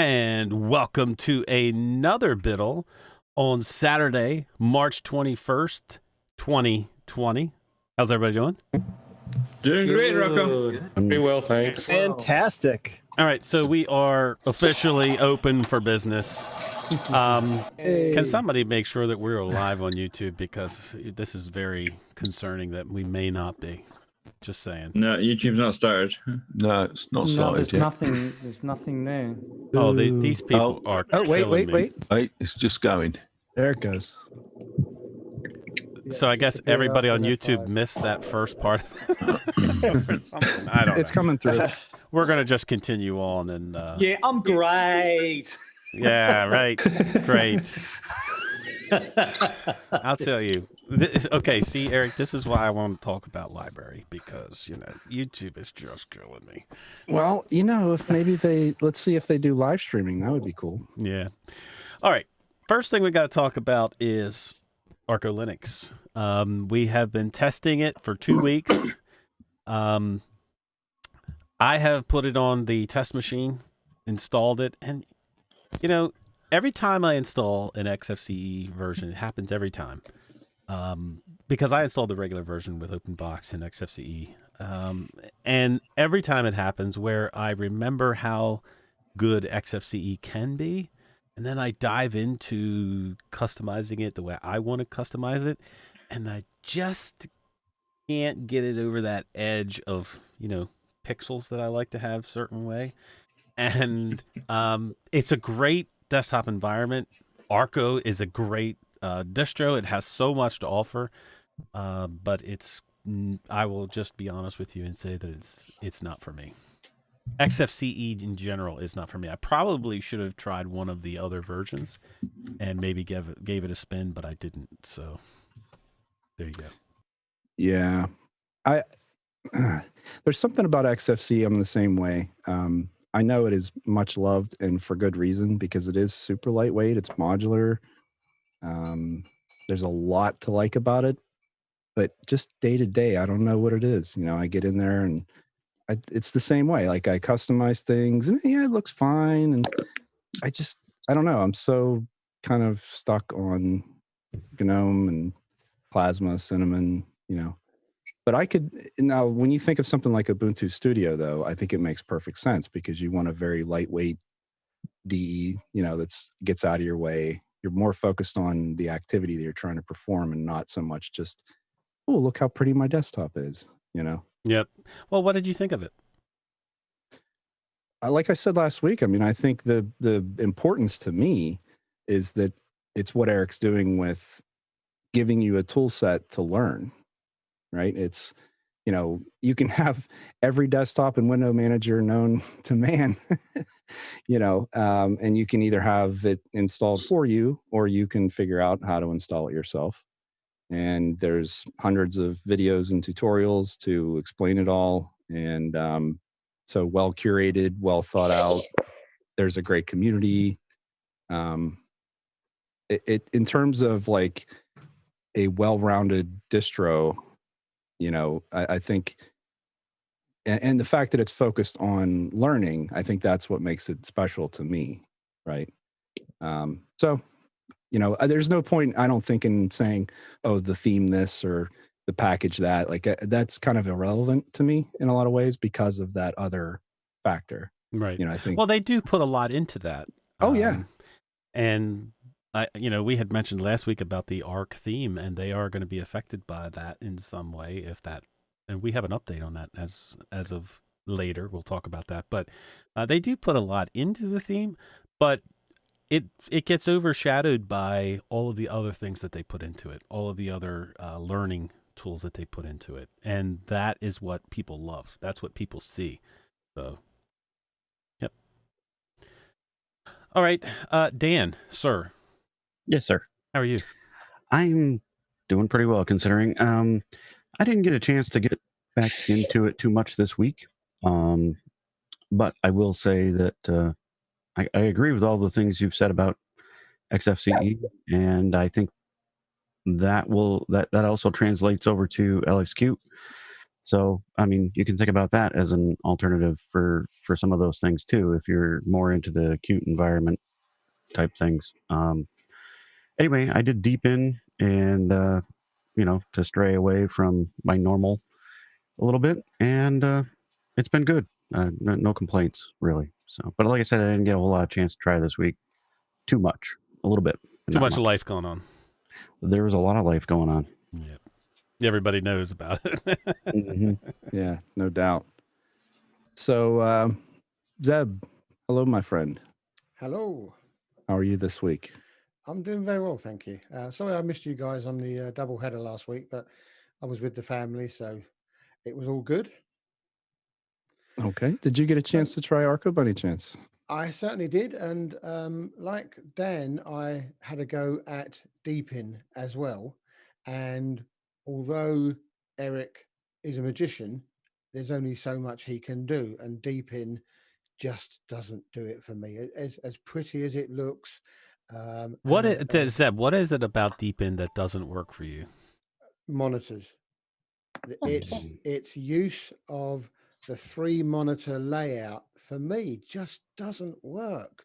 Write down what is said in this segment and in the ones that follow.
And welcome to another Biddle on Saturday, March 21st, 2020. How's everybody doing? Doing great, Rocco. Very well, thanks. Fantastic. All right, so we are officially open for business. Can somebody make sure that we're live on YouTube, because this is very concerning that we may not be. Just saying. No, YouTube's not started. No, it's not No, started there's yet. nothing. There's nothing there. Oh, these people are killing me. Wait, it's just going. There it goes. So I guess everybody on YouTube missed that first part. Something. I don't know. It's coming through. We're going to just continue on. And Yeah, I'm great. yeah, right. Great. I'll tell you. Okay, see, Eric, this is why I want to talk about library, because, YouTube is just killing me. Well, if maybe let's see if they do live streaming. That would be cool. Yeah. All right. First thing we got to talk about is Arco Linux. We have been testing it for 2 weeks. I have put it on the test machine, installed it, and, every time I install an XFCE version, it happens every time. Because I installed the regular version with OpenBox and XFCE. And every time it happens where I remember how good XFCE can be, and then I dive into customizing it the way I want to customize it, and I just can't get it over that edge of, pixels that I like to have a certain way. And it's a great desktop environment. Arco is a great distro. It has so much to offer, but I will just be honest with you and say that it's not for me. XFCE in general is not for me. I probably should have tried one of the other versions and maybe gave it a spin, but I didn't. So there you go. Yeah, there's something about XFCE. I'm the same way. I know it is much loved, and for good reason, because it is super lightweight. It's modular. There's a lot to like about it, but just day to day, I don't know what it is. I get in there and it's the same way. Like, I customize things and yeah, it looks fine. And I don't know. I'm so kind of stuck on GNOME and Plasma, Cinnamon, but now when you think of something like Ubuntu Studio, though, I think it makes perfect sense, because you want a very lightweight DE, that gets out of your way. You're more focused on the activity that you're trying to perform, and not so much just, oh, look how pretty my desktop is, Yep. Well, what did you think of it? Like I said last week, I think the importance to me is that it's what Eric's doing with giving you a tool set to learn, right? It's, you can have every desktop and window manager known to man, and you can either have it installed for you, or you can figure out how to install it yourself. And there's hundreds of videos and tutorials to explain it all. And so well curated, well thought out. There's a great community. It in terms of like a well-rounded distro, I think, and the fact that it's focused on learning, I think that's what makes it special to me, right? So, there's no point, I don't think, in saying, oh, the theme this or the package that. Like, that's kind of irrelevant to me in a lot of ways, because of that other factor. Right. I think. Well, they do put a lot into that. Oh, yeah. And we had mentioned last week about the ARC theme, and they are going to be affected by that in some way, and we have an update on that as of later. We'll talk about that, but they do put a lot into the theme, but it gets overshadowed by all of the other things that they put into it, all of the other learning tools that they put into it, and that is what people love. That's what people see. So, yep. All right, Dan, sir. Yes, sir. How are you? I'm doing pretty well, considering. I didn't get a chance to get back into it too much this week, but I will say that I agree with all the things you've said about XFCE, and I think that also translates over to LXQt. So, I mean, you can think about that as an alternative for some of those things too, if you're more into the Qt environment type things. Anyway, I did deepen and to stray away from my normal a little bit, and it's been good. No complaints really. So, but like I said, I didn't get a whole lot of chance to try this week. Too much, a little bit. But Too not much life going on. There was a lot of life going on. Yeah. Everybody knows about it. Mhm. Yeah, no doubt. So, Zeb, hello, my friend. Hello. How are you this week? I'm doing very well, thank you. Sorry I missed you guys on the double header last week, but I was with the family, so it was all good. Okay. Did you get a chance to try Arco by any chance? I certainly did, and like Dan, I had a go at Deepin as well. And although Eric is a magician, there's only so much he can do, and Deepin just doesn't do it for me. As pretty as it looks. Zeb, what is it about Deepin that doesn't work for you? Monitors. Its use of the 3 monitor layout for me just doesn't work.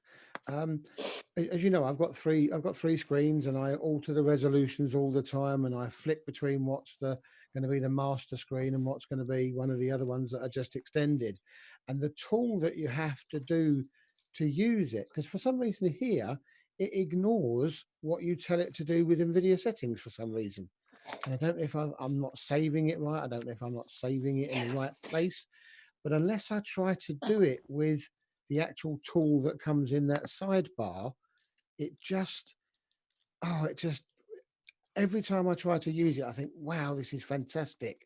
As you know, I've got three screens, and I alter the resolutions all the time, and I flick between what's going to be the master screen and what's going to be one of the other ones that are just extended. And the tool that you have to do to use it, because for some reason here it ignores what you tell it to do with NVIDIA settings for some reason. And I don't know if I'm not saving it right. I don't know if I'm not saving it in the right place. But unless I try to do it with the actual tool that comes in that sidebar, it just every time I try to use it, I think, wow, this is fantastic.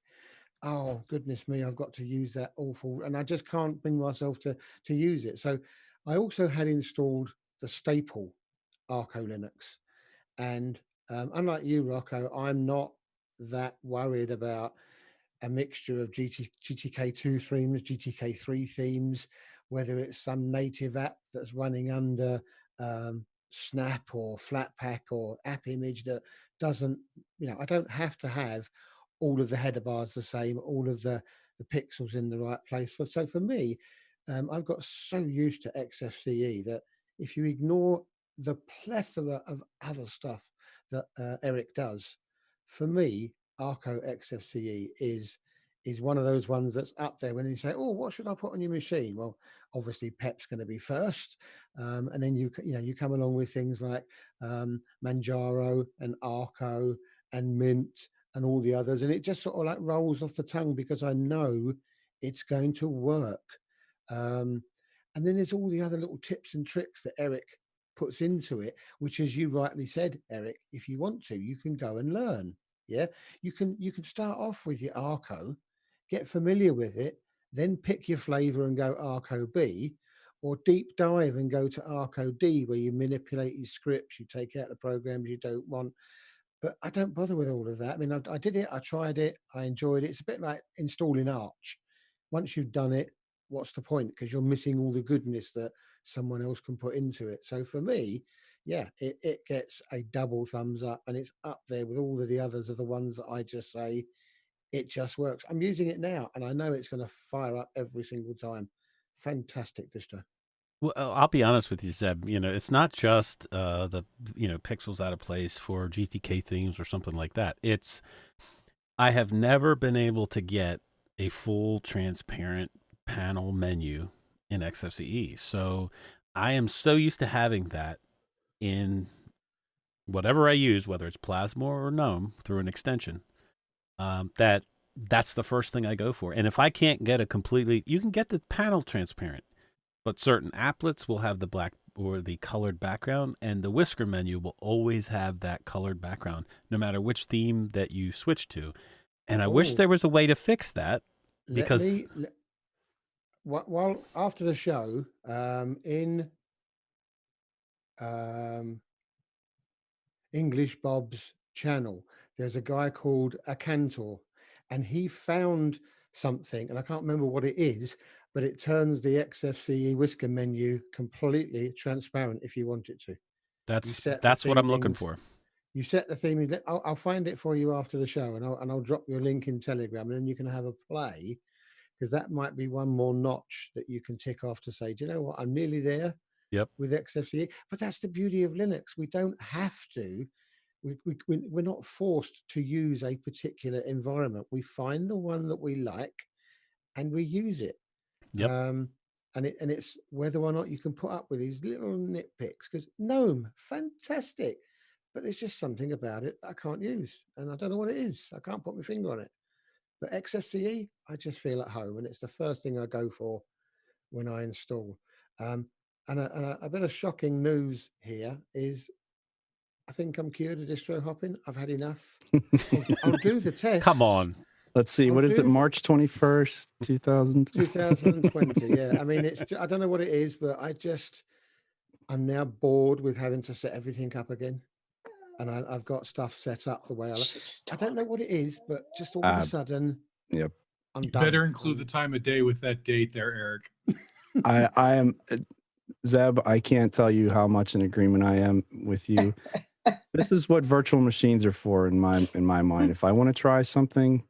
Oh, goodness me, I've got to use that awful, and I just can't bring myself to use it. So I also had installed the staple Arco Linux. And unlike you, Rocco, I'm not that worried about a mixture of GTK2 themes, GTK3 themes, whether it's some native app that's running under Snap or Flatpak or App Image that doesn't, I don't have to have all of the header bars the same, all of the pixels in the right place. So for me, I've got so used to XFCE that if you ignore the plethora of other stuff that Eric does, for me, Arco XFCE is one of those ones that's up there when you say, oh, what should I put on your machine? Well, obviously Pep's going to be first, and then you come along with things like Manjaro and Arco and Mint and all the others, and it just sort of like rolls off the tongue because I know it's going to work. And then there's all the other little tips and tricks that Eric puts into it, which, as you rightly said, Eric, if you want to, you can go and learn. Yeah, you can start off with your Arco, get familiar with it, then pick your flavor and go Arco B, or deep dive and go to Arco D, where you manipulate your scripts, you take out the programs you don't want. But I don't bother with all of that. I mean, I did it, I tried it, I enjoyed it. It's a bit like installing Arch. Once you've done it, what's the point? Because you're missing all the goodness that someone else can put into it. So for me, yeah, it gets a double thumbs up, and it's up there with all of the others are the ones that I just say, it just works. I'm using it now, and I know it's going to fire up every single time. Fantastic distro. Well, I'll be honest with you, Zeb. It's not just the pixels out of place for GTK themes or something like that. I have never been able to get a full transparent panel menu in XFCE. So I am so used to having that in whatever I use, whether it's Plasma or GNOME through an extension, that's the first thing I go for. And if I can't get you can get the panel transparent, but certain applets will have the black or the colored background, and the whisker menu will always have that colored background, no matter which theme that you switch to. And I wish there was a way to fix that, because while after the show, in English Bob's channel, there's a guy called Akantor, and he found something, and I can't remember what it is, but it turns the XFCE whisker menu completely transparent if you want it to. that's what I'm looking for. You set the theme. I'll find it for you after the show, and I'll drop you a link in Telegram, and then you can have a play, because that might be one more notch that you can tick off to say, do you know what? I'm nearly there. Yep. With XFCE, but that's the beauty of Linux. We don't have to. We're not forced to use a particular environment. We find the one that we like, and we use it. Yep. And it's whether or not you can put up with these little nitpicks. Because GNOME, fantastic, but there's just something about it that I can't use, and I don't know what it is. I can't put my finger on it. But XFCE, I just feel at home, and it's the first thing I go for when I install. And a bit of shocking news here is, I think I'm cured of distro hopping. I've had enough. I'll do the test. Come on. Let's see. What is it? March 21st, 2020. Yeah. I mean, I don't know what it is, but I'm now bored with having to set everything up again. And I've got stuff set up the way I like. I don't know what it is, but just all of a sudden, yep. I'm You done. better include the time of day with that date there, Eric. I am, Zeb, I can't tell you how much in agreement I am with you. This is what virtual machines are for in my mind. If I want to try something,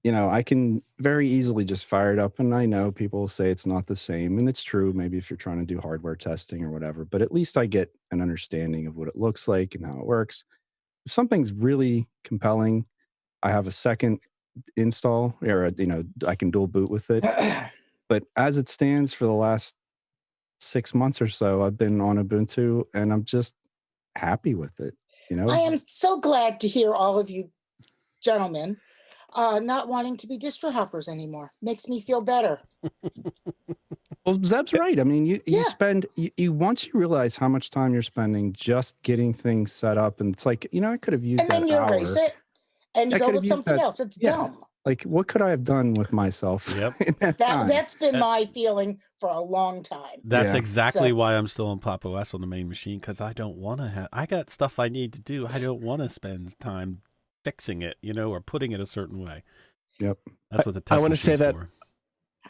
I can very easily just fire it up. And I know people will say it's not the same, and it's true. Maybe if you're trying to do hardware testing or whatever, but at least I get an understanding of what it looks like and how it works. If something's really compelling, I have a second install, or I can dual boot with it. But as it stands, for the last 6 months or so, I've been on Ubuntu, and I'm just happy with it. I am so glad to hear all of you gentlemen not wanting to be distro hoppers anymore. Makes me feel better. Well, Zeb's right. I mean, you spend, once you realize how much time you're spending just getting things set up, and it's like, I could have used and that then you hour. erase it and you go with something else. It's dumb. Like, what could I have done with myself? Yep. in that time? That's been my feeling for a long time. That's exactly why I'm still on Pop OS on the main machine, because I don't want to I got stuff I need to do. I don't want to spend time fixing it, or putting it a certain way. Yep. That's what the test I want to say that for.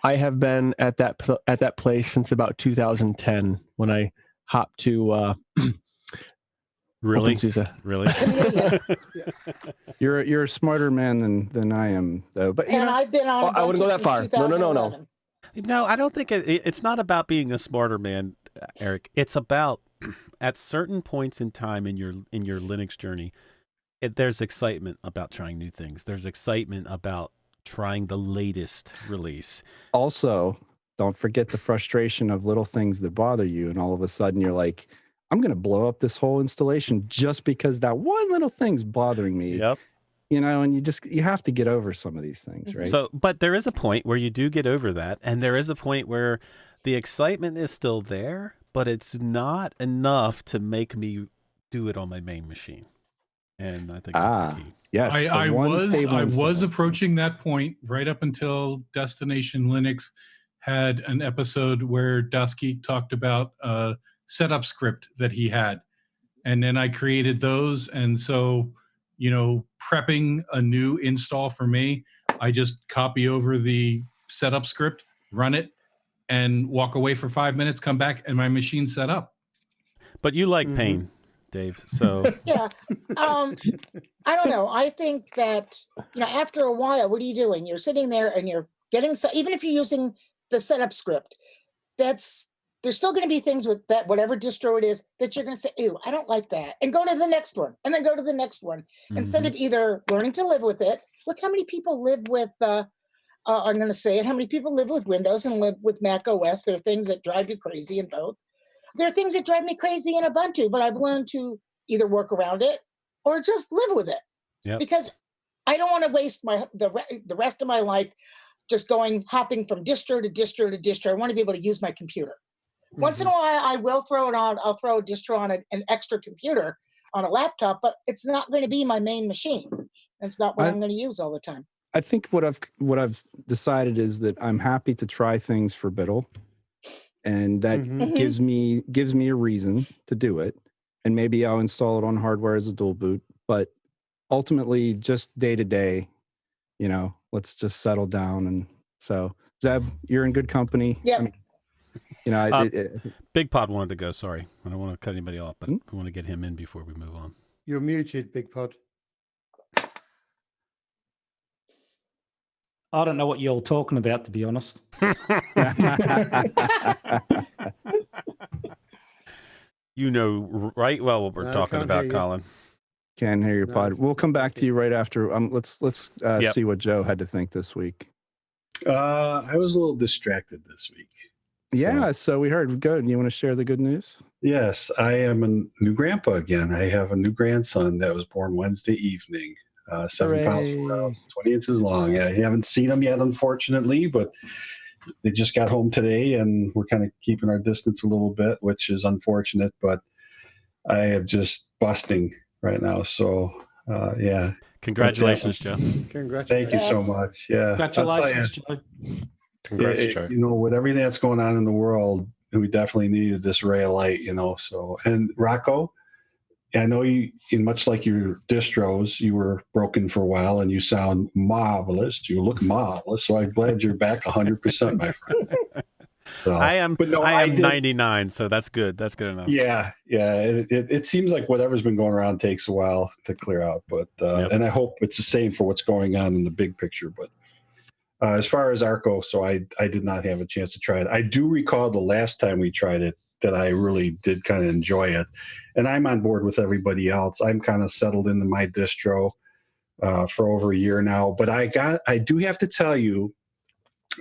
I have been at that place since about 2010 when I hopped to Really? OpenSUSE. Really? You're a smarter man than I am, though. But I've been on. I wouldn't go that far. No. No, I don't think it's not about being a smarter man, Eric. It's about at certain points in time in your Linux journey, there's excitement about trying new things. There's excitement about trying the latest release. Also, don't forget the frustration of little things that bother you, and all of a sudden you're like, I'm going to blow up this whole installation just because that one little thing's bothering me. Yep. And you have to get over some of these things, right? So, but there is a point where you do get over that, and there is a point where the excitement is still there, but it's not enough to make me do it on my main machine. And I think that's the key. Yes, I was approaching that point right up until Destination Linux had an episode where Dusky talked about setup script that he had, and then I created those. And so, prepping a new install for me, I just copy over the setup script, run it, and walk away for 5 minutes, come back, and my machine's set up. But you like pain, Dave. So yeah, I don't know. I think that after a while, what are you doing? You're sitting there and you're getting even if you're using the setup script, there's still going to be things with that, whatever distro it is, that you're going to say, ew, I don't like that. And go to the next one, and then go to the next one. Instead of either learning to live with it. Look how many people live with, I'm going to say it, how many people live with Windows and live with Mac OS. There are things that drive you crazy in both. There are things that drive me crazy in Ubuntu, but I've learned to either work around it or just live with it. Yep. Because I don't want to waste the rest of my life just hopping from distro to distro to distro. I want to be able to use my computer. Once in a while, I will throw it on. I'll throw a distro on an extra computer on a laptop, but it's not going to be my main machine. It's not what I'm going to use all the time. I think what I've decided is that I'm happy to try things for Biddle, and that gives me a reason to do it. And maybe I'll install it on hardware as a dual boot, but ultimately, just day to day, let's just settle down. And so, Zeb, you're in good company. Yeah. Big Pod wanted to go. Sorry, I don't want to cut anybody off, but we want to get him in before we move on. You're muted, Big Pod. I don't know what you're talking about, to be honest. You know right well what we're No, talking can't about, hear you. Colin. Can't hear your No, pod. We'll come back to you right after. Let's Yep. see what Joe had to think this week. I was a little distracted this week. Yeah, so we heard. Good. You want to share the good news? Yes, I am a new grandpa again. I have a new grandson that was born Wednesday evening. 7 pounds, 4 ounces, 20 inches long. Yeah, I haven't seen him yet, unfortunately, but they just got home today, and we're kind of keeping our distance a little bit, which is unfortunate. But I am just busting right now. So, yeah. Congratulations, Joe. Congratulations. Thank you so much. Yeah. Congratulations, Joe. Congrats, Joe. You know, with everything that's going on in the world, we definitely needed this ray of light, you know. So, and Rocco, I know you, much like your distros, you were broken for a while and you sound marvelous. You look marvelous. So I'm glad you're back 100%, my friend. So, I am but no, I am did- 99, so that's good. That's good enough. Yeah. It seems like whatever's been going around takes a while to clear out, but and I hope it's the same for what's going on in the big picture. But as far as Arco, so I did not have a chance to try it. I do recall the last time we tried it that I really did kind of enjoy it, and I'm on board with everybody else. I'm kind of settled into my distro for over a year now, but I do have to tell you,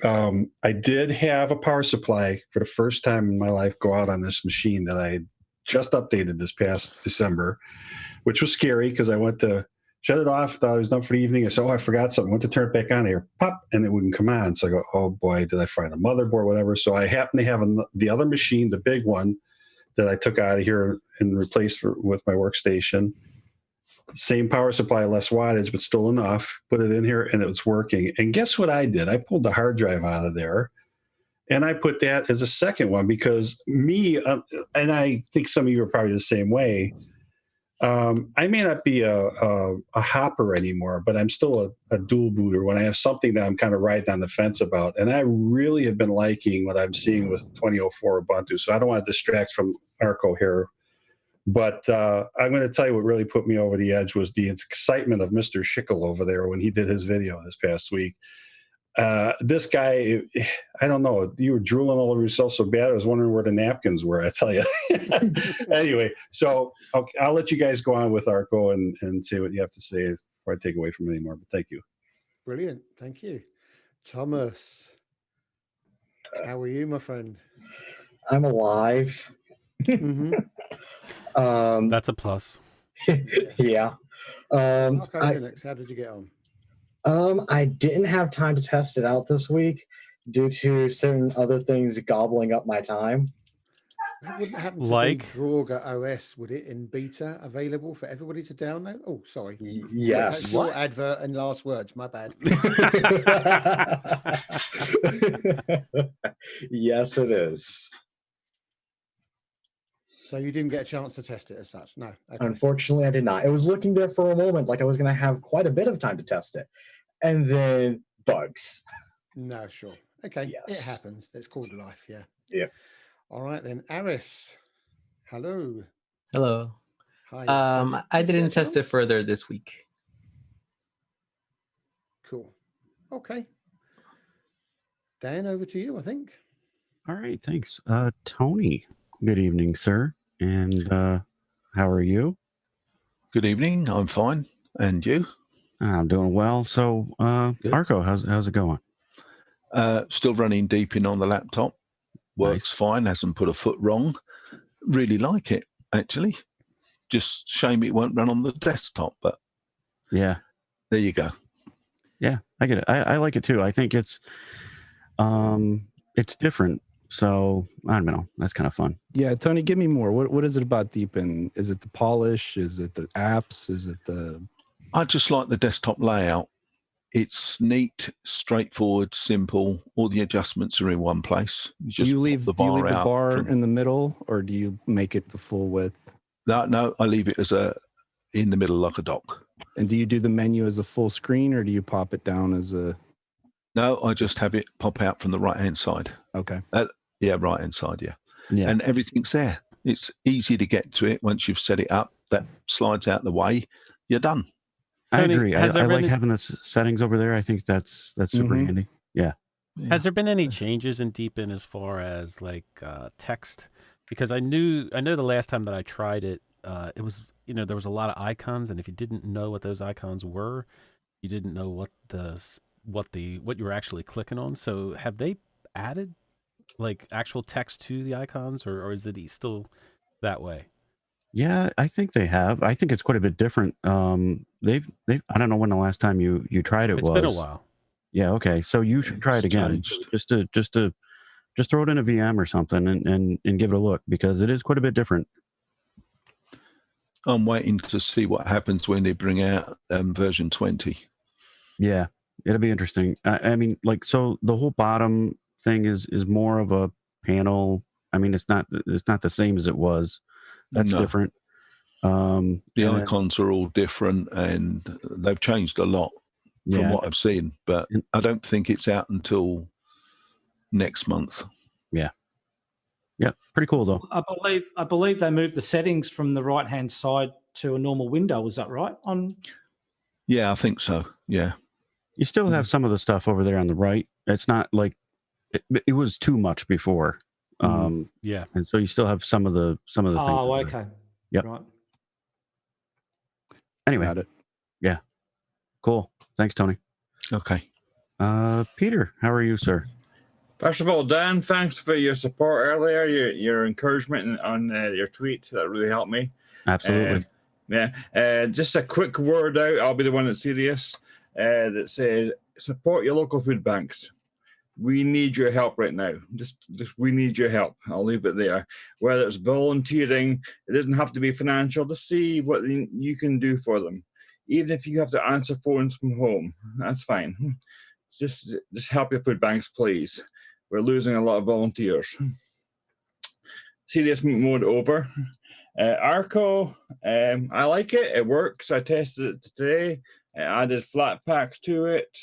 I did have a power supply for the first time in my life go out on this machine that I just updated this past December, which was scary because I went to shut it off, thought it was done for the evening. I said, I forgot something. Went to turn it back on here, pop, and it wouldn't come on. So I go, oh boy, did I find a motherboard, whatever. So I happen to have the other machine, the big one that I took out of here and replaced with my workstation. Same power supply, less wattage, but still enough. Put it in here and it was working. And guess what I did? I pulled the hard drive out of there and I put that as a second one because and I think some of you are probably the same way. I may not be a hopper anymore, but I'm still a dual booter when I have something that I'm kind of riding on the fence about. And I really have been liking what I'm seeing with 2004 Ubuntu. So I don't want to distract from Arco here. But I'm going to tell you what really put me over the edge was the excitement of Mr. Schickel over there when he did his video this past week. This guy, I don't know, you were drooling all over yourself so bad, I was wondering where the napkins were, I tell you. Anyway, so okay, I'll let you guys go on with Arco and say what you have to say before I take away from it anymore, but thank you. Brilliant. Thank you. Thomas, how are you, my friend? I'm alive. Mm-hmm. That's a plus. Yeah. Arco Linux, how did you get on? I didn't have time to test it out this week due to certain other things gobbling up my time. That wouldn't happen to Like? be Draugr OS, would it, in beta available for everybody to download? Oh, sorry. Yes. Your advert and last words, my bad. Yes, it is. So you didn't get a chance to test it as such? No. Okay. Unfortunately, I did not. It was looking there for a moment like I was going to have quite a bit of time to test it. And then bugs. No, sure. Okay. Yes. It happens. It's called life. Yeah. Yeah. All right, then. Aris. Hello. Hello. Hi. So I did you didn't get a test it chance? further this week. Cool. Okay. Dan, over to you, I think. All right, thanks. Tony, good evening, sir. And how are you? Good evening. I'm fine. And you? I'm doing well. So, Good. Arco, how's it going? Still running deep in on the laptop. Works fine. Hasn't put a foot wrong. Really like it, actually. Just shame it won't run on the desktop, but Yeah. there you go. Yeah, I get it. I like it too. I think it's different. So I don't know. That's kind of fun. Yeah, Tony, give me more. What is it about Deepin? Is it the polish? Is it the apps? Is it the... I just like the desktop layout. It's neat, straightforward, simple. All the adjustments are in one place. Do you leave the bar in the middle, or do you make it the full width? No, I leave it as in the middle like a dock. And do you do the menu as a full screen, or do you pop it down as a... No, I just have it pop out from the right-hand side. Okay. Yeah, right-hand side, yeah. Yeah. And everything's there. It's easy to get to it once you've set it up. that slides out the way, you're done. Tony, I agree. I has there like been- having the settings over there. I think that's super Mhm. handy. Yeah. Has there been any changes in Deepin as far as like text? Because I know the last time that I tried it, it was there was a lot of icons, and if you didn't know what those icons were, you didn't know what you were actually clicking on. So have they added like actual text to the icons, or is it still that way? Yeah, I think they have. I think it's quite a bit different. They've I don't know when the last time you tried it was. It's been a while. Yeah. Okay. So you should try it It's again. changed. Just throw it in a VM or something and give it a look, because it is quite a bit different. I'm waiting to see what happens when they bring out version 20. Yeah, it'll be interesting. I mean, like, so the whole bottom thing is more of a panel. I mean, it's not the same as it was. That's No. different. The and then- icons are all different, and they've changed a lot from Yeah. what I've seen. But I don't think it's out until next month. Yeah, pretty cool though. I believe they moved the settings from the right hand side to a normal window. Was that right? Yeah, I think so. Yeah. You still have some of the stuff over there on the right. It's not like it was too much before. Yeah. And so you still have some of the things. Oh, over there. okay. Yep. Right. Anyway. Got it. Yeah. Cool. Thanks, Tony. Okay. Peter, how are you, sir? First of all, Dan, thanks for your support earlier, your encouragement on your tweet. That really helped me. Absolutely. Just a quick word out. I'll be the one that's serious. That says support your local food banks. We need your help right now. Just we need your help. I'll leave it there. Whether it's volunteering, it doesn't have to be financial. Just see what you can do for them. Even if you have to answer phones from home, that's fine. Just help your food banks, please. We're losing a lot of volunteers. Serious mode over. Arco, I like it. It works. I tested it today. I added flat packs to it.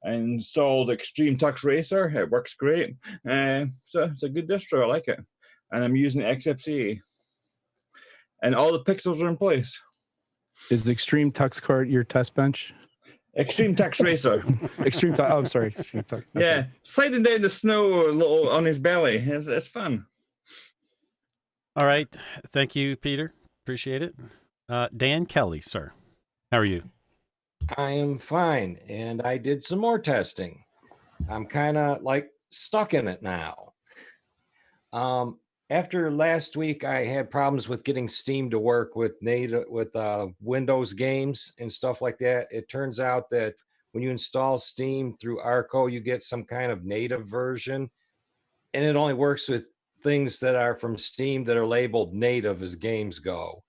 I installed Extreme Tux Racer. It works great. So it's a good distro. I like it. And I'm using XFCE. And all the pixels are in place. Is Extreme Tux Cart your test bench? Extreme Tux Racer. Extreme Tux. Oh, I'm sorry. Extreme Tux. Okay. Yeah, sliding down the snow a little on his belly. It's fun. All right. Thank you, Peter. Appreciate it. Dan Kelly, sir. How are you? I am fine, and I did some more testing. I'm kind of like stuck in it now. After last week, I had problems with getting Steam to work with Windows games and stuff like that. It turns out that when you install Steam through Arco, you get some kind of native version, and it only works with things that are from Steam that are labeled native as games go.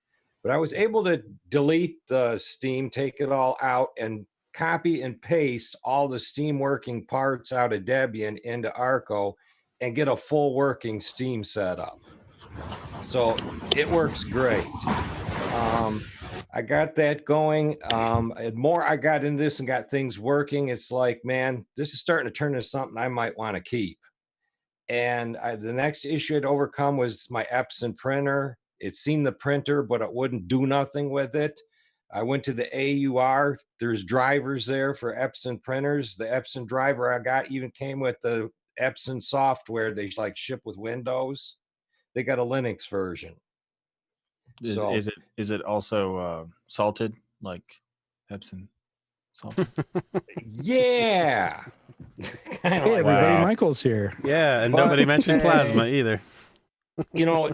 But I was able to delete the Steam, take it all out, and copy and paste all the Steam working parts out of Debian into Arco and get a full working Steam setup. So it works great. I got that going. The more I got into this and got things working, it's like, man, this is starting to turn into something I might want to keep. And the next issue I'd overcome was my Epson printer. It seen the printer, but it wouldn't do nothing with it. I went to the AUR. There's drivers there for Epson printers. The Epson driver I got even came with the Epson software. They like ship with Windows. They got a Linux version. Is it also salted like Epson salted? Yeah. Hey, everybody, Michael's here. Yeah, and nobody mentioned plasma either. You know,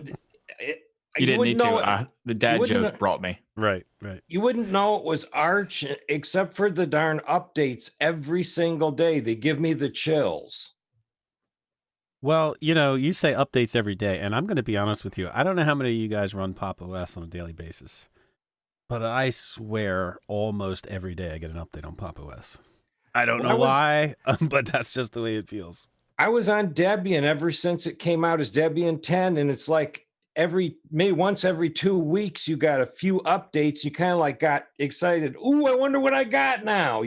you didn't need to. The dad joke brought me. Right. You wouldn't know it was Arch except for the darn updates every single day. They give me the chills. Well, you say updates every day, and I'm going to be honest with you. I don't know how many of you guys run Pop! OS on a daily basis, but I swear almost every day I get an update on Pop! OS. I don't know why, but that's just the way it feels. I was on Debian ever since it came out as Debian 10, and it's like maybe once every 2 weeks you got a few updates. You kind of like got excited. Ooh, I wonder what I got now,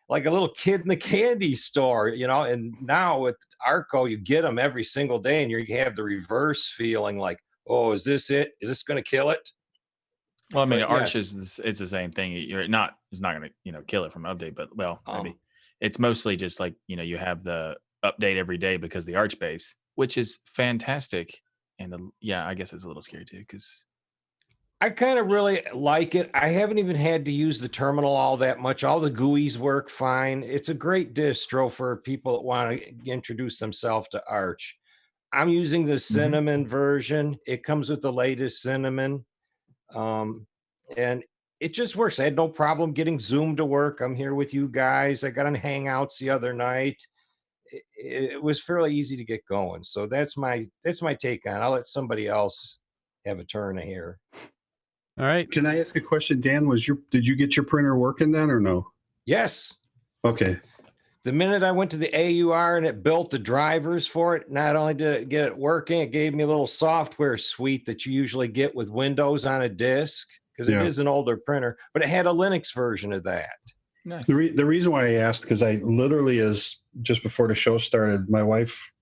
like a little kid in the candy store, and now with Arco, you get them every single day and you have the reverse feeling like, oh, is this it? Is this going to kill it? Well, I mean, But Arch yes. is it's the same thing. It's not going to kill it from update, but maybe it's mostly just like you have the update every day because the Arch base, which is fantastic, and yeah, I guess it's a little scary too because I kind of really like it. I haven't even had to use the terminal all that much. All the GUIs work fine. It's a great distro for people that want to introduce themselves to Arch. I'm using the Cinnamon version. It comes with the latest Cinnamon. And it just works. I had no problem getting Zoom to work. I'm here with you guys. I got on Hangouts the other night. It was fairly easy to get going. So that's my take on it. I'll let somebody else have a turn here. All right. Can I ask a question, Dan? Did you get your printer working then or no? Yes. Okay. The minute I went to the AUR and it built the drivers for it, not only did it get it working, it gave me a little software suite that you usually get with Windows on a disk, because it is an older printer, but it had a Linux version of that. Nice. The reason why I asked, because I literally, just before the show started, my wife,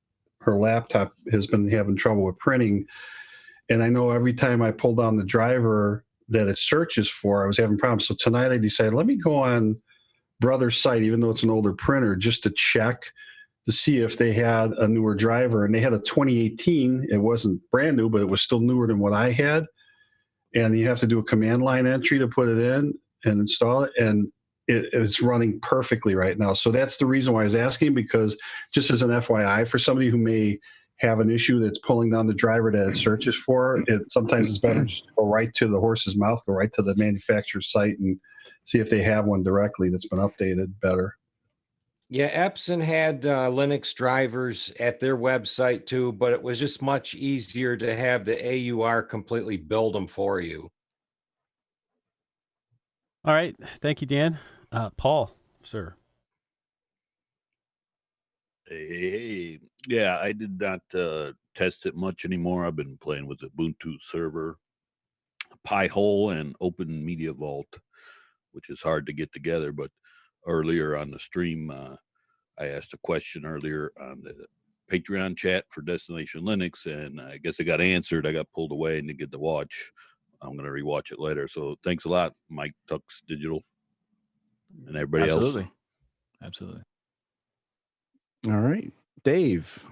her laptop has been having trouble with printing. And I know every time I pull down the driver that it searches for, I was having problems. So tonight I decided, let me go on Brother's site, even though it's an older printer, just to check to see if they had a newer driver. And they had a 2018. It wasn't brand new, but it was still newer than what I had. And you have to do a command line entry to put it in and install it. And it's running perfectly right now. So that's the reason why I was asking, because just as an FYI, for somebody who may have an issue that's pulling down the driver that it searches for, sometimes it's better just to go right to the horse's mouth, go right to the manufacturer's site and see if they have one directly that's been updated better. Yeah, Epson had Linux drivers at their website too, but it was just much easier to have the AUR completely build them for you. All right. Thank you, Dan. Paul, sir. Hey. Yeah, I did not test it much anymore. I've been playing with Ubuntu server, Pi-hole, and Open Media Vault, which is hard to get together. But earlier on the stream, I asked a question earlier on the Patreon chat for Destination Linux, and I guess it got answered. I got pulled away and didn't get to watch. I'm going to rewatch it later. So thanks a lot, Mike Tux Digital, and everybody else. Absolutely. All right. Dave,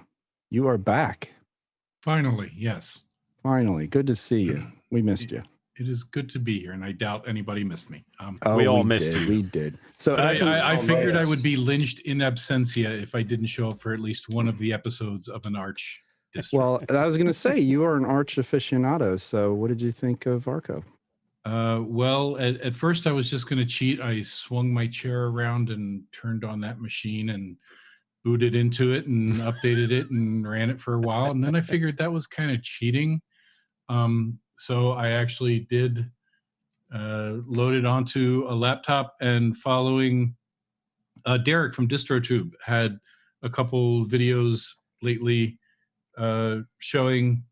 you are back. Finally, yes. Finally. Good to see you. We missed you. It is good to be here, and I doubt anybody missed me. We all missed you. We did. So I figured I would be lynched in absentia if I didn't show up for at least one of the episodes of an Arch distro. Well, I was going to say, you are an Arch aficionado. So what did you think of Arco? Well, at first I was just going to cheat. I swung my chair around and turned on that machine and booted into it and updated it and ran it for a while. And then I figured that was kind of cheating. So I actually did load it onto a laptop, and following Derek from DistroTube had a couple videos lately showing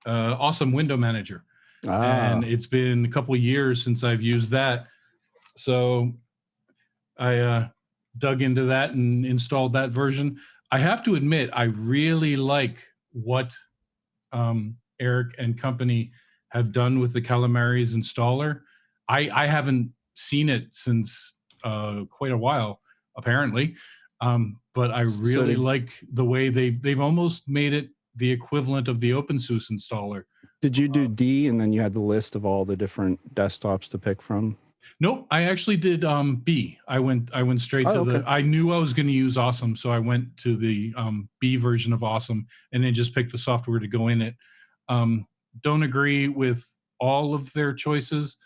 awesome window manager. And it's been a couple years since I've used that. So I dug into that and installed that version. I have to admit, I really like what Eric and company have done with the Calamares installer. I haven't seen it since quite a while, apparently. But I really like the way they've almost made it the equivalent of the OpenSUSE installer. Did you do D and then you had the list of all the different desktops to pick from? Nope, I actually did B. I went straight to the. I knew I was going to use Awesome, so I went to the B version of Awesome, and then just picked the software to go in it. Don't agree with all of their choices,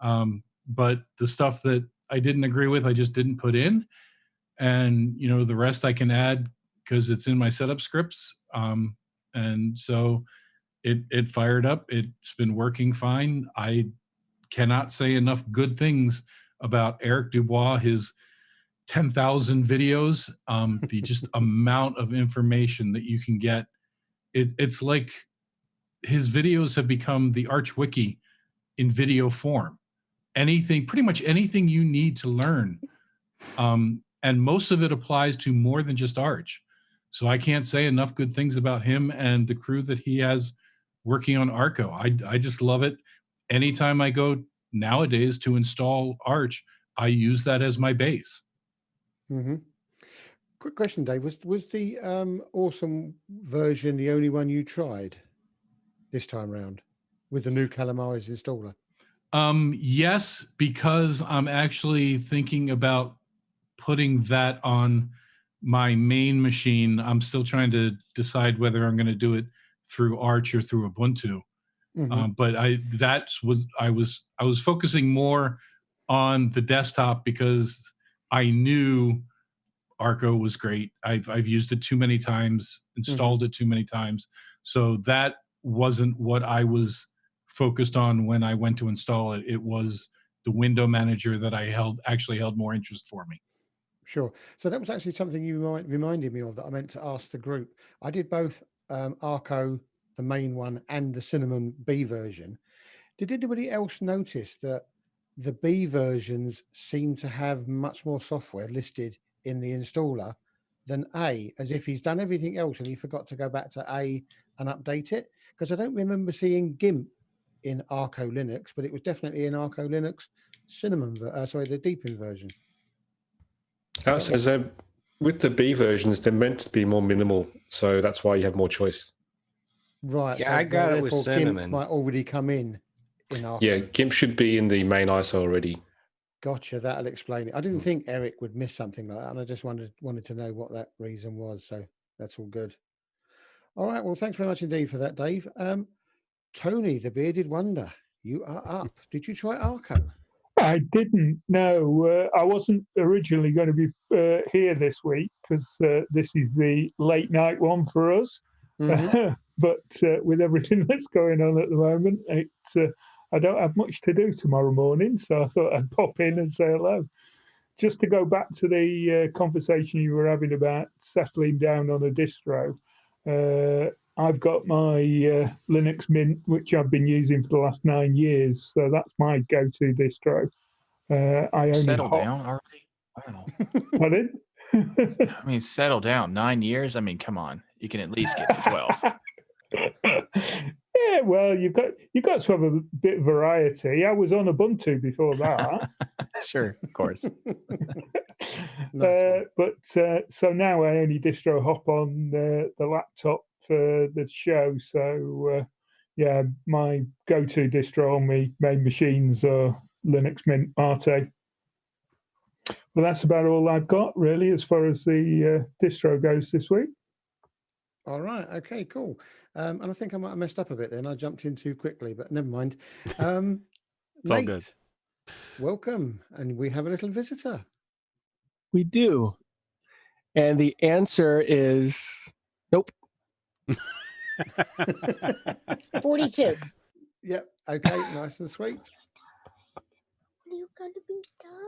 but the stuff that I didn't agree with, I just didn't put in, and the rest I can add because it's in my setup scripts, and so it fired up. It's been working fine. I cannot say enough good things about Eric Dubois, his 10,000 videos, the just amount of information that you can get. It's like his videos have become the Arch Wiki in video form. Pretty much anything you need to learn. And most of it applies to more than just Arch. So I can't say enough good things about him and the crew that he has working on Arco. I just love it. anytime I go nowadays to install Arch, I use that as my base. Mm-hmm. Quick question, Dave. Was the awesome version the only one you tried this time round with the new Calamares installer? Yes, because I'm actually thinking about putting that on my main machine. I'm still trying to decide whether I'm going to do it through Arch or through Ubuntu. But I was focusing more on the desktop because I knew Arco was great. I've used it too many times, installed it too many times. So that wasn't what I was focused on when I went to install it. It was the window manager that actually held more interest for me. Sure. So that was actually something you reminded me of that I meant to ask the group. I did both Arco, the main one, and the Cinnamon B version. Did anybody else notice that the B versions seem to have much more software listed in the installer than A, as if he's done everything else and he forgot to go back to A and update it? Because I don't remember seeing GIMP in Arco Linux, but it was definitely in Arco Linux Cinnamon, the Deepin version. So with the B versions, they're meant to be more minimal, so that's why you have more choice. Right. Yeah, so I got it with therefore Cinnamon. GIMP might already come in Arco. Yeah, GIMP should be in the main ISO already. Gotcha. That'll explain it. I didn't think Eric would miss something like that, and I just wanted to know what that reason was. So that's all good. All right. Well, thanks very much indeed for that, Dave. Tony, the bearded wonder, you are up. Did you try Arco? I didn't. No, I wasn't originally going to be here this week because this is the late night one for us. But with everything that's going on at the moment, I don't have much to do tomorrow morning, so I thought I'd pop in and say hello. Just to go back to the conversation you were having about settling down on a distro, I've got my Linux Mint, which I've been using for the last 9 years, so that's my go-to distro. I only settle down already. Wow. Pardon? I mean, settle down. 9 years. I mean, come on. You can at least get to 12. Yeah, well, you've got to have a bit of variety. I was on Ubuntu before that. Sure, of course. So now I only distro hop on the laptop for the show. So yeah, my go-to distro on my main machines are Linux Mint Mate. Well, that's about all I've got really as far as the distro goes this week. All right. Okay, cool. And I think I might have messed up a bit then. I jumped in too quickly, but never mind. It's all good. Welcome. And we have a little visitor. We do. And the answer is nope. 42. Yep. Okay. Nice and sweet.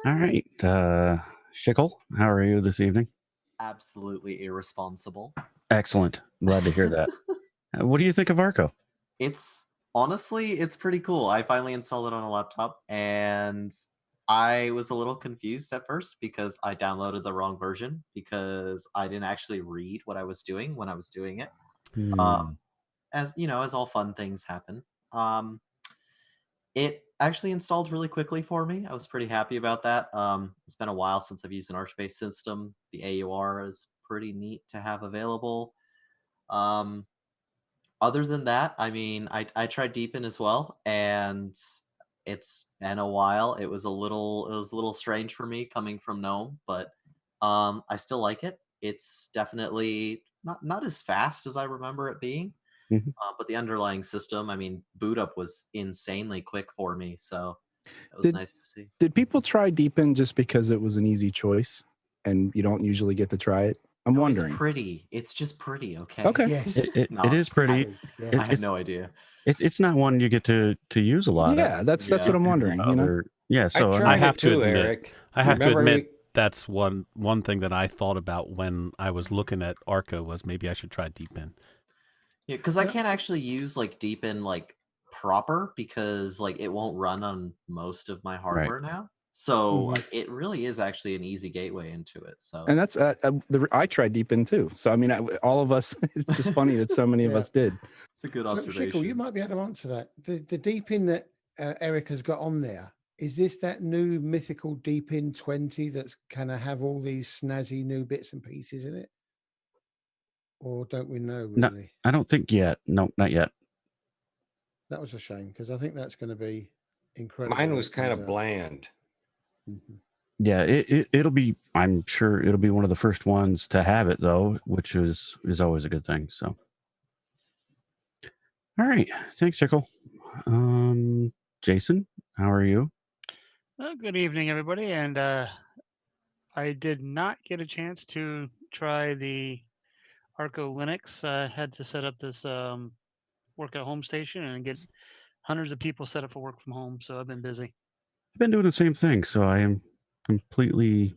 All right. Schickel, how are you this evening? Absolutely irresponsible. Excellent. Glad to hear that. What do you think of Arco? It's pretty cool. I finally installed it on a laptop and I was a little confused at first because I downloaded the wrong version because I didn't actually read what I was doing when I was doing it. As you know, as all fun things happen. It actually installed really quickly for me. I was pretty happy about that. It's been a while since I've used an Arch-based system. The AUR is pretty neat to have available. Other than that, I mean, I tried Deepin as well, and it's been a while. It was a little strange for me coming from GNOME, but I still like it. It's definitely not as fast as I remember it being. But the underlying system, I mean, boot up was insanely quick for me, so it was nice to see. Did people try Deepin just because it was an easy choice and you don't usually get to try it? I'm wondering. It's pretty. It's just pretty, okay? Okay. Yes. It is pretty. I had no idea. It's not one you get to use a lot. Yeah, that's what I'm wondering. You know? Yeah, so I have to admit, Eric. I have to admit that's one thing that I thought about when I was looking at Arco was maybe I should try Deepin. Yeah, because I can't actually use like Deepin like proper because like it won't run on most of my hardware now. So it really is actually an easy gateway into it. So And that's I tried Deepin too. So I mean, all of us. It's just funny that so many of us did. It's a good So, observation. Schickel, you might be able to answer that. The Deepin that Eric has got on there, is this that new mythical Deepin 20 that's kind of have all these snazzy new bits and pieces in it? Or don't we know No, really? I don't think yet. No, not yet. That was a shame because I think that's going to be incredible. Mine when was it kind comes of out. bland. Yeah, it'll be. I'm sure it'll be one of the first ones to have it though, which is always a good thing. So, all right, thanks, Jekyll. Jason, how are you? Good evening, everybody. And I did not get a chance to try the Arco Linux. I had to set up this work at home station and get hundreds of people set up for work from home. So I've been busy. I've been doing the same thing, so I am completely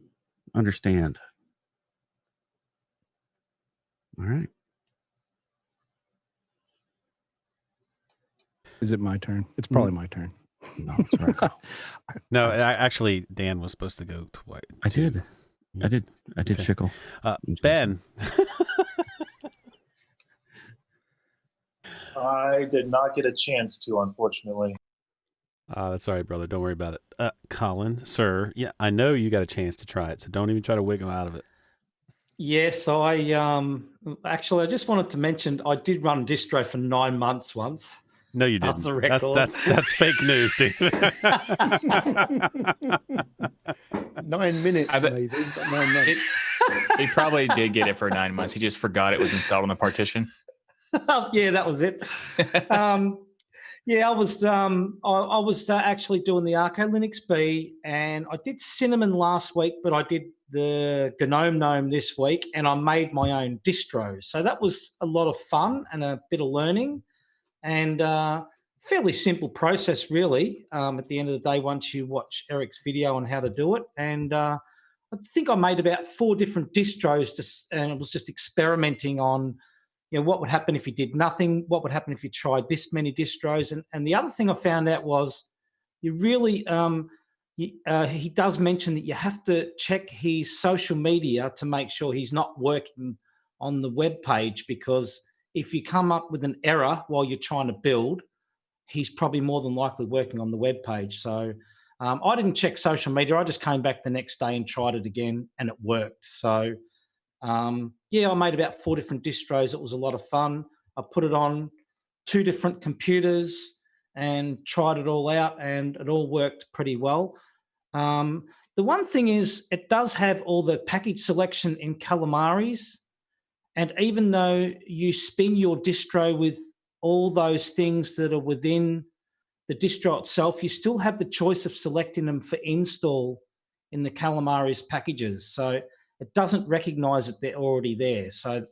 understand. All right. Is it my turn? It's probably my turn. No, it's right. No, actually, Dan was supposed to go twice. I did. I did, Okay. Shickle. Ben. I did not get a chance to, unfortunately. That's all right, brother. Don't worry about it. Colin, sir, yeah, I know you got a chance to try it, so don't even try to wiggle out of it. Yes, I actually I just wanted to mention I did run distro for 9 months once. No, you That's didn't. a record. That's fake news, dude. 9 minutes, maybe, but 9 months. He probably did get it for 9 months. He just forgot it was installed on the partition. Yeah, that was it. Yeah, I was actually doing the Arco Linux B, and I did Cinnamon last week, but I did the GNOME this week, and I made my own distro. So that was a lot of fun and a bit of learning, and fairly simple process, really. At the end of the day, once you watch Eric's video on how to do it, and I think I made about 4 different distros, and it was just experimenting on, what would happen if you did nothing? What would happen if you tried this many distros? And the other thing I found out was you really, he does mention that you have to check his social media to make sure he's not working on the web page, because if you come up with an error while you're trying to build, he's probably more than likely working on the web page. So I didn't check social media. I just came back the next day and tried it again, and it worked. So yeah, I made about 4 different distros. It was a lot of fun. I put it on 2 different computers and tried it all out, and it all worked pretty well. The one thing is it does have all the package selection in Calamares. And even though you spin your distro with all those things that are within the distro itself, you still have the choice of selecting them for install in the Calamares packages. So it doesn't recognize that they're already there. So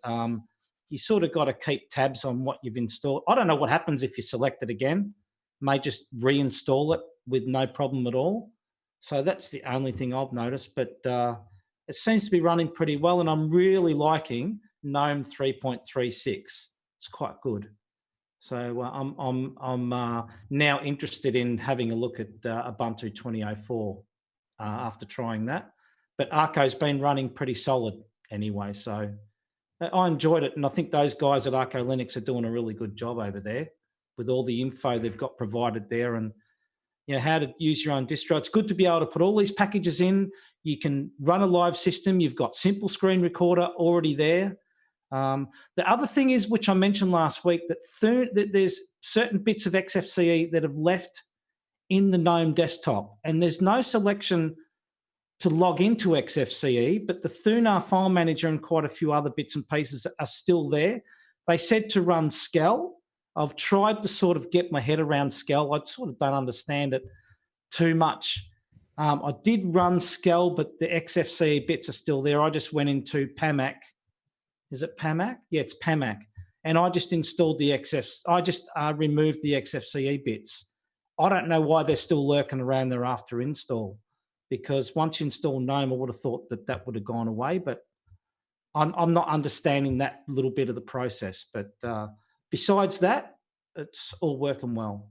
you sort of got to keep tabs on what you've installed. I don't know what happens if you select it again. May just reinstall it with no problem at all. So that's the only thing I've noticed. But it seems to be running pretty well, and I'm really liking GNOME 3.36. It's quite good. So I'm now interested in having a look at Ubuntu 2004 after trying that. But Arco's been running pretty solid anyway, so I enjoyed it, and I think those guys at Arco Linux are doing a really good job over there with all the info they've got provided there, and how to use your own distro. It's good to be able to put all these packages in. You can run a live system. You've got Simple Screen Recorder already there. The other thing is, which I mentioned last week, that there's certain bits of XFCE that have left in the GNOME desktop, and there's no selection to log into XFCE, but the Thunar file manager and quite a few other bits and pieces are still there. They said to run Skell. I've tried to sort of get my head around Skell. I sort of don't understand it too much. I did run Skell, but the XFCE bits are still there. I just went into PAMAC. Is it PAMAC? Yeah, it's PAMAC. And I just installed the I just removed the XFCE bits. I don't know why they're still lurking around there after install, because once you install GNOME, I would have thought that would have gone away, but I'm not understanding that little bit of the process. But besides that, it's all working well.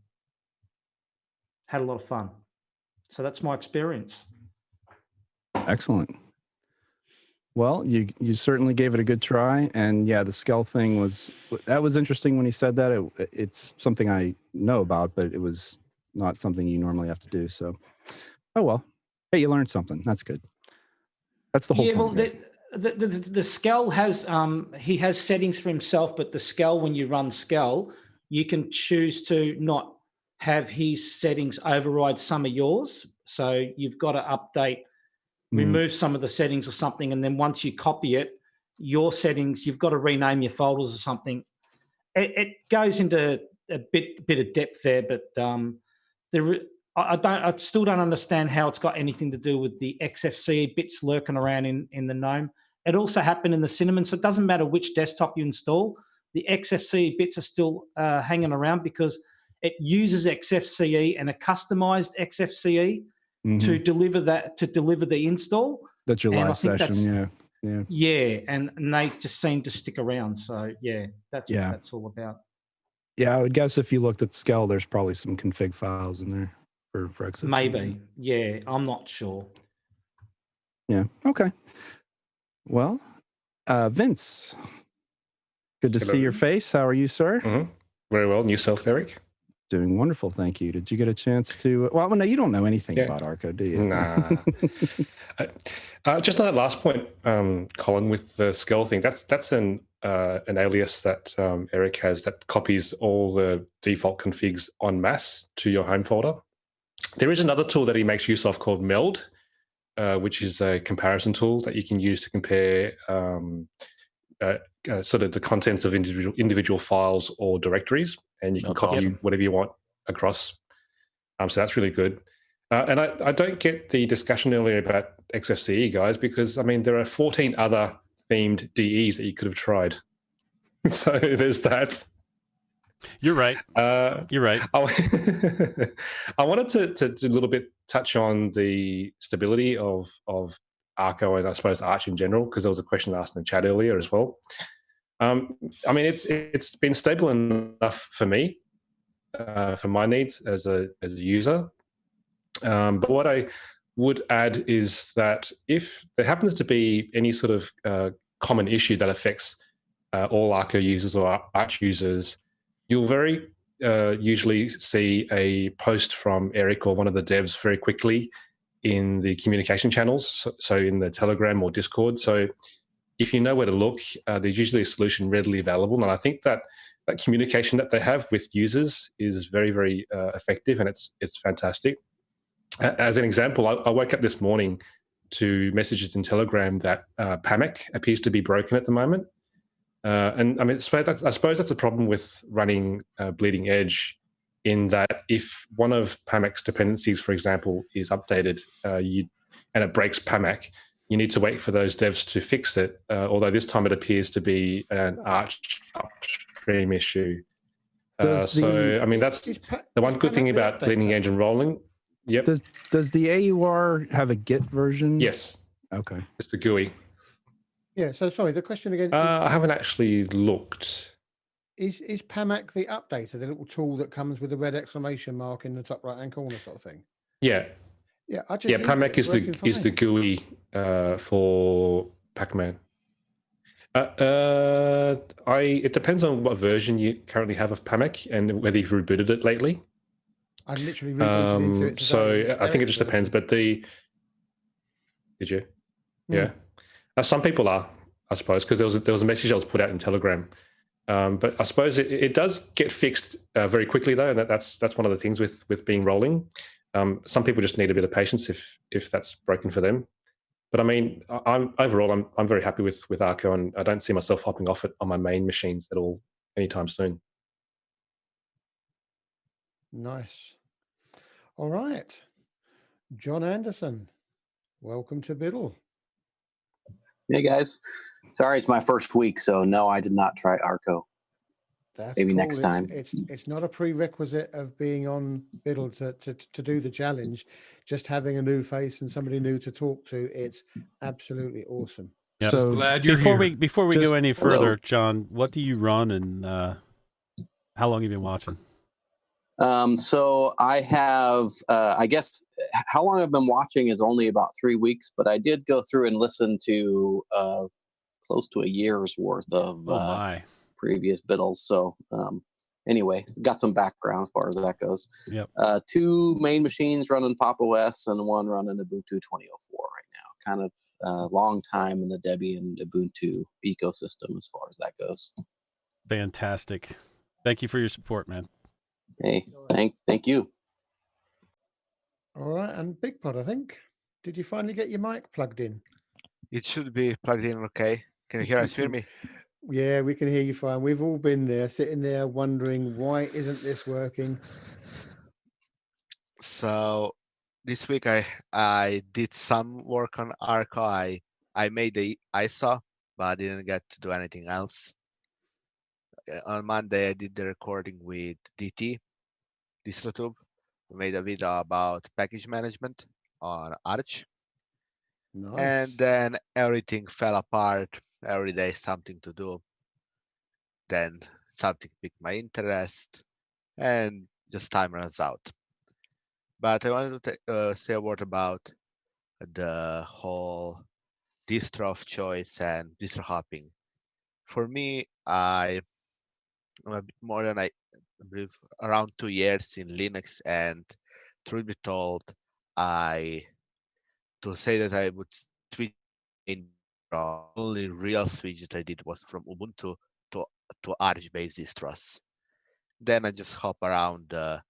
Had a lot of fun. So that's my experience. Excellent. Well, you certainly gave it a good try, and yeah, the Skell thing was interesting when he said that. It's something I know about, but it was not something you normally have to do. So, oh well. Hey, you learned something. That's good. That's the whole Yeah, point. well, right? the Skell has he has settings for himself, but the Skell, when you run Skell, you can choose to not have his settings override some of yours. So you've got to update, remove some of the settings or something, and then once you copy it, your settings, you've got to rename your folders or something. It goes into a bit of depth there, but I still don't understand how it's got anything to do with the XFCE bits lurking around in the GNOME. It also happened in the Cinnamon, so it doesn't matter which desktop you install. The XFCE bits are still hanging around because it uses XFCE and a customized XFCE to deliver the install. The July And I think session, yeah. Yeah, and they just seem to stick around. So yeah, that's what that's all about. Yeah, I would guess if you looked at Skell, there's probably some config files in there for XFCE. Maybe, yeah, I'm not sure. Yeah. Okay. Well, Vince, good to see your face. How are you, sir? Very well. And yourself, Eric? Doing wonderful, thank you. Did you get a chance to? Well, no, you don't know anything about Arco, do you? Nah. Just on that last point, Colin, with the Skell thing, that's an alias that Eric has that copies all the default configs en masse to your home folder. There is another tool that he makes use of called Meld, which is a comparison tool that you can use to compare sort of the contents of individual files or directories, and you can copy whatever you want across. So that's really good. And I don't get the discussion earlier about XFCE, guys, because, I mean, there are 14 other themed DEs that you could have tried. So there's that. You're right. You're right. I wanted to a little bit touch on the stability of Arco and I suppose Arch in general, because there was a question asked in the chat earlier as well. I mean, it's been stable enough for me, for my needs as a user. But what I would add is that if there happens to be any sort of common issue that affects all Arco users or Arch users, you'll very usually see a post from Eric or one of the devs very quickly in the communication channels, so in the Telegram or Discord. So if you know where to look, there's usually a solution readily available. And I think that communication that they have with users is very, very effective, and it's fantastic. As an example, I woke up this morning to messages in Telegram that PAMAC appears to be broken at the moment. And I mean, I suppose that's a problem with running Bleeding Edge, in that if one of PAMAC's dependencies, for example, is updated and it breaks PAMAC, you need to wait for those devs to fix it, although this time it appears to be an Arch upstream issue. So, I mean, that's the one good thing about Bleeding Edge and rolling. Yep. Does the AUR have a Git version? Yes. Okay. It's the GUI. Yeah, so sorry, the question again. I haven't actually looked. Is PAMAC the updater, the little tool that comes with the red exclamation mark in the top right-hand corner sort of thing? Yeah. Yeah, PAMAC is the GUI for Pac-Man. It depends on what version you currently have of PAMAC and whether you've rebooted it lately. I literally rebooted into it today. So I think it just depends. But did you? Yeah. Some people are, I suppose, because there was a message that was put out in Telegram. But I suppose it does get fixed very quickly, though, and that's one of the things with being rolling. Some people just need a bit of patience if that's broken for them. But I mean, I'm very happy with Arco, and I don't see myself hopping off it on my main machines at all anytime soon. Nice. All right, John Anderson, welcome to Biddle. Hey guys, sorry it's my first week, so no, I did not try Arco. That's maybe cool. next time. It's not a prerequisite of being on Biddle to do the challenge. Just having a new face and somebody new to talk to, it's absolutely awesome. Yeah. So glad you're here. Before we go any further, John, what do you run, and how long have you been watching? So I have, I guess, how long I've been watching is only about 3 weeks, but I did go through and listen to close to a year's worth of previous Biddles. So anyway, got some background as far as that goes. Yep. 2 main machines running Pop! OS and 1 running Ubuntu 20.04 right now. Kind of long time in the Debian Ubuntu ecosystem as far as that goes. Fantastic. Thank you for your support, man. Hey, thank you. All right, and Big Pod, I think. Did you finally get your mic plugged in? It should be plugged in okay. Can you hear me? Yeah, we can hear you fine. We've all been there, sitting there wondering, why isn't this working? So this week I did some work on Arco. I made the ISO, but I didn't get to do anything else. On Monday I did the recording with DT, DistroTube. We made a video about package management on Arch. Nice. And then everything fell apart. Every day something to do. Then something piqued my interest, and just time runs out. But I wanted to say a word about the whole distro of choice and distro hopping. For me, I'm a bit more than I believe around 2 years in Linux, and truth be told, to say that I would switch in the only real switch that I did was from Ubuntu to Arch-based distros. Then I just hop around the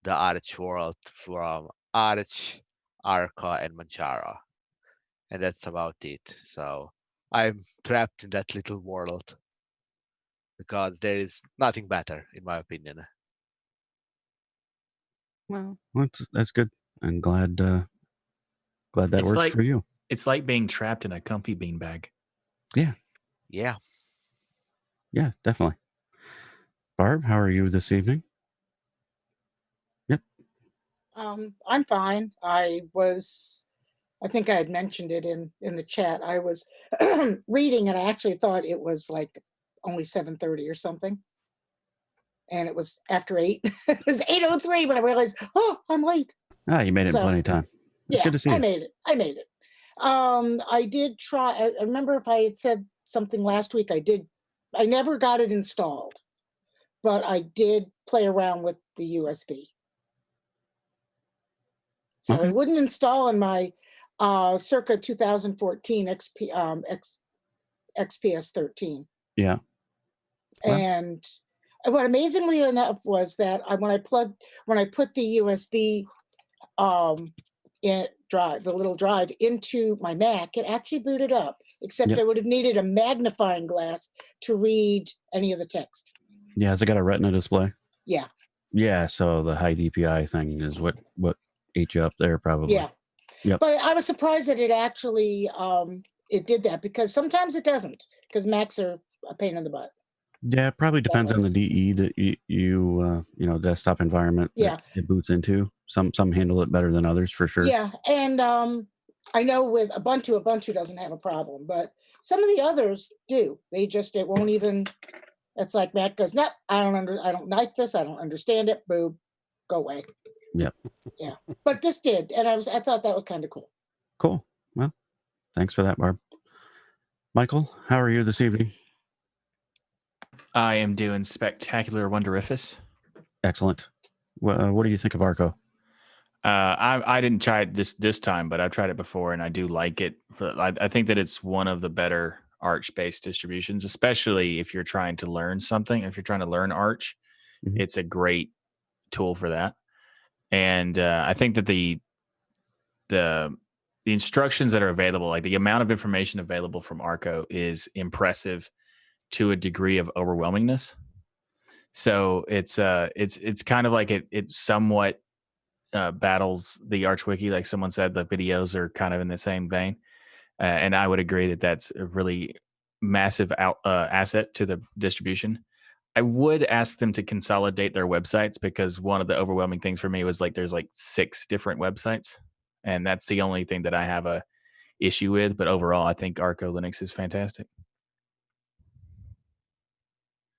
Arch world from Arch, Arco, and Manjaro. And that's about it. So I'm trapped in that little world because there is nothing better, in my opinion. Well, that's good. I'm glad that It's worked like for you. it's like being trapped in a comfy beanbag. Yeah. Yeah. Yeah, definitely. Barb, how are you this evening? Yep. I'm fine. I think I had mentioned it in the chat. I was reading and I actually thought it was like only 7:30 or something. And it was after 8. It was 8:03 when I realized, oh, I'm late. Ah, you made it in plenty of time. It's good to see you. I made it. I did try. I remember if I had said something last week, I never got it installed, but I did play around with the USB. So it wouldn't install in my circa 2014 XPS 13. Yeah. And what amazingly enough was that when I put the USB the little drive into my Mac, it actually booted up, except Yep. I would have needed a magnifying glass to read any of the text. Yeah, has it got a retina display? Yeah. Yeah, so the high DPI thing is what ate you up there probably. Yeah. Yep. But I was surprised that it actually it did that, because sometimes it doesn't, because Macs are a pain in the butt. Yeah, it probably depends on the DE that you desktop environment that it boots into. Some handle it better than others for sure. Yeah, and I know with Ubuntu doesn't have a problem, but some of the others do. It won't even. It's like Mac goes, no, I don't like this. I don't understand it. Boom, go away. Yep. Yeah, but this did, and I thought that was kind of cool. Cool. Well, thanks for that, Barb. Michael, how are you this evening? I am doing spectacular wonderificus. Excellent. What do you think of Arco? I didn't try it this time, but I've tried it before and I do like it. I think that it's one of the better Arch-based distributions, especially if you're trying to learn something. If you're trying to learn Arch, it's a great tool for that. And I think that the instructions that are available, like the amount of information available from Arco, is impressive to a degree of overwhelmingness. So it's kind of like it somewhat battles the Arch Wiki. Like someone said, the videos are kind of in the same vein. And I would agree that that's a really massive asset to the distribution. I would ask them to consolidate their websites, because one of the overwhelming things for me was like there's like 6 different websites, and that's the only thing that I have a issue with. But overall, I think Arco Linux is fantastic.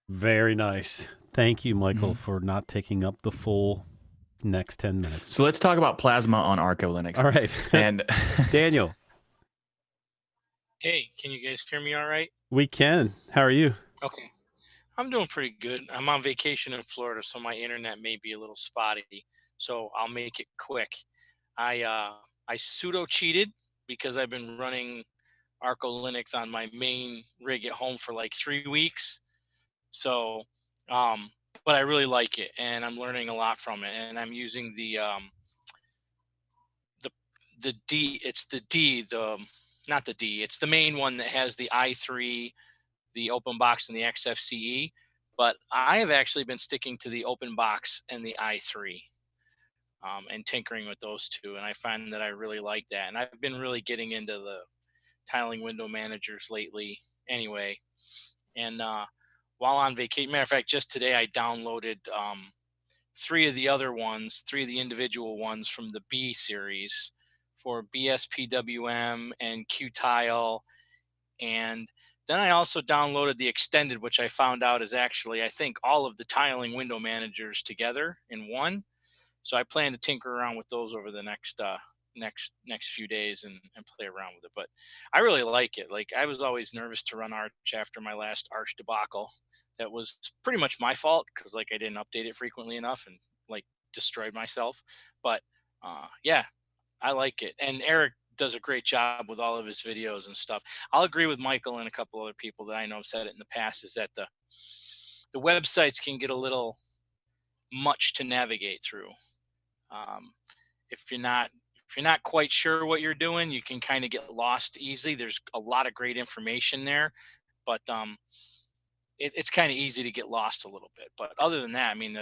Very nice. Thank you, Michael, for not taking up the full next 10 minutes. So let's talk about Plasma on Arco Linux. All right. And Daniel. Hey, can you guys hear me all right? We can. How are you? Okay. I'm doing pretty good. I'm on vacation in Florida, so my internet may be a little spotty. So I'll make it quick. I pseudo cheated because I've been running Arco Linux on my main rig at home for like 3 weeks. So, but I really like it, and I'm learning a lot from it. And I'm using the D. It's the D. Not the D. It's the main one that has the i3, the OpenBox, and the XFCE. But I have actually been sticking to the OpenBox and the i3, and tinkering with those two. And I find that I really like that. And I've been really getting into the tiling window managers lately anyway. And while on vacation, matter of fact, just today I downloaded three of the individual ones from the B series for BSPWM and Qtile. And then I also downloaded the extended, which I found out is actually, I think, all of the tiling window managers together in one. So I plan to tinker around with those over the next few days and play around with it. But I really like it. Like, I was always nervous to run Arch after my last Arch debacle. That was pretty much my fault because like I didn't update it frequently enough and like destroyed myself. But yeah, I like it. And Eric does a great job with all of his videos and stuff. I'll agree with Michael and a couple other people that I know have said it in the past, is that the websites can get a little much to navigate through. If you're not quite sure what you're doing, you can kind of get lost easily. There's a lot of great information there, but it's kind of easy to get lost a little bit. But other than that, I mean,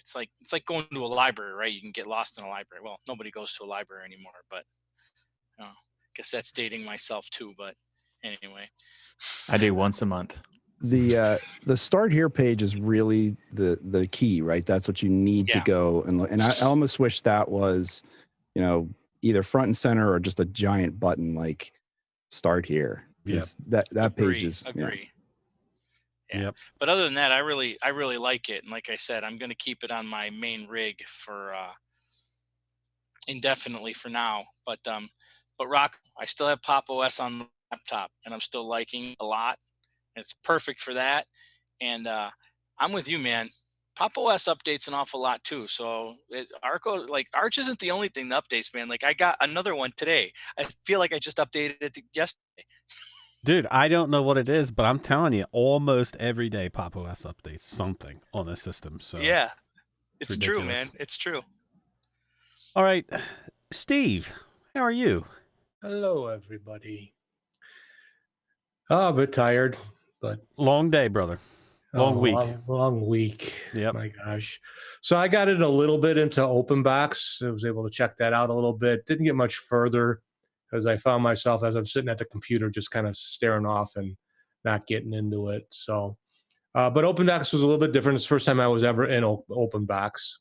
it's like going to a library, right? You can get lost in a library. Well, nobody goes to a library anymore, but I guess that's dating myself too. But anyway, I do once a month. The start here page is really the key, right? That's what you need to go and look. And I almost wish that was, either front and center or just a giant button like start here. Because that page is agree. Yeah. But other than that, I really like it. And like I said, I'm going to keep it on my main rig for indefinitely for now. But Rock, I still have Pop OS on the laptop, and I'm still liking it a lot. It's perfect for that. And I'm with you, man. Pop OS updates an awful lot too. So Arch isn't the only thing that updates, man. Like, I got another one today. I feel like I just updated it yesterday. Dude, I don't know what it is, but I'm telling you, almost every day Pop OS updates something on the system. So yeah, it's true, man. It's true. All right, Steve, how are you? Hello, everybody. Oh, a bit tired, but long day, brother. Long week. Long week. Yep. My gosh. So I got it a little bit into OpenBox. I was able to check that out a little bit. Didn't get much further because I found myself, as I'm sitting at the computer, just kind of staring off and not getting into it. So, but OpenBox was a little bit different. It's the first time I was ever in OpenBox.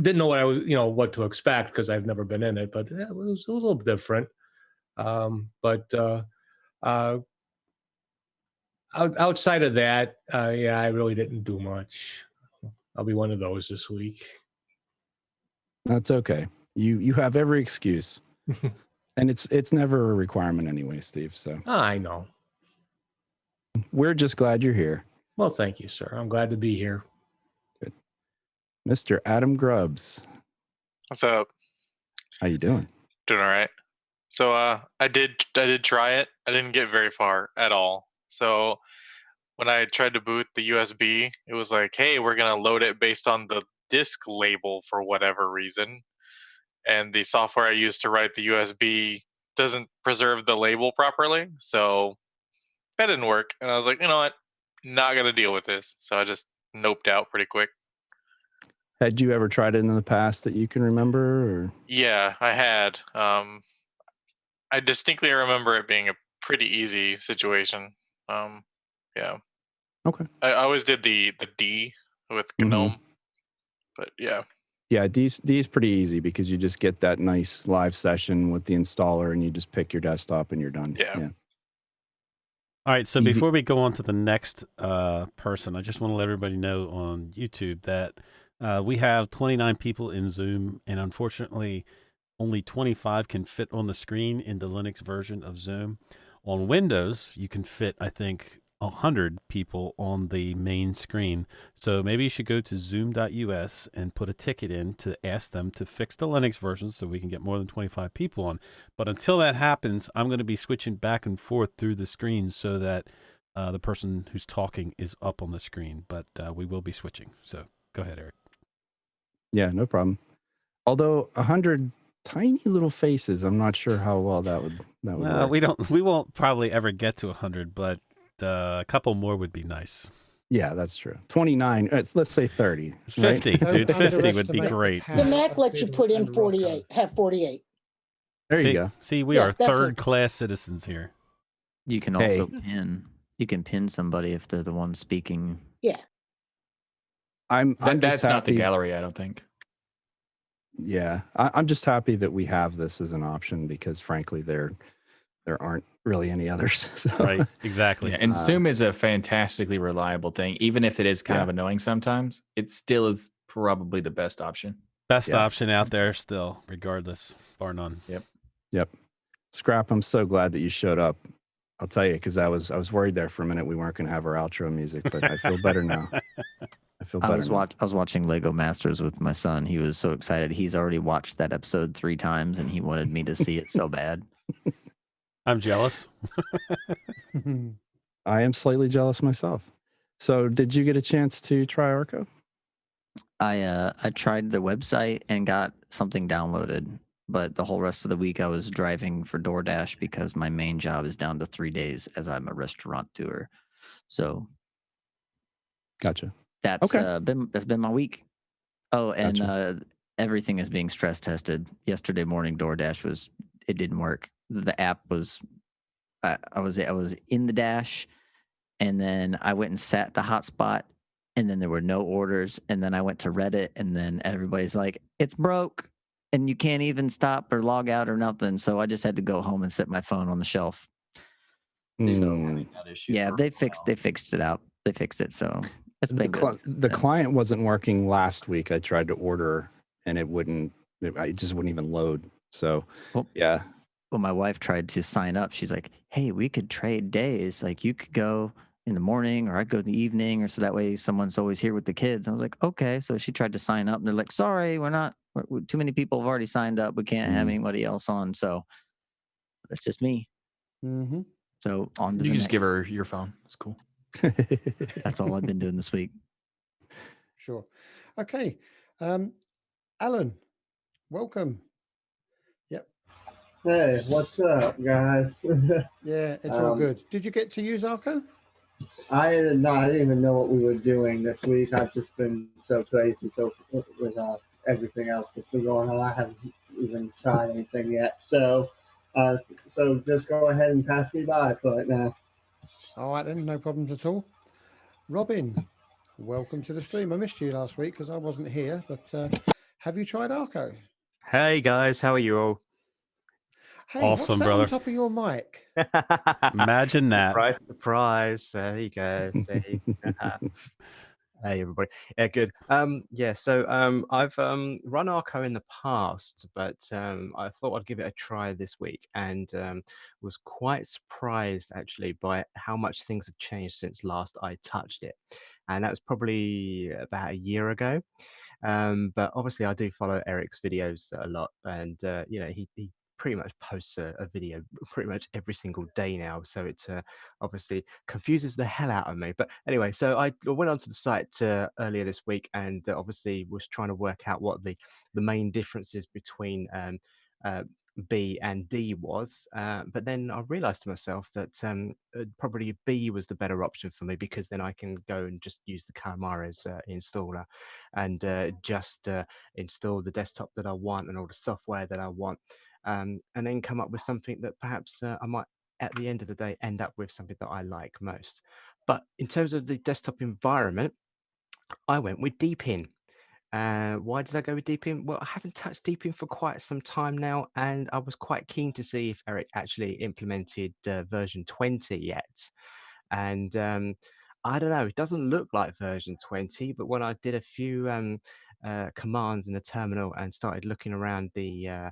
Didn't know what I was, what to expect because I've never been in it, but it was a little different. Outside of that, I really didn't do much. I'll be one of those this week. That's okay. You have every excuse, and it's never a requirement anyway, Steve. So I know. We're just glad you're here. Well, thank you, sir. I'm glad to be here. Good. Mr. Adam Grubbs. What's up? How you doing? Doing all right. So I did try it. I didn't get very far at all. So when I tried to boot the USB, it was like, hey, we're going to load it based on the disk label for whatever reason. And the software I used to write the USB doesn't preserve the label properly. So that didn't work. And I was like, you know what? Not going to deal with this. So I just noped out pretty quick. Had you ever tried it in the past that you can remember? Or? Yeah, I had. I distinctly remember it being a pretty easy situation. Yeah. Okay. I always did the D with GNOME, but yeah. Yeah, D is pretty easy because you just get that nice live session with the installer and you just pick your desktop and you're done. Yeah. All right, so before we go on to the next person, I just want to let everybody know on YouTube that we have 29 people in Zoom, and unfortunately, only 25 can fit on the screen in the Linux version of Zoom. On Windows, you can fit, I think, 100 people on the main screen. So maybe you should go to zoom.us and put a ticket in to ask them to fix the Linux version so we can get more than 25 people on. But until that happens, I'm going to be switching back and forth through the screens so that the person who's talking is up on the screen. But we will be switching. So go ahead, Eric. Yeah, no problem. Although 100 tiny little faces, I'm not sure how well that would work. We won't probably ever get to 100, but a couple more would be nice. Yeah, that's true. 29, let's say 30. 50, right? dude. 50 would be great. The Mac lets you put in 48, have 48. There you go. See, we Yeah, are that's third-class citizens here. You can also pin. You can pin somebody if they're the one speaking. Yeah. I'm That's just not the happy. gallery, I don't think. Yeah, I'm just happy that we have this as an option because, frankly, there aren't really any others. So, Right, exactly. Yeah, and Zoom is a fantastically reliable thing. Even if it is kind of annoying sometimes, it still is probably the best option. Best option out there still, regardless, bar none. Yep. Scrap, I'm so glad that you showed up. I'll tell you, because I was worried there for a minute we weren't going to have our outro music, but I feel better now. I feel better. I was watching Lego Masters with my son. He was so excited. He's already watched that episode 3 times, and he wanted me to see it so bad. I'm jealous. I am slightly jealous myself. So, did you get a chance to try Arco? I tried the website and got something downloaded, but the whole rest of the week I was driving for DoorDash because my main job is down to 3 days as I'm a restaurateur. So, gotcha. That's been my week. Oh, and Gotcha. Everything is being stress tested. Yesterday morning, DoorDash it didn't work. The app was, I was in the dash, and then I went and sat at the hotspot, and then there were no orders, and then I went to Reddit, and then everybody's like, "It's broke, and you can't even stop or log out or nothing." So I just had to go home and set my phone on the shelf. Mm. Yeah, they fixed it out. They fixed it, so it's been good. The client wasn't working last week. I tried to order, and it just wouldn't even load. So, yeah. Well, my wife tried to sign up. She's like, "Hey, we could trade days. Like, you could go in the morning, or I'd go in the evening, or so that way someone's always here with the kids." I was like, "Okay." So she tried to sign up, and they're like, "Sorry, too many people have already signed up. We can't have anybody else on." So that's just me. Mm-hmm. So on to You the can just give next. her your phone. It's cool. That's all I've been doing this week. Sure. Okay. Alan, welcome. Yep. Hey, what's up, guys? Yeah, it's all good. Did you get to use Arco? I didn't even know what we were doing this week. I've just been so crazy with everything else that's been going on. I haven't even tried anything yet. So just go ahead and pass me by for right now. All right, then, no problems at all. Robin, welcome to the stream. I missed you last week because I wasn't here, but have you tried Arco? Hey guys, how are you all? Hey, Awesome, what's that brother. on top of your mic? Imagine that. Surprise, surprise. There you go. See? Hey everybody. Yeah, good. So I've run Arco in the past, but I thought I'd give it a try this week, and was quite surprised actually by how much things have changed since last I touched it. And that was probably about a year ago. But obviously I do follow Eric's videos a lot, and he pretty much posts a video pretty much every single day now, so it obviously confuses the hell out of me. But anyway, so I went onto the site earlier this week, and obviously was trying to work out what the main differences between B and D was, but then I realized to myself that probably B was the better option for me, because then I can go and just use the Calamares installer and just install the desktop that I want and all the software that I want, and then come up with something that perhaps I might, at the end of the day, end up with something that I like most. But in terms of the desktop environment, I went with Deepin. Why did I go with Deepin? Well, I haven't touched Deepin for quite some time now, and I was quite keen to see if Eric actually implemented version 20 yet. And I don't know, it doesn't look like version 20, but when I did a few commands in the terminal and started looking around the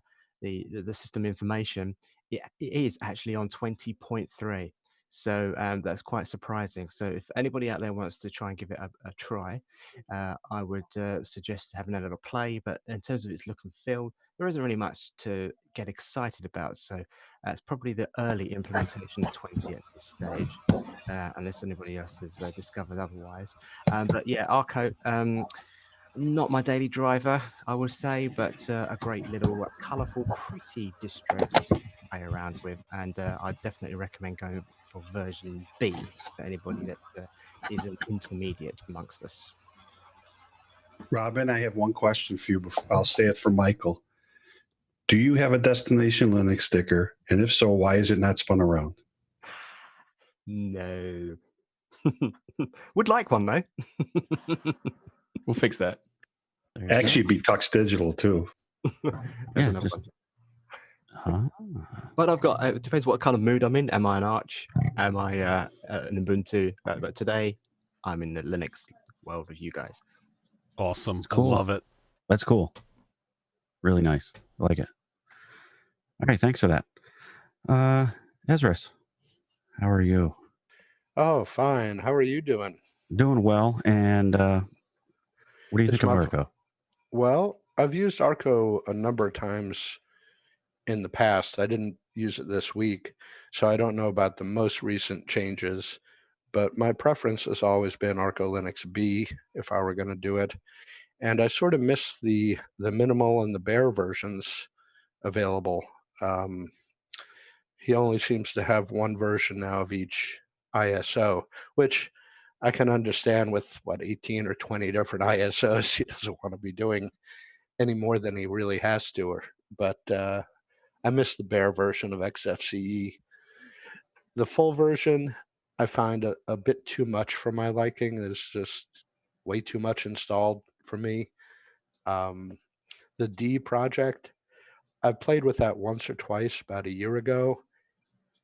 system information, it is actually on 20.3. So that's quite surprising. So if anybody out there wants to try and give it a try, I would suggest having a little play. But in terms of its look and feel, there isn't really much to get excited about. So it's probably the early implementation 20 at this stage, unless anybody else has discovered otherwise. But yeah, Arco, not my daily driver, I would say, but a great little colourful, pretty distro to play around with. And I'd definitely recommend going for version B for anybody that is an intermediate amongst us. Robin, I have one question for you. I'll say it for Michael. Do you have a Destination Linux sticker? And if so, why is it not spun around? No. Would like one, though. We'll fix that. Actually, it'd be Tux Digital, too. Yeah, but I've got, it depends what kind of mood I'm in. Am I an Arch? Am I an Ubuntu? But today, I'm in the Linux world with you guys. Awesome. Cool. I love it. That's cool. Really nice. I like it. All right. Thanks for that. Ezra's, how are you? Oh, fine. How are you doing? Doing well. And what do you think of my Arco? Well, I've used Arco a number of times in the past. I didn't use it this week, so I don't know about the most recent changes, but my preference has always been Arco Linux B if I were going to do it. And I sort of miss the minimal and the bare versions available. He only seems to have one version now of each ISO, which I can understand with 18 or 20 different ISOs. He doesn't want to be doing any more than he really has to. But I miss the bare version of XFCE. The full version, I find a bit too much for my liking. There's just way too much installed for me. The D project, I've played with that once or twice about a year ago.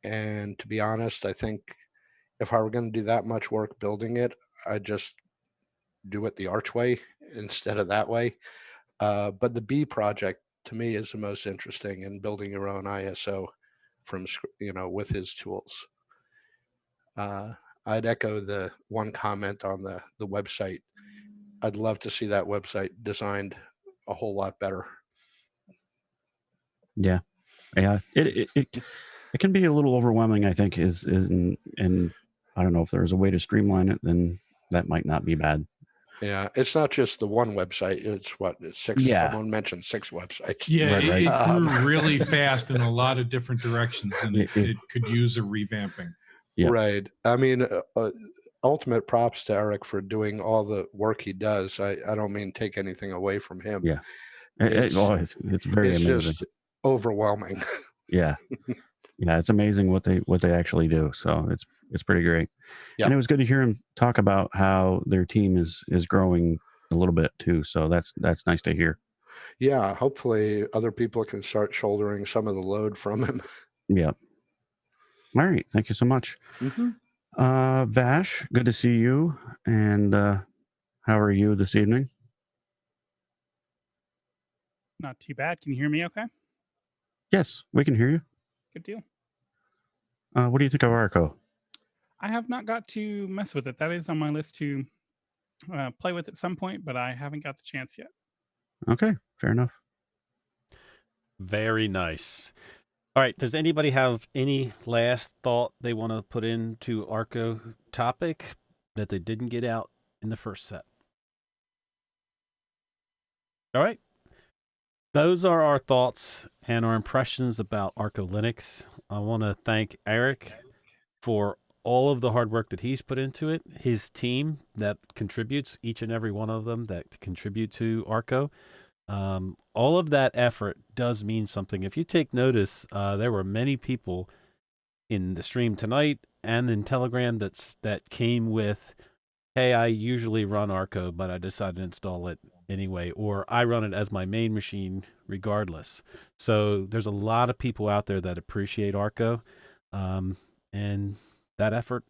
And to be honest, I think if I were going to do that much work building it, I'd just do it the Arch way instead of that way. But the B project to me is the most interesting in building your own ISO from, with his tools. I'd echo the one comment on the website. I'd love to see that website designed a whole lot better. Yeah. It can be a little overwhelming, I think, and I don't know if there's a way to streamline it, then that might not be bad. Yeah, it's not just the one website. It's six. Yeah. Someone mentioned 6 websites. Yeah, it grew really fast in a lot of different directions, and it could use a revamping. Yeah. Right. I mean, ultimate props to Eric for doing all the work he does. I don't mean take anything away from him. Yeah. It's very amazing. Just overwhelming. Yeah. Yeah, it's amazing what they actually do. So it's pretty great. Yeah. And it was good to hear him talk about how their team is growing a little bit too. So that's nice to hear. Yeah, hopefully other people can start shouldering some of the load from him. Yeah. All right. Thank you so much. Mm-hmm. Vash, good to see you. And how are you this evening? Not too bad. Can you hear me okay? Yes, we can hear you. Good deal. What do you think of Arco? I have not got to mess with it. That is on my list to play with at some point, but I haven't got the chance yet. Okay, fair enough. Very nice. All right. Does anybody have any last thought they want to put into Arco topic that they didn't get out in the first set? All right. Those are our thoughts and our impressions about Arco Linux. I want to thank Eric for all of the hard work that he's put into it, his team that contributes, each and every one of them that contribute to Arco. All of that effort does mean something. If you take notice, there were many people in the stream tonight and in Telegram that came with, hey, I usually run Arco, but I decided to install it anyway, or I run it as my main machine regardless. So there's a lot of people out there that appreciate Arco, and that effort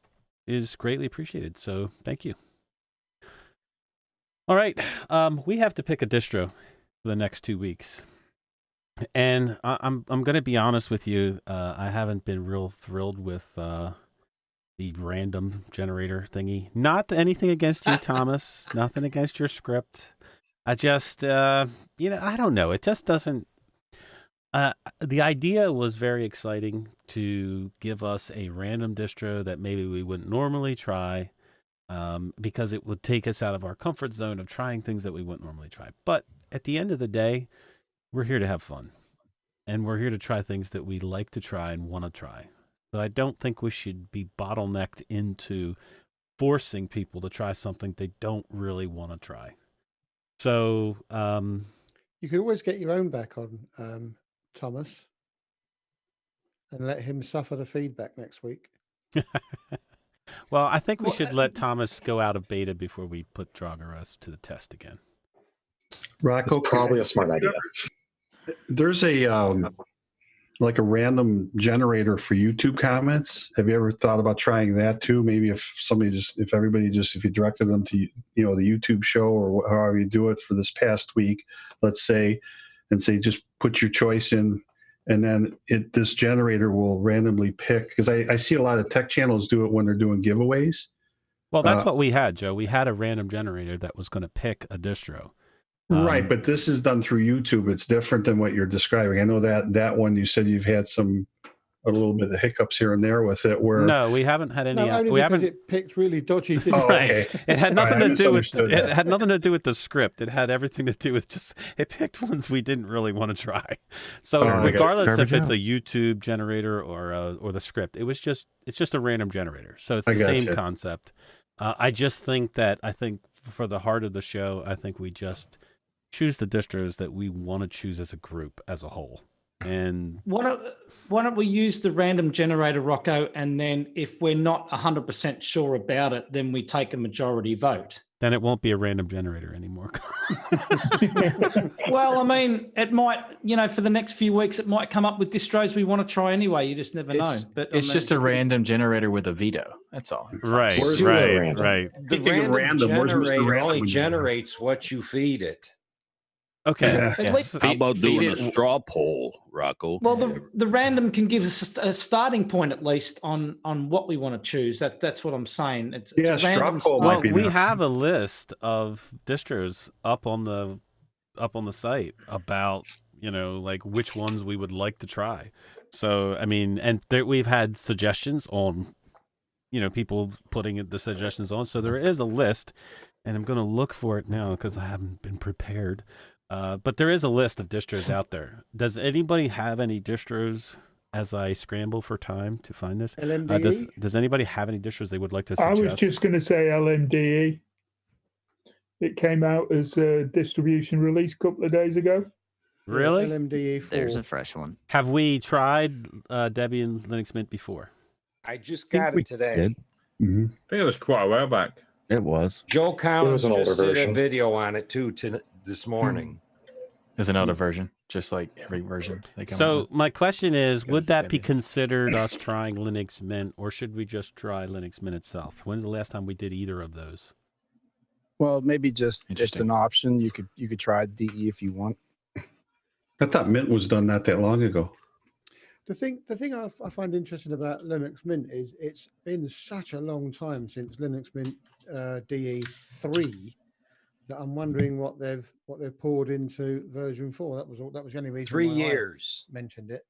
is greatly appreciated. So thank you. All right. We have to pick a distro for the next 2 weeks. And I'm going to be honest with you. I haven't been real thrilled with the random generator thingy. Not anything against you, Thomas. Nothing against your script. I just, I don't know. It just doesn't. The idea was very exciting to give us a random distro that maybe we wouldn't normally try, because it would take us out of our comfort zone of trying things that we wouldn't normally try. But at the end of the day, we're here to have fun, and we're here to try things that we like to try and want to try. So I don't think we should be bottlenecked into forcing people to try something they don't really want to try. So you could always get your own back on, Thomas, and let him suffer the feedback next week. Well, I think we should let Thomas go out of beta before we put Dragoras to the test again. Rocco, It's probably a smart idea. There's a like a random generator for YouTube comments. Have you ever thought about trying that too? Maybe if you directed them to the YouTube show or however you do it for this past week, let's say, and say just put your choice in, and then this generator will randomly pick, because I see a lot of tech channels do it when they're doing giveaways. Well, that's what we had, Joe. We had a random generator that was going to pick a distro. Right, but this is done through YouTube. It's different than what you're describing. I know that one you said you've had a little bit of hiccups here and there with it. Where no, we haven't had any. No, only we because haven't. it picked really dodgy. Right. Okay. It had nothing Right, to do with. misunderstood It that. had nothing to do with the script. It had everything to do with just. It picked ones we didn't really want to try. So regardless if it's a YouTube generator or the script, it's just a random generator. So it's the same concept. I just think for the heart of the show, I think we just choose the distros that we want to choose as a group, as a whole. And why don't we use the random generator, Rocco, and then if we're not 100% sure about it, then we take a majority vote. Then it won't be a random generator anymore. Well, I mean, it might, for the next few weeks, it might come up with distros we want to try anyway. You just never know. But It's just a random generator with a veto. That's all. It's right. The random generator only generates what you feed it. Okay. How about doing a straw poll, Rocco? Well, the random can give us a starting point at least on what we want to choose. That's what I'm saying. It's a random straw poll might be we enough. have a list of distros up on the site about like which ones we would like to try. So I mean, and we've had suggestions on people putting the suggestions on. So there is a list, and I'm going to look for it now because I haven't been prepared. But there is a list of distros out there. Does anybody have any distros as I scramble for time to find this? LMDE? Does anybody have any distros they would like to suggest? I was just going to say LMDE. It came out as a distribution release a couple of days ago. Really? LMDE 4. There's a fresh one. Have we tried Debian Linux Mint before? I just got it today. Mm-hmm. I think it was quite a while back. It was. Joe Collins an older just did a version. video on it too this morning. There's another version, just like every version they come out So with. my question is, would that be Debian. considered us trying Linux Mint, or should we just try Linux Mint itself? When's the last time we did either of those? Well, maybe just it's Interesting. an option. You could try DE if you want. I thought Mint was done not that long ago. The thing I find interesting about Linux Mint is it's been such a long time since Linux Mint DE3 that I'm wondering what they've poured into version 4. That was the only reason 3 why I years. mentioned it.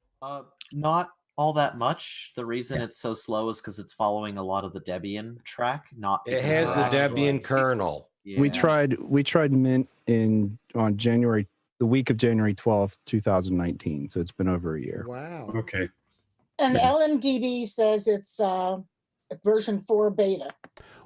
Not all that much. The reason it's so slow is because it's following a lot of the Debian track. Not It because has they're the actually- Debian kernel. Yeah. We tried Mint on the week of January 12th, 2019. So it's been over a year. Wow. Okay. And LMDB says it's version 4 beta.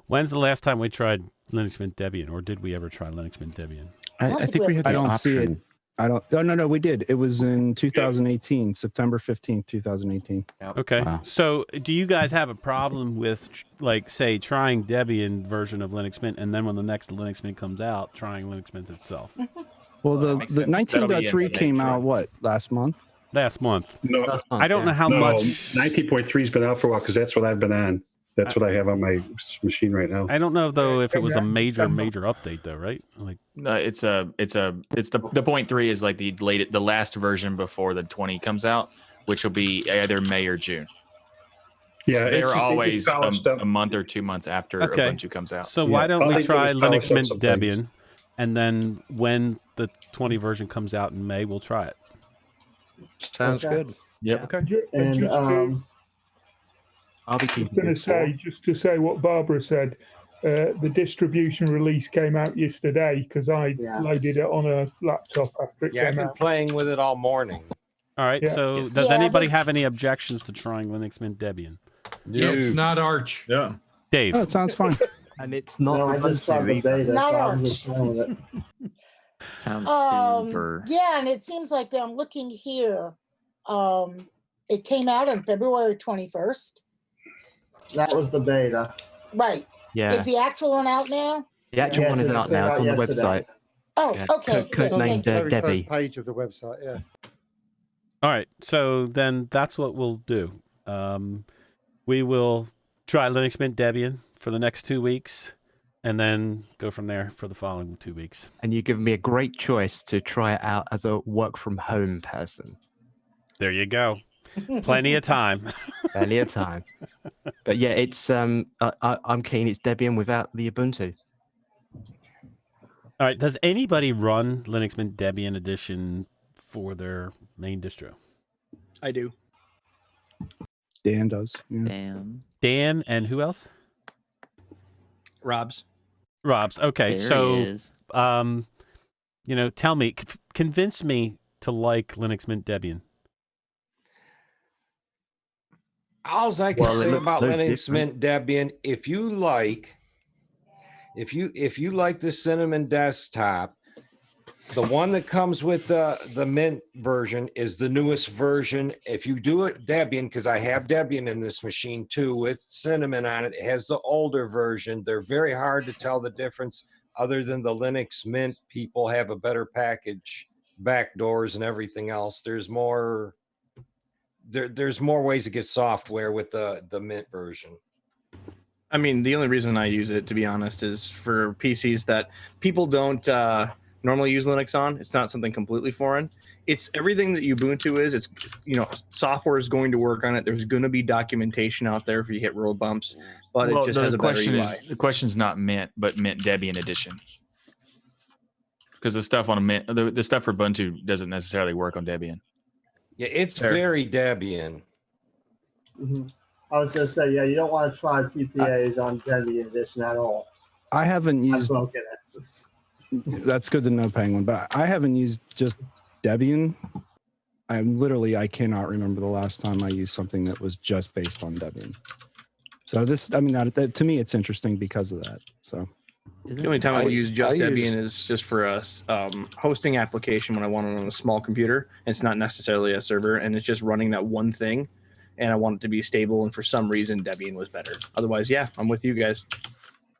When's the last time we tried Linux Mint Debian, or did we ever try Linux Mint Debian? I think we had the I don't see it. option. I don't. Oh, no, we did. It was in 2018, September 15th, 2018. Okay. Wow. So do you guys have a problem with, like, say, trying Debian version of Linux Mint, and then when the next Linux Mint comes out, trying Linux Mint itself? Well, the makes sense. That'll be 19.3 in the came next out, what, last month? Last month. No, I don't know how much. 19.3's been out for a while because that's what I've been on. That's what I have on my machine right now. I don't know though if it was a major update though, right? Like, No, it's the 0.3 is like the last version before the 20 comes out, which will be either May or June. Yeah, it's they're just- it's always polished up. a month or 2 months after Okay. Ubuntu comes out. So why don't all we they do try is Linux polish up Mint some things. Debian, and then when the 20 version comes out in May, we'll try it. Sounds Okay. good. Yep. Ju- And just I'll be just keeping going you to say, just to say what Barbara said, the distribution release came out yesterday because I Yeah. loaded it on a laptop after it Yeah, I've came been out. playing with it all morning. All right. Yeah. So Yes. does Yeah, anybody but- have any objections to trying Linux Mint Debian? It's not Arch. Yeah. Dave. Oh, it sounds fun. And it's not No, I just tried Ubuntu the either. beta, Not so I'm just Arch. playing with it. Sounds super. Yeah, and it seems like I'm looking here. It came out on February 21st. That was the beta. Right. Yeah. Is the actual one out now? The actual Yes, one it isn't out came now. It's out on the yesterday. website. Oh, Yeah. okay. Code good, named thank you. Very Debbie. first page of the website, yeah. All right. So then that's what we'll do. We will try Linux Mint Debian for the next 2 weeks, and then go from there for the following 2 weeks. And you give me a great choice to try it out as a work from home person. There you go. Plenty of time. Plenty of time. But yeah, it's I'm keen. It's Debian without the Ubuntu. All right. Does anybody run Linux Mint Debian Edition for their main distro? I do. Dan does. Yeah. Damn. Dan and who else? Rob's. Rob's. Okay. There So, he is. tell me, convince me to like Linux Mint Debian. All I can Well, it say looks about no Linux different. Mint Debian, if you like the Cinnamon desktop, the one that comes with the Mint version is the newest version. If you do it Debian, because I have Debian in this machine too with Cinnamon on it, it has the older version. They're very hard to tell the difference. Other than the Linux Mint, people have a better package, backdoors and everything else. There's more. There's more ways to get software with the Mint version. I mean, the only reason I use it, to be honest, is for PCs that people don't normally use Linux on. It's not something completely foreign. It's everything that Ubuntu is. It's, software is going to work on it. There's going to be documentation out there if you hit road bumps, but Well, it just has a better UI. The question is not Mint, but Mint Debian Edition. Because the stuff on a Mint, the stuff for Ubuntu doesn't necessarily work on Debian. Yeah, it's Fair. very Debian. Mm-hmm. I was going to say, yeah, you don't want to try PPAs on Debian Edition at all. I haven't I've used. broken it. That's good to know, Penguin. But I haven't used just Debian. I cannot remember the last time I used something that was just based on Debian. So that to me, it's interesting because of that. So The only time I will use just I Debian is just for a hosting application when I want it on a small computer. And it's not necessarily a server, and it's just running that one thing. And I want it to be stable, and for some reason, Debian was better. Otherwise, yeah, I'm with you guys.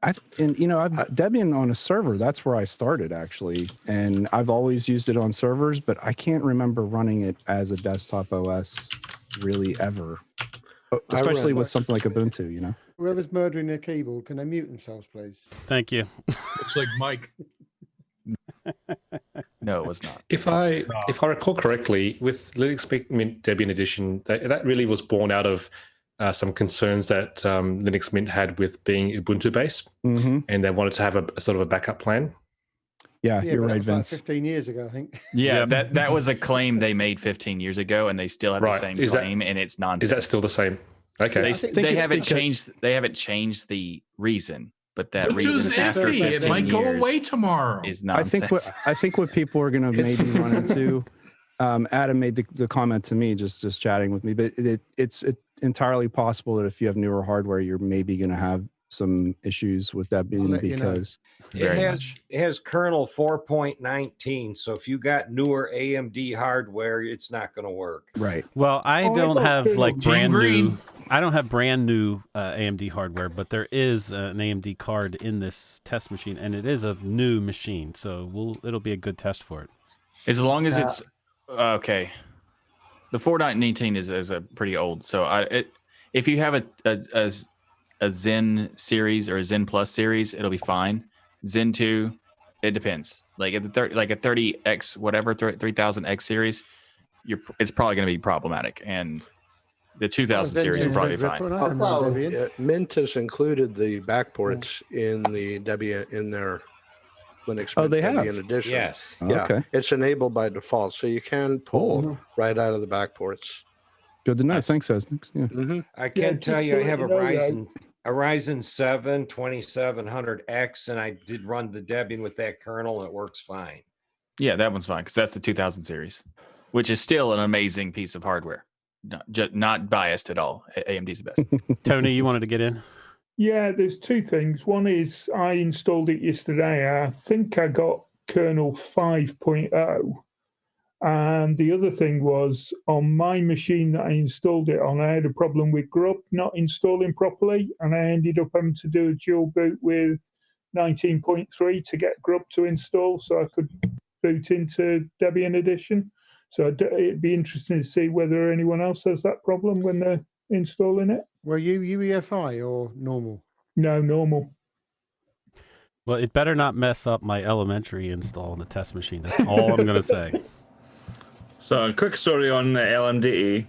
I've Debian on a server. That's where I started actually, and I've always used it on servers, but I can't remember running it as a desktop OS really ever, especially with something like Ubuntu. Whoever's murdering their keyboard, can they mute themselves, please? Thank you. Looks like Mike. No, it was not. If I recall correctly, with Linux Mint Debian Edition, that really was born out of some concerns that Linux Mint had with being Ubuntu based, and they wanted to have a sort of a backup plan. Yeah, You're right, Vince. 15 years ago, I think. Yeah, that was a claim they made 15 years ago, and they still have the same claim, and it's nonsense. Is that still the same? Okay, They haven't changed. They haven't changed the reason, but that Which reason is after iffy. 15 It might years go away tomorrow. is I nonsense. think what people are going to maybe run into. Adam made the comment to me just chatting with me, but it's entirely possible that if you have newer hardware, you're maybe going to have some issues with Debian because It has kernel 4.19, so if you got newer AMD hardware, it's not going to work. Right. Well, I Oh, I don't thought have Team like brand Green. new. I don't have brand new AMD hardware, but there is an AMD card in this test machine, and it is a new machine, so it'll be a good test for it. As long as it's okay. The 4.19 is a pretty old. So if you have a Zen series or a Zen Plus series, it'll be fine. Zen 2, it depends. Like at the like a 30X whatever 3000X series, it's probably going to be problematic. And The 2000 series is probably fine. I thought Mint has included the backports in the Debian in their Linux Oh, Mint they have? Debian edition. Yes. Yeah, Okay. it's enabled by default, so you can pull right out of the backports. Good to know. Thanks, Esnix. Yeah. Mm-hmm. I can tell just you, to I let have you a know, Ryzen 7 2700X, and I did run the Debian with that kernel, and it works fine. Yeah, that one's fine because that's the 2000 series, which is still an amazing piece of hardware. Not biased at all. AMD's the best. Tony, you wanted to get in? Yeah, there's two things. One is I installed it yesterday. I think I got kernel 5.0. And the other thing was on my machine that I installed it on, I had a problem with Grub not installing properly. And I ended up having to do a dual boot with 19.3 to get Grub to install so I could boot into Debian Edition. So it'd be interesting to see whether anyone else has that problem when they're installing it. Were you UEFI or normal? No, normal. Well, it better not mess up my elementary install on the test machine. That's all I'm going to say. So, a quick story on the LMDE.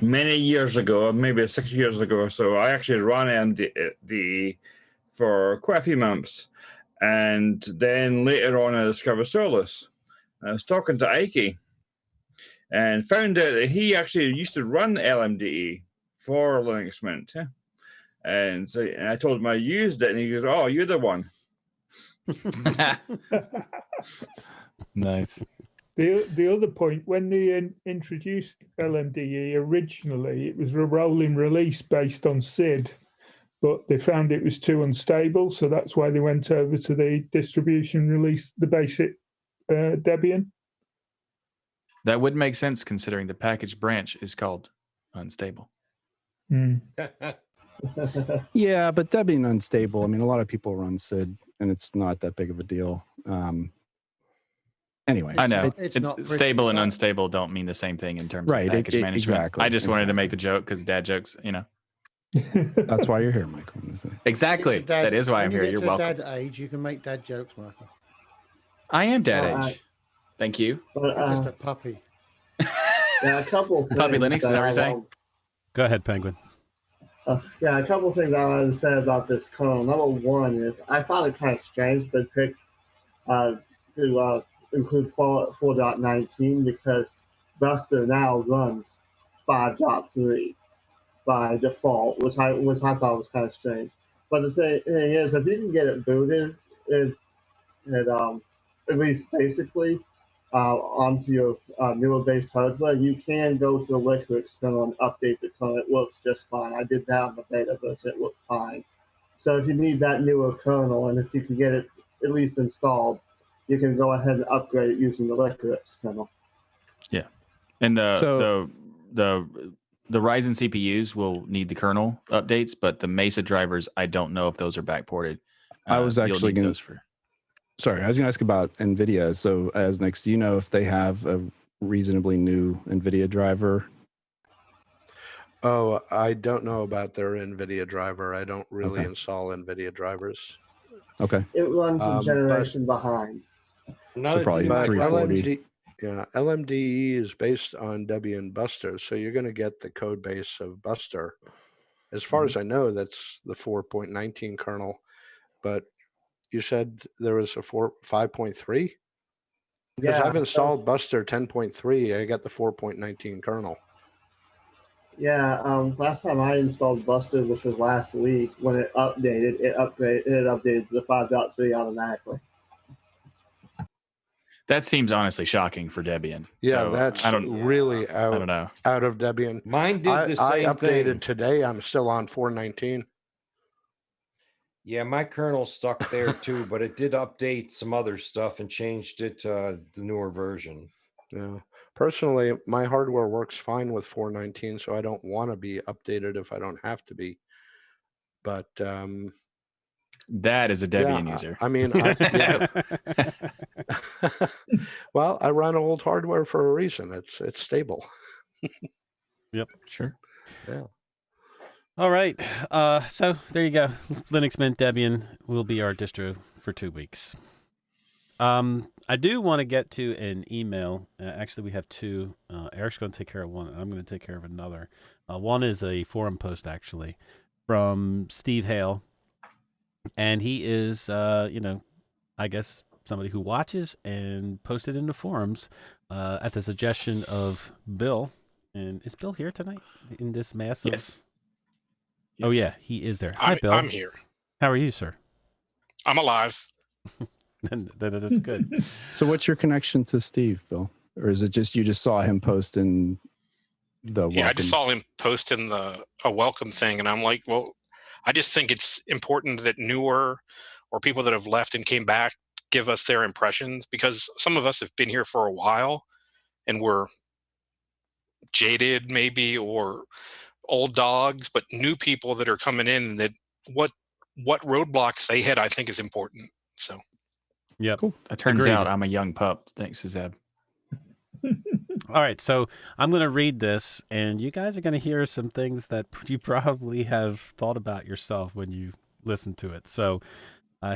Many years ago, maybe 6 years ago or so, I actually ran LMDE for quite a few months. And then later on, I discovered Solus. I was talking to Ike and found out that he actually used to run LMDE for Linux Mint. And so I told him I used it, and he goes, "Oh, you're the one." Nice. The other point, when they introduced LMDE originally, it was a rolling release based on SID, but they found it was too unstable, so that's why they went over to the distribution release, the basic Debian. That would make sense considering the package branch is called unstable. Yeah, but Debian unstable. I mean, a lot of people run SID, and it's not that big of a deal. Anyway, I know it's not pretty, stable and but- unstable don't mean the same thing in terms Right, of package management. exactly, I just wanted to make the joke because dad jokes, That's why you're here, Michael. Exactly. That is why I'm here. You're welcome. Dad age, you can make dad jokes, Michael. I am dad Well, age. Thank you. But, You're just a puppy. yeah, a couple of things. Puppy Linux, is that what you're saying? Go ahead, Penguin. Yeah, a couple of things I wanted to say about this kernel. Number one is I found it kind of strange they picked to include 4.19 because Buster now runs 5.3 by default, which I thought was kind of strange. But the thing is, if you can get it booted, at least basically onto your newer based hardware, you can go to the Liquid kernel and update the kernel. It works just fine. I did that on the beta version. It worked fine. So if you need that newer kernel, and if you can get it at least installed, you can go ahead and upgrade it using the Liquid kernel. Yeah, and the Ryzen CPUs will need the kernel updates, but the Mesa drivers, I don't know if those are backported. I was You'll actually need going those for. Sorry, I was going to ask about NVIDIA. So, as next, do you know if they have a reasonably new NVIDIA driver? Oh, I don't know about their NVIDIA driver. I don't really install NVIDIA drivers. Okay. It runs a generation behind. So probably 340. LMDE is based on Debian Buster, so you're going to get the code base of Buster. As far as I know, that's the 4.19 kernel, but you said there was a 5.3? Because Yeah, I've installed Buster 10.3. I got the 4.19 kernel. Yeah, last time I installed Buster, which was last week, when it updated, it updated to the 5.3 automatically. That seems honestly shocking for Debian. Yeah, So that's I don't really out, I don't know. out of Debian. Mine did the same I updated thing. today. I'm still on 4.19. Yeah, my kernel stuck there too, but it did update some other stuff and changed it to the newer version. Yeah. Personally, my hardware works fine with 4.19, so I don't want to be updated if I don't have to be. But that is a Debian user. I mean, well, I run old hardware for a reason. It's stable. Yep. Sure. Yeah. All right. So there you go. Linux Mint Debian will be our distro for 2 weeks. I do want to get to an email. Actually, we have two. Eric's going to take care of one, and I'm going to take care of another. One is a forum post, actually, from Steve Hale. And he is, I guess somebody who watches and posted in the forums at the suggestion of Bill. And is Bill here tonight in this massive? Yes. Oh, yeah, he is there. Hi, Bill. I'm here. How are you, sir? I'm alive. That's good. So what's your connection to Steve, Bill? Or is it just you just saw him post in the Yeah, I welcome? just saw him post in a welcome thing, and I'm like, well, I just think it's important that newer or people that have left and came back give us their impressions, because some of us have been here for a while and we're jaded maybe or old dogs, but new people that are coming in, that what roadblocks they hit, I think is important. So yeah, cool. It turns out I'm a young pup. Thanks, Zeb. All right, so I'm going to read this, and you guys are going to hear some things that you probably have thought about yourself when you listen to it. So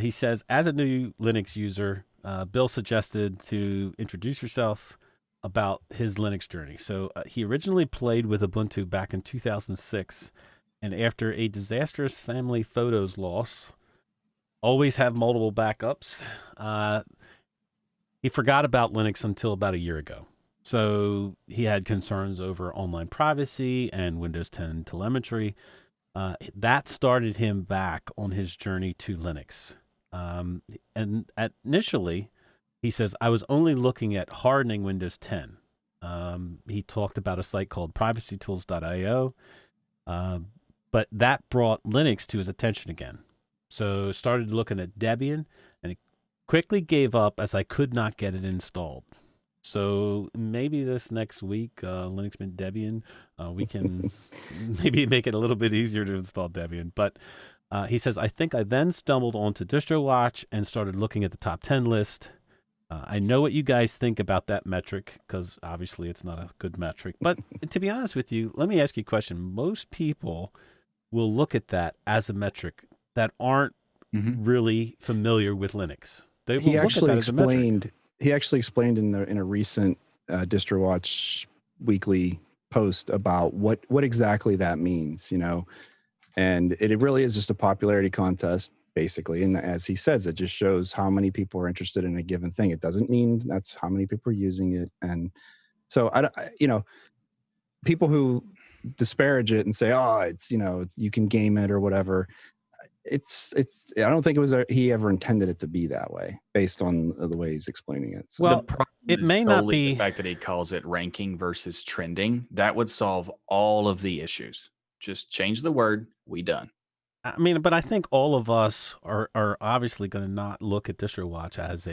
he says, as a new Linux user, Bill suggested to introduce yourself about his Linux journey. So he originally played with Ubuntu back in 2006, and after a disastrous family photos loss, always have multiple backups, he forgot about Linux until about a year ago. So he had concerns over online privacy and Windows 10 telemetry. That started him back on his journey to Linux. And initially, he says, I was only looking at hardening Windows 10. He talked about a site called privacytools.io, but that brought Linux to his attention again. So started looking at Debian, and he quickly gave up as I could not get it installed. So maybe this next week, Linux Mint Debian, we can maybe make it a little bit easier to install Debian. But he says, I think I then stumbled onto DistroWatch and started looking at the top 10 list. I know what you guys think about that metric, because obviously it's not a good metric. But to be honest with you, let me ask you a question. Most people will look at that as a metric that aren't really familiar with Linux. They will He look actually at that as a metric. explained. He actually explained in a recent DistroWatch weekly post about what exactly that means, and it really is just a popularity contest, basically. And as he says, it just shows how many people are interested in a given thing. It doesn't mean that's how many people are using it. And so, people who disparage it and say, "Oh, it's you can game it or whatever." It's I don't think he ever intended it to be that way based on the way he's explaining it. So Well, the problem it is may not solely be the fact that he calls it ranking versus trending. That would solve all of the issues. Just change the word. We done. I mean, but I think all of us are obviously going to not look at DistroWatch as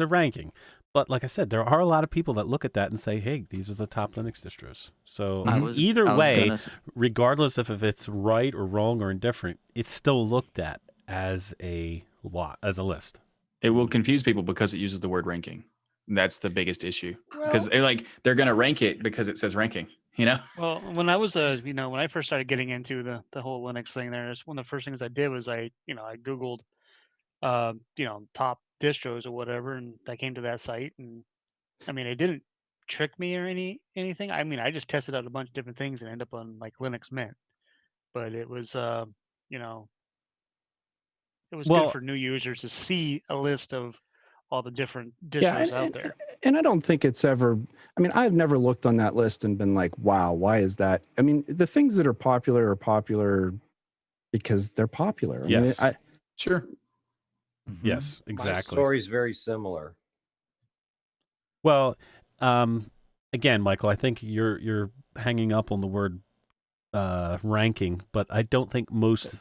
a ranking. But like I said, there are a lot of people that look at that and say, "Hey, these are the top Linux distros." So either way, regardless of if it's right or wrong or indifferent, it's still looked at as a list. It will confuse people because it uses the word ranking. That's the biggest issue, because they're going to rank it because it says ranking. Well, when I was when I first started getting into the whole Linux thing, one of the first things I did was I Googled top distros or whatever, and I came to that site, and I mean, it didn't trick me or anything. I mean, I just tested out a bunch of different things and ended up on like Linux Mint, but it was it was good for new users to see a list of all the different distros out there. And I don't think it's ever, I've never looked on that list and been like, wow, why is that? I mean, the things that are popular because they're popular. Yes. Sure. Yes, exactly. My story's very similar. Well, again, Michael, I think you're hanging up on the word ranking, but I don't think most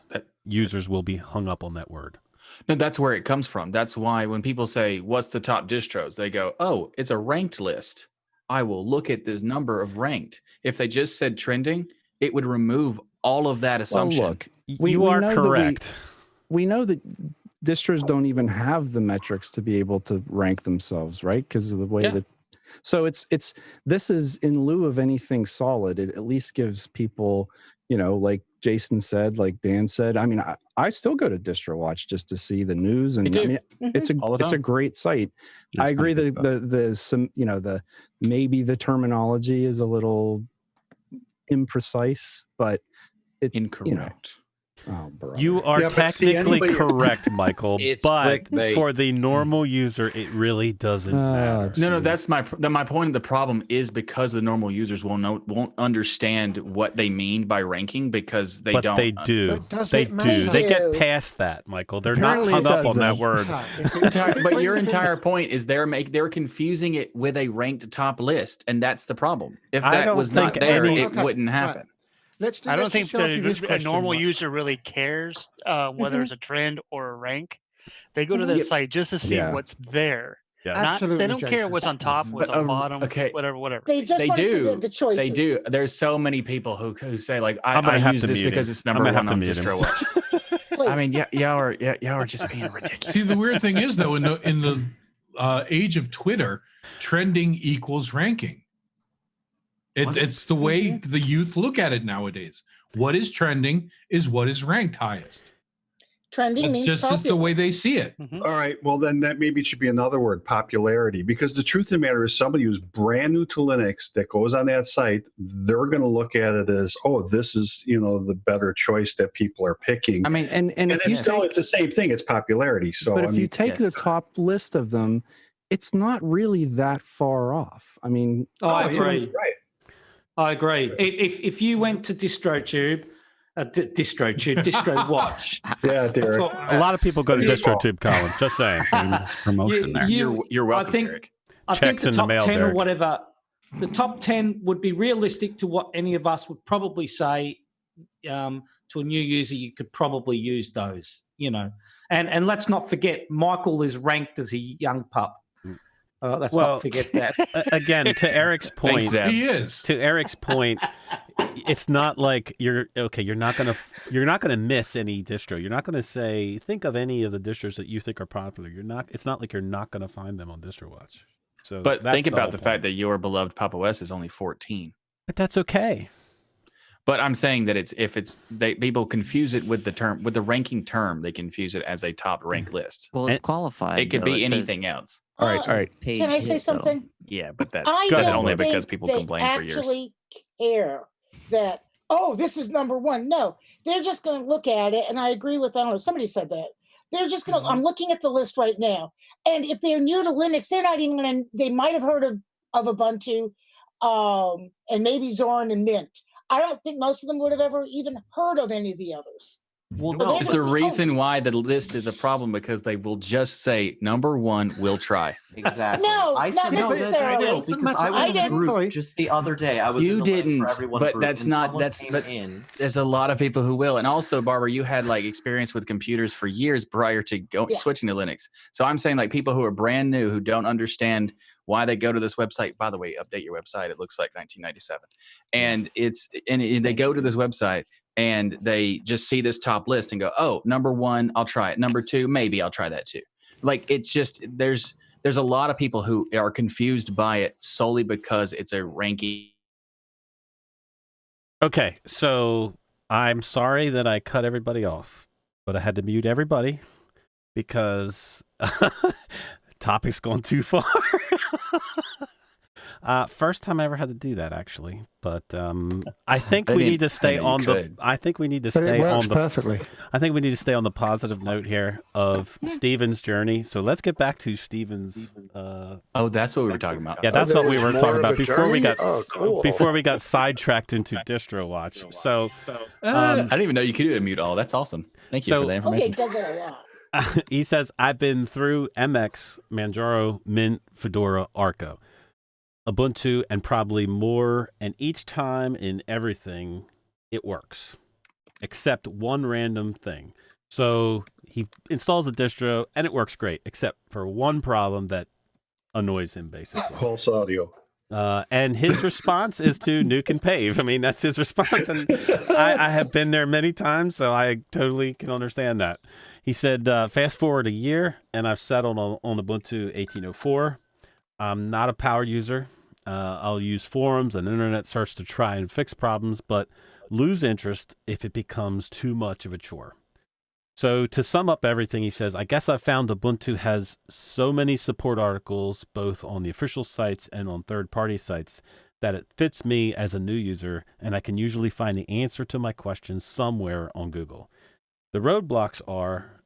users will be hung up on that word. No, that's where it comes from. That's why when people say, "What's the top distros?" they go, "Oh, it's a ranked list. I will look at this number of ranked." If they just said trending, it would remove all of that assumption. Well, look, you are correct. We know that distros don't even have the metrics to be able to rank themselves, right? Because of the way that. So this is in lieu of anything solid. It at least gives people, like Jason said, like Dan said, I mean, I still go to DistroWatch just to see the news, and I mean, it's a great site. I agree that the maybe the terminology is a little imprecise, but incorrect. Oh, brother. You are technically correct, Michael, It's but clickbait. for the normal user, it really doesn't matter. No, that's my point. The problem is because the normal users won't understand what they mean by ranking because they don't. They do. They do. They get past that, Michael. They're Apparently not it hung up on doesn't. that word. But your entire point is they're confusing it with a ranked top list, and that's the problem. If I that don't was not think there, any- it wouldn't happen. I don't think answer this a question, normal Mike. user really cares whether it's a trend or a rank. They go to that Yep. site just to see Yeah. what's there. Yes. Not, Absolutely, they don't care Jason. what's on top, what's on bottom, whatever. They just They want to see do. the choices. They do. There's so many people who say like, I'm gonna I have use to this mute because him. it's I'm number gonna have one to on mute him. DistroWatch. I mean, y'all are just being ridiculous. See, the weird thing is though, in the age of Twitter, trending equals ranking. It's the way the youth look at it nowadays. What is trending is what is ranked highest. Trending That's means just the popular. way they see it. All right. Well, then that maybe should be another word, popularity. Because the truth of the matter is somebody who's brand new to Linux that goes on that site, they're going to look at it as, oh, this is, the better choice that people are picking. I mean, and if you it's the same thing, it's popularity. So, but if you take the top list of them, it's not really that far off. I mean, I agree. Right. I agree. If you went to DistroTube, DistroWatch. Yeah, Derek. A lot of people go to DistroTube, Colin. Just saying. Promotion there. You're welcome, Derek. I think Checks the in the top mail, 10 or Derek. whatever, the top 10 would be realistic to what any of us would probably say to a new user. You could probably use those, And let's not forget, Michael is ranked as a young pup. Let's not forget that. Again, to Eric's point, Zeb. He is. to Eric's point, it's not like you're not gonna miss any distro. You're not gonna say, think of any of the distros that you think are popular. It's not like you're not gonna find them on DistroWatch. So But that's think the about whole the point. fact that your beloved Pop OS is only 14. But that's okay. But I'm saying that people confuse it with the ranking term. They confuse it as a top ranked list. Well, it's qualified. It could though. be It says anything else. all right. Can I say something? Yeah, but that's I that's don't only think because people they complain for years. actually care that, oh, this is number one. No, they're just going to look at it. And I agree with, I don't know, somebody said that. They're just going to, I'm looking at the list right now. And if they're new to Linux, they're not even going to, they might have heard of Ubuntu and maybe Zorin and Mint. I don't think most of them would have ever even heard of any of the others. Well, But It's they're the just, reason why the list is a problem because they will just say number one, we'll try. Exactly. No, I not see- no, necessarily. no, because I was in a group just the other day. I was You in the Linux didn't, for Everyone but group, that's and not someone that's came but in. there's a lot of people who will. And also, Barbara, you had like experience with computers for years prior to switching to Linux. So I'm saying like people who are brand new who don't understand why they go to this website. By the way, update your website. It looks like 1997, and they go to this website. And they just see this top list and go, oh, number one, I'll try it. Number two, maybe I'll try that too. Like it's just there's a lot of people who are confused by it solely because it's a ranking. Okay, so I'm sorry that I cut everybody off, but I had to mute everybody because topic's gone too far. First time I ever had to do that, actually. But I think we need to stay on the. I think we need to But it stay works on the. perfectly. I think we need to stay on the positive note here of Steven's journey. So let's get back to Steven's. Oh, that's what we were talking about. Yeah, that's what we were talking about before we got cool. before we got sidetracked into DistroWatch. So I didn't even know you could mute all. That's awesome. Thank you for the Okay, information. it does it a lot. he says, I've been through MX, Manjaro, Mint, Fedora, Arco, Ubuntu, and probably more. And each time in everything, it works, except one random thing. So he installs a distro, and it works great, except for one problem that annoys him, basically. Pulse audio. And his response is to nuke and pave. I mean, that's his response. And I have been there many times, so I totally can understand that. He said, fast forward a year, and I've settled on Ubuntu 1804. I'm not a power user. I'll use forums and internet search to try and fix problems, but lose interest if it becomes too much of a chore. So to sum up everything, he says, I guess I found Ubuntu has so many support articles, both on the official sites and on third-party sites, that it fits me as a new user, and I can usually find the answer to my questions somewhere on Google. The roadblocks are,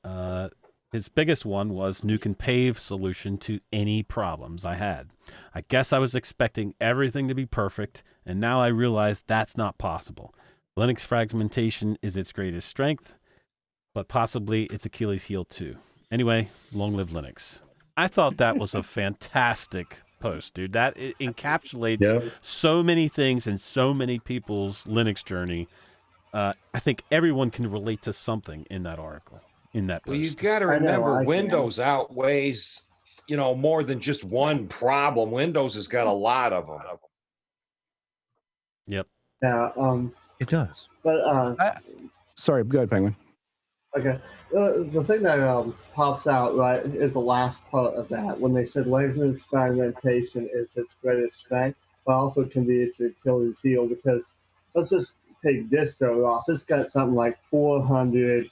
his biggest one was Nuke and Pave solution to any problems I had. I guess I was expecting everything to be perfect, and now I realize that's not possible. Linux fragmentation is its greatest strength, but possibly its Achilles heel too. Anyway, long live Linux. I thought that was a fantastic post, dude. That it encapsulates so many things and so many people's Linux journey. I think everyone can relate to something in that article, in that post. Well, you've got to remember Windows outweighs, more than just one problem. Windows has got a lot of them. Yep. Yeah. It does. But sorry, go ahead, Penguin. Okay. The thing that pops out, right, is the last part of that when they said Linux fragmentation is its greatest strength, but also can be its Achilles heel, because let's just take DistroWatch. It's got something like 400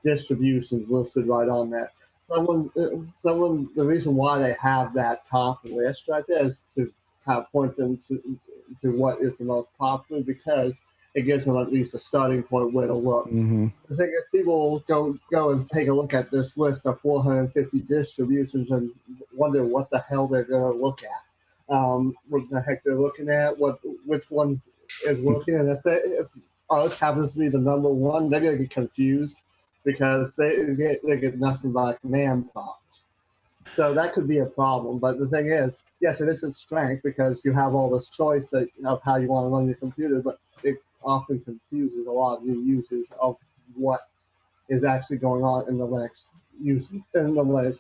distributions listed right on there. The reason why they have that top list right there is to kind of point them to what is the most popular, because it gives them at least a starting point where to look. Mm-hmm. The thing is, people go and take a look at this list of 450 distributions and wonder what the hell they're going to look at, what the heck they're looking at, which one is working, and if ours happens to be the number one, they're going to get confused because they get nothing but command prompts. So that could be a problem. But the thing is, yes, it is a strength because you have all this choice of how you want to run your computer, but it often confuses a lot of new users of what is actually going on in the Linux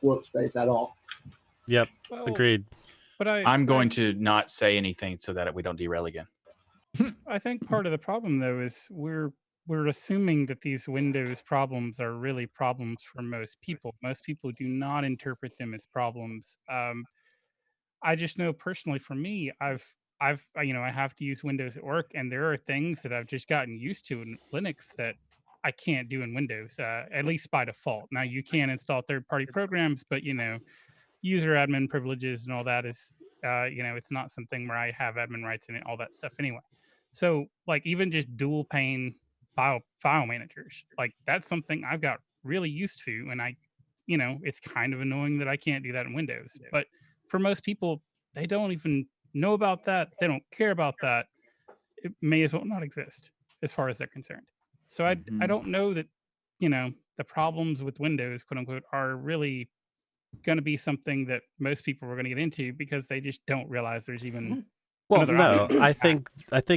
workspace at all. Yep, agreed. But I'm going to not say anything so that we don't derail again. I think part of the problem, though, is we're assuming that these Windows problems are really problems for most people. Most people do not interpret them as problems. I just know personally, for me, I have to use Windows at work, and there are things that I've just gotten used to in Linux that I can't do in Windows, at least by default. Now, you can install third-party programs, but user admin privileges and all that is, it's not something where I have admin rights and all that stuff anyway. So, like, even just dual pane file managers, like, that's something I've got really used to, and it's kind of annoying that I can't do that in Windows. But for most people, they don't even know about that. They don't care about that. It may as well not exist as far as they're concerned. So I don't know that, the problems with Windows, quote unquote, are really going to be something that most people are going to get into because they just don't realize there's even. Well, no, I think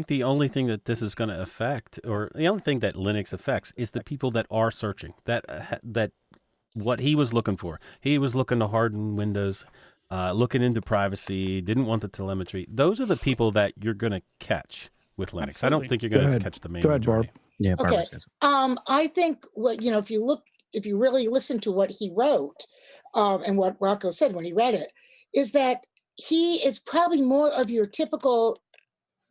the only thing that this is going to affect, or the only thing that Linux affects, is the people that are searching. That what he was looking for. He was looking to harden Windows, looking into privacy, didn't want the telemetry. Those are the people that you're going to catch with Linux. Absolutely. I don't think you're going to catch the main. Go ahead, Barb. Yeah, Barb. Okay. I think if you really listen to what he wrote, and what Rocco said when he read it, is that he is probably more of your typical,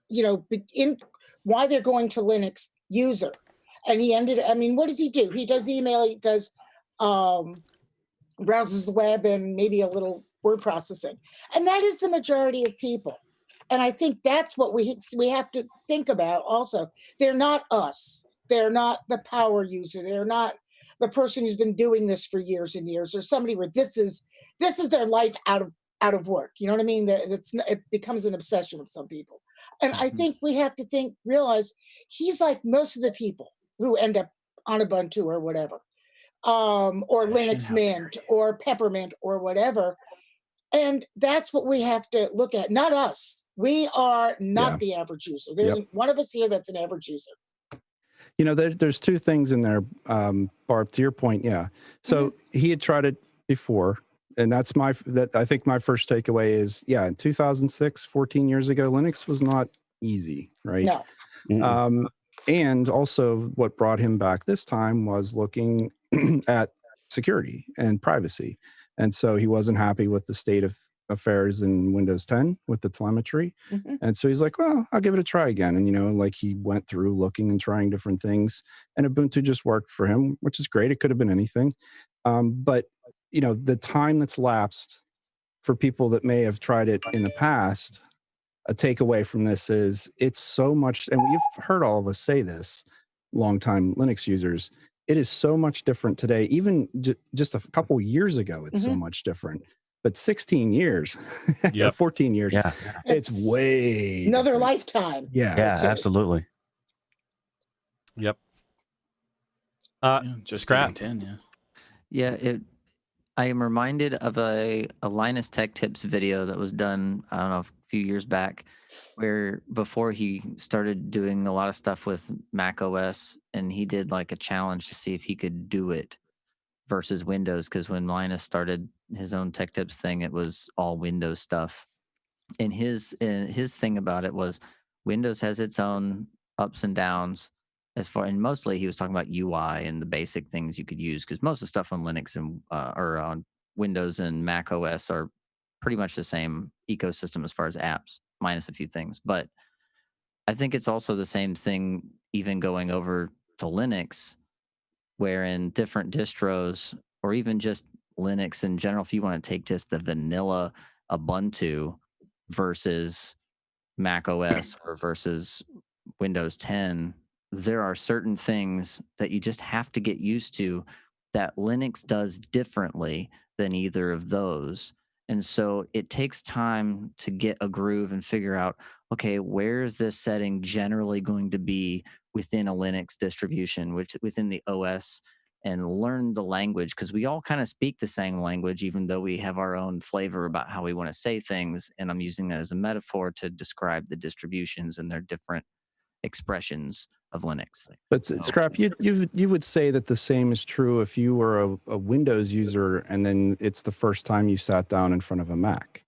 in why they're going to Linux user. And what does he do? He does email, he does browses the web and maybe a little word processing. And that is the majority of people. And I think that's what we have to think about also. They're not us. They're not the power user. They're not the person who's been doing this for years and years, or somebody where this is their life out of work. You know what I mean? It becomes an obsession with some people. And I think we have to realize he's like most of the people who end up on Ubuntu or whatever, or Linux Mint or Peppermint or whatever. And that's what we have to look at, not us. We are not the average user. There's one of us here that's an average user. There's two things in there, Barb, to your point. Yeah. So he had tried it before. And I think my first takeaway is, in 2006, 14 years ago, Linux was not easy, right? No. And also what brought him back this time was looking at security and privacy. And so he wasn't happy with the state of affairs in Windows 10 with the telemetry. Mhm. And so he's like, well, I'll give it a try again. And, like he went through looking and trying different things, and Ubuntu just worked for him, which is great. It could have been anything. But, the time that's lapsed for people that may have tried it in the past, a takeaway from this is it's so much, and you've heard all of us say this, longtime Linux users, it is so much different today. Even just a couple years ago, it's so much different. But 16 years, 14 years, it's way another different. lifetime. Yeah, absolutely. Yep. Just Scrap. 10, Yeah, I am reminded of a Linus Tech Tips video that was done, I don't know, a few years back, where before he started doing a lot of stuff with Mac OS, and he did like a challenge to see if he could do it versus Windows, because when Linus started his own Tech Tips thing, it was all Windows stuff. And his thing about it was Windows has its own ups and downs. And mostly he was talking about UI and the basic things you could use, because most of the stuff on Linux and or on Windows and Mac OS are pretty much the same ecosystem as far as apps, minus a few things. But I think it's also the same thing even going over to Linux, where in different distros, or even just Linux in general, if you want to take just the vanilla Ubuntu versus Mac OS or versus Windows 10, there are certain things that you just have to get used to that Linux does differently than either of those. And so it takes time to get a groove and figure out, okay, where is this setting generally going to be within a Linux distribution, which within the OS, and learn the language, because we all kind of speak the same language, even though we have our own flavor about how we want to say things. And I'm using that as a metaphor to describe the distributions and their different expressions of Linux. But Scrap, you would say that the same is true if you were a Windows user and then it's the first time you sat down in front of a Mac.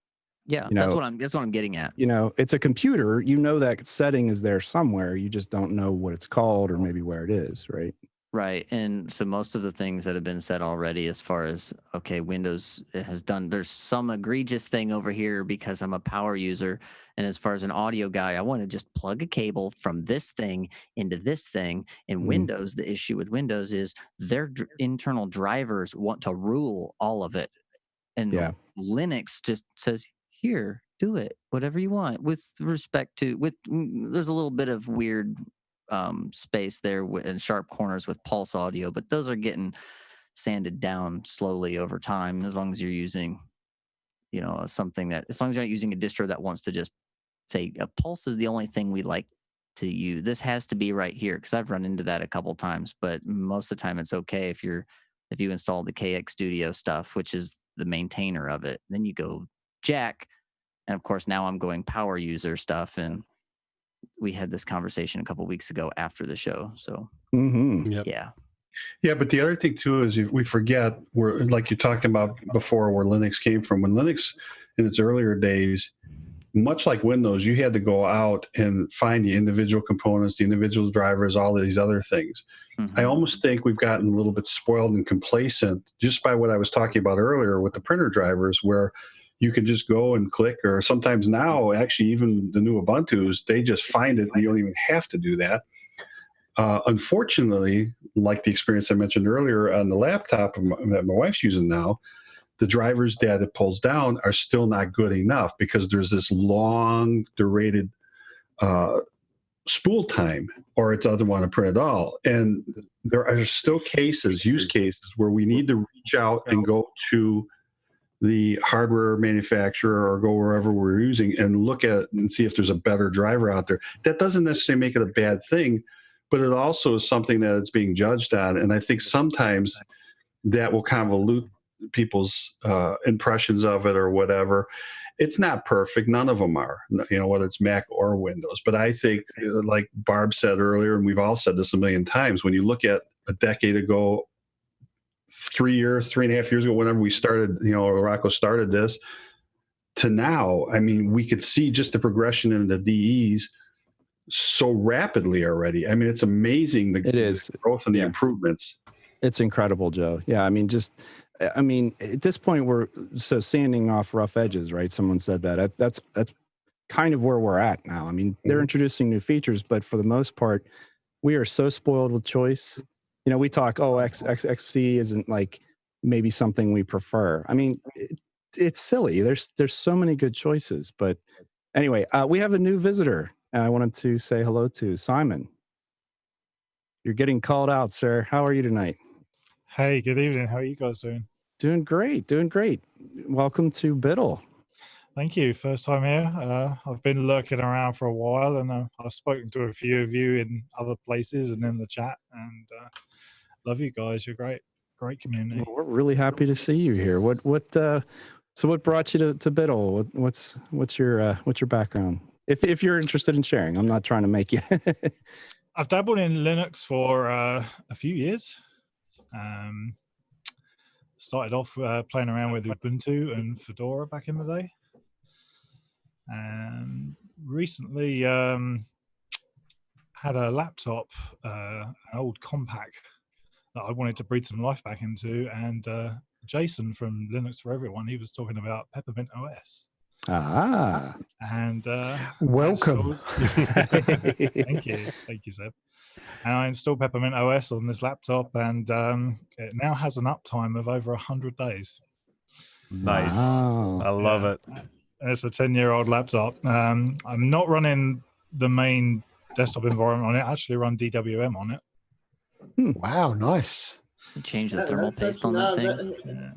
Yeah, that's what I'm getting at. It's a computer. That setting is there somewhere. You just don't know what it's called or maybe where it is, right? Right. And so most of the things that have been said already, as far as, okay, Windows has done, there's some egregious thing over here because I'm a power user. And as far as an audio guy, I want to just plug a cable from this thing into this thing. In Windows, the issue with Windows is their internal drivers want to rule all of it. And Linux just says, here, do it, whatever you want, with respect to, there's a little bit of weird space there and sharp corners with pulse audio, but those are getting sanded down slowly over time, as long as you're using something that, as long as you're not using a distro that wants to just say a pulse is the only thing we like to use, this has to be right here, because I've run into that a couple times. But most of the time it's okay if you install the KX Studio stuff, which is the maintainer of it. Then you go jack, and of course now I'm going power user stuff, and we had this conversation a couple weeks ago after the show. So yeah, but the other thing too is we forget, where, like you're talking about before, where Linux came from. When Linux in its earlier days, much like Windows, you had to go out and find the individual components, the individual drivers, all of these other things. I almost think we've gotten a little bit spoiled and complacent just by what I was talking about earlier with the printer drivers, where you can just go and click, or sometimes now, actually, even the new Ubuntus, they just find it and you don't even have to do that. Unfortunately, like the experience I mentioned earlier on the laptop that my wife's using now, the drivers that it pulls down are still not good enough, because there's this long durated spool time, or it doesn't want to print at all. And there are still use cases where we need to reach out and go to the hardware manufacturer or go wherever we're using and look at and see if there's a better driver out there. That doesn't necessarily make it a bad thing, but it also is something that it's being judged on. And I think sometimes that will convolute people's impressions of it or whatever. It's not perfect. None of them are, whether it's Mac or Windows. But I think, like Barb said earlier, and we've all said this a million times, when you look at a decade ago, 3.5 years ago, whenever we started, Rocco started this, to now, I mean, we could see just the progression in the DEs so rapidly already. I mean, it's amazing the growth and the improvements. It's incredible, Joe. Yeah, I mean, just I mean, at this point, we're so sanding off rough edges, right? Someone said that. That's kind of where we're at now. I mean, they're introducing new features, but for the most part, we are so spoiled with choice. You know, we talk, oh, XFC isn't like maybe something we prefer. I mean, it's silly. There's so many good choices. But anyway, we have a new visitor. I wanted to say hello to Simon. You're getting called out, sir. How are you tonight? Hey, good evening. How are you guys doing? Doing great. Doing great. Welcome to Biddle. Thank you. First time here. I've been lurking around for a while, and I've spoken to a few of you in other places and in the chat, and love you guys. You're great community. Well, we're really happy to see you here. So what brought you to Biddle? What's your background? If you're interested in sharing, I'm not trying to make you. I've dabbled in Linux for a few years. Started off playing around with Ubuntu and Fedora back in the day. And recently had a laptop, an old Compaq that I wanted to breathe some life back into. And Jason from Linux for Everyone, he was talking about Peppermint OS. Ah. And welcome. Thank you, Seb. And I installed Peppermint OS on this laptop, and it now has an uptime of over 100 days. Nice. Wow. I love it. It's a 10-year-old laptop. I'm not running the main desktop environment on it. I actually run DWM on it. Wow, nice. Change the thermal paste on that thing. Yeah.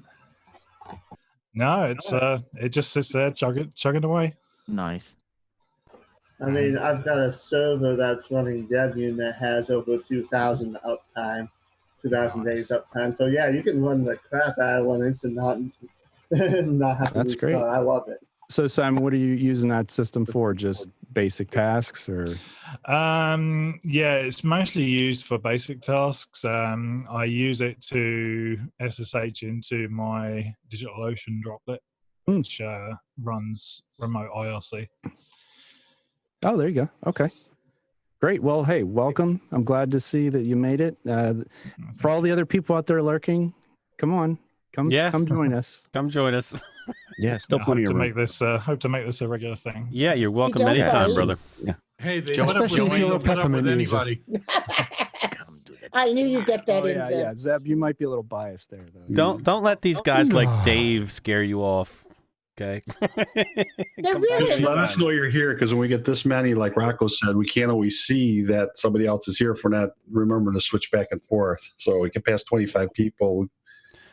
No, it's it just sits there chugging away. Nice. I mean, I've got a server that's running Debian that has over 2,000 uptime, 2,000 days uptime. So yeah, you can run the crap out of Linux and not have to That's restart. great. I love it. So Simon, what are you using that system for? Just basic tasks, or? Yeah, it's mostly used for basic tasks. I use it to SSH into my DigitalOcean droplet, which runs remote IRC. Oh, there you go. Okay. Great. Well, hey, welcome. I'm glad to see that you made it. For all the other people out there lurking, come on. Come join us. Come join us. Yeah, still plenty hope of to room. make this hope to make this a regular thing. Yeah, you're welcome anytime, brother. Yeah. Hey, they Especially put up if with you're a Wayne, put up Peppermint with user. anybody. I knew you'd get that in, Zeb. Yeah, Zeb, you might be a little biased there, though. Don't let these guys like Dave scare you off. Okay. They're really. Let us know you're here, because when we get this many, like Rocco said, we can't always see that somebody else is here if we're not remembering to switch back and forth. So we can pass 25 people.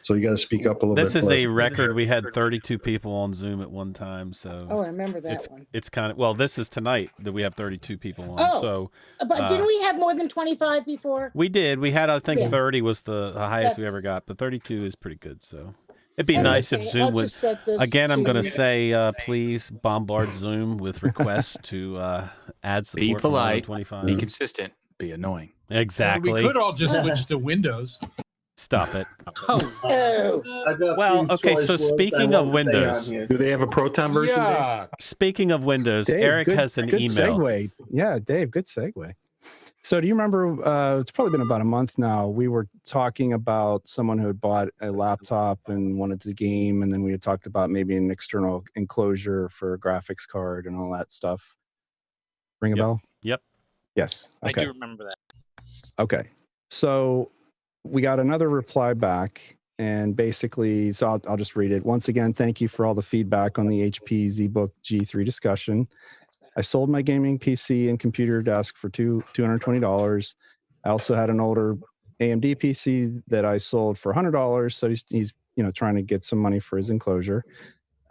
So you got to speak up a little bit. This is a record. We had 32 people on Zoom at one time. So Oh, I remember that one. It's kind of, well, this is tonight that we have 32 people on. Oh, so but didn't we have more than 25 before? we did. We had, I think, Yeah. 30 was the highest we ever got, but 32 is pretty good. So it'd be That's nice okay. if I'll Zoom would. just set this Again, I'm going to to- say, please bombard Zoom with requests to add support. Be for polite, 25. be consistent, be annoying. Exactly. We could all just switch to Windows. Stop it. Oh. Well, okay, so speaking of Windows, Do they have a Proton version? Dave? Yeah. speaking of Windows, Dave, Eric good, has an good email. segue. Yeah, Dave, good segue. So do you remember, it's probably been about a month now, we were talking about someone who had bought a laptop and wanted to game, and then we had talked about maybe an external enclosure for a graphics card and all that stuff. Ring a bell? Yep. Yes. Okay. I do remember that. Okay. So we got another reply back, and basically, so I'll just read it. Once again, thank you for all the feedback on the HP ZBook G3 discussion. I sold my gaming PC and computer desk for $220. I also had an older AMD PC that I sold for $100. So he's trying to get some money for his enclosure.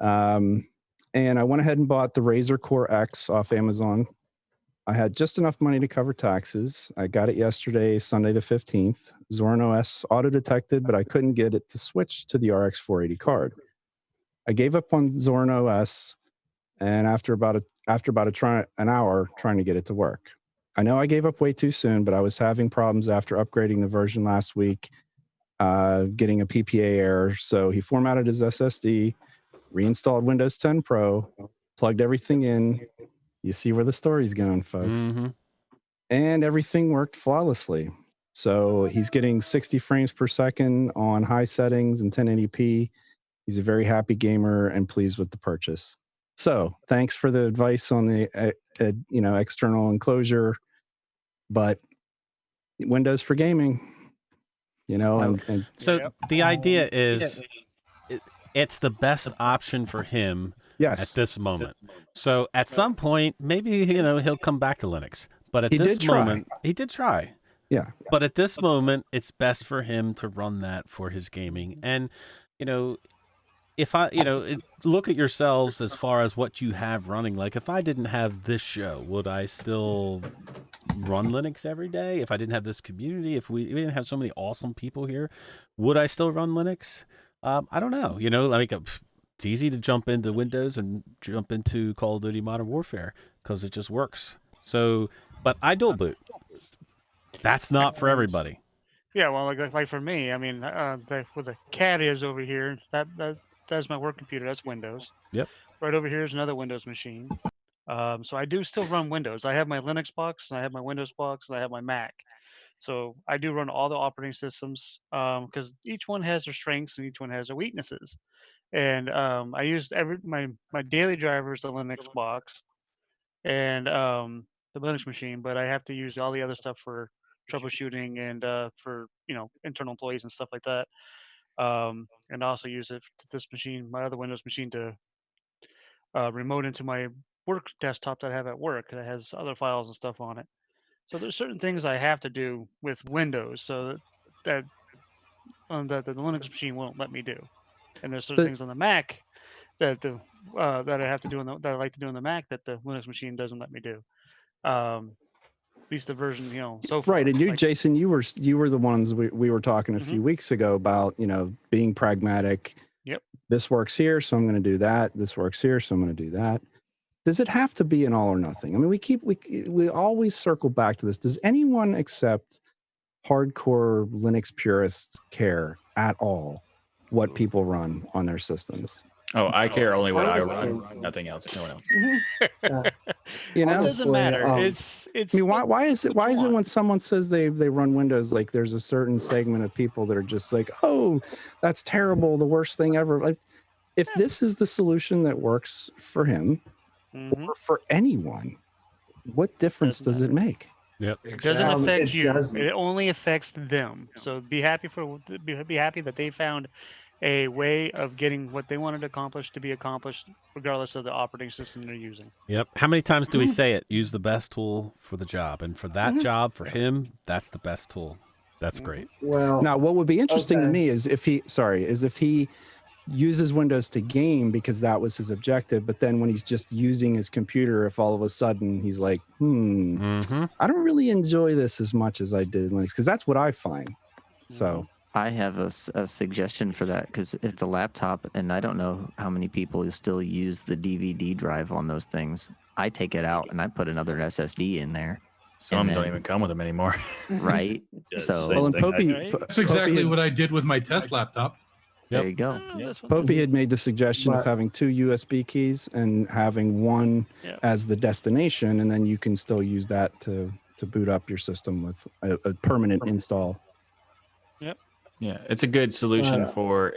And I went ahead and bought the Razer Core X off Amazon. I had just enough money to cover taxes. I got it yesterday, Sunday the 15th. Zorin OS auto-detected, but I couldn't get it to switch to the RX 480 card. I gave up on Zorin OS, and after about an hour trying to get it to work. I know I gave up way too soon, but I was having problems after upgrading the version last week, getting a PPA error. So he formatted his SSD, reinstalled Windows 10 Pro, plugged everything in. You see where the story's going, folks. Mm-hmm. And everything worked flawlessly. So he's getting 60 frames per second on high settings and 1080p. He's a very happy gamer and pleased with the purchase. So thanks for the advice on the external enclosure, but Windows for gaming, and so the idea is it's the best option for him at this moment. So at some point, maybe he'll come back to Linux. But at this moment, he did try. Yeah. But at this moment, it's best for him to run that for his gaming. And if look at yourselves as far as what you have running. Like if I didn't have this show, would I still run Linux every day? If I didn't have this community, if we didn't have so many awesome people here, would I still run Linux? I don't know. It's easy to jump into Windows and jump into Call of Duty Modern Warfare because it just works. So, but I dual boot. That's not for everybody. Yeah, well, like for me, I mean, with the cat ears over here, that's my work computer. That's Windows. Yep. Right over here is another Windows machine. So I do still run Windows. I have my Linux box, and I have my Windows box, and I have my Mac. So I do run all the operating systems because each one has their strengths and each one has their weaknesses. And I use my daily driver is the Linux box and the Linux machine, but I have to use all the other stuff for troubleshooting and for internal employees and stuff like that. And also use this machine, my other Windows machine, to remote into my work desktop that I have at work that has other files and stuff on it. So there's certain things I have to do with Windows, so that the Linux machine won't let me do. And there's certain things on the Mac that I have to do that I like to do on the Mac that the Linux machine doesn't let me do. At least the version, so far. Right. And Jason, you were the ones we were talking a few weeks ago about, being pragmatic. Yep. This works here, so I'm going to do that. This works here, so I'm going to do that. Does it have to be an all or nothing? I mean, we always circle back to this. Does anyone except hardcore Linux purists care at all what people run on their systems? Oh, I care only what I run, nothing else, no one else. It doesn't matter. It's. I mean, why is it when someone says they run Windows, like there's a certain segment of people that are just like, oh, that's terrible, the worst thing ever. Like, if this is the solution that works for him or for anyone, what difference does it make? Yep. It doesn't affect you. It only affects them. So be happy that they found a way of getting what they wanted to accomplish to be accomplished, regardless of the operating system they're using. Yep. How many times do we say it? Use the best tool for the job, and for that job, for him, that's the best tool. That's great. Well, now what would be interesting to me is if he uses Windows to game because that was his objective, but then when he's just using his computer, if all of a sudden he's like, I don't really enjoy this as much as I did Linux, because that's what I find. So I have a suggestion for that because it's a laptop, and I don't know how many people still use the DVD drive on those things. I take it out and I put another SSD in there. Some don't even come with them anymore. Right. So that's exactly what I did with my test laptop. There you go. Popey had made the suggestion of having 2 USB keys and having one as the destination, and then you can still use that to boot up your system with a permanent install. Yep. Yeah, it's a good solution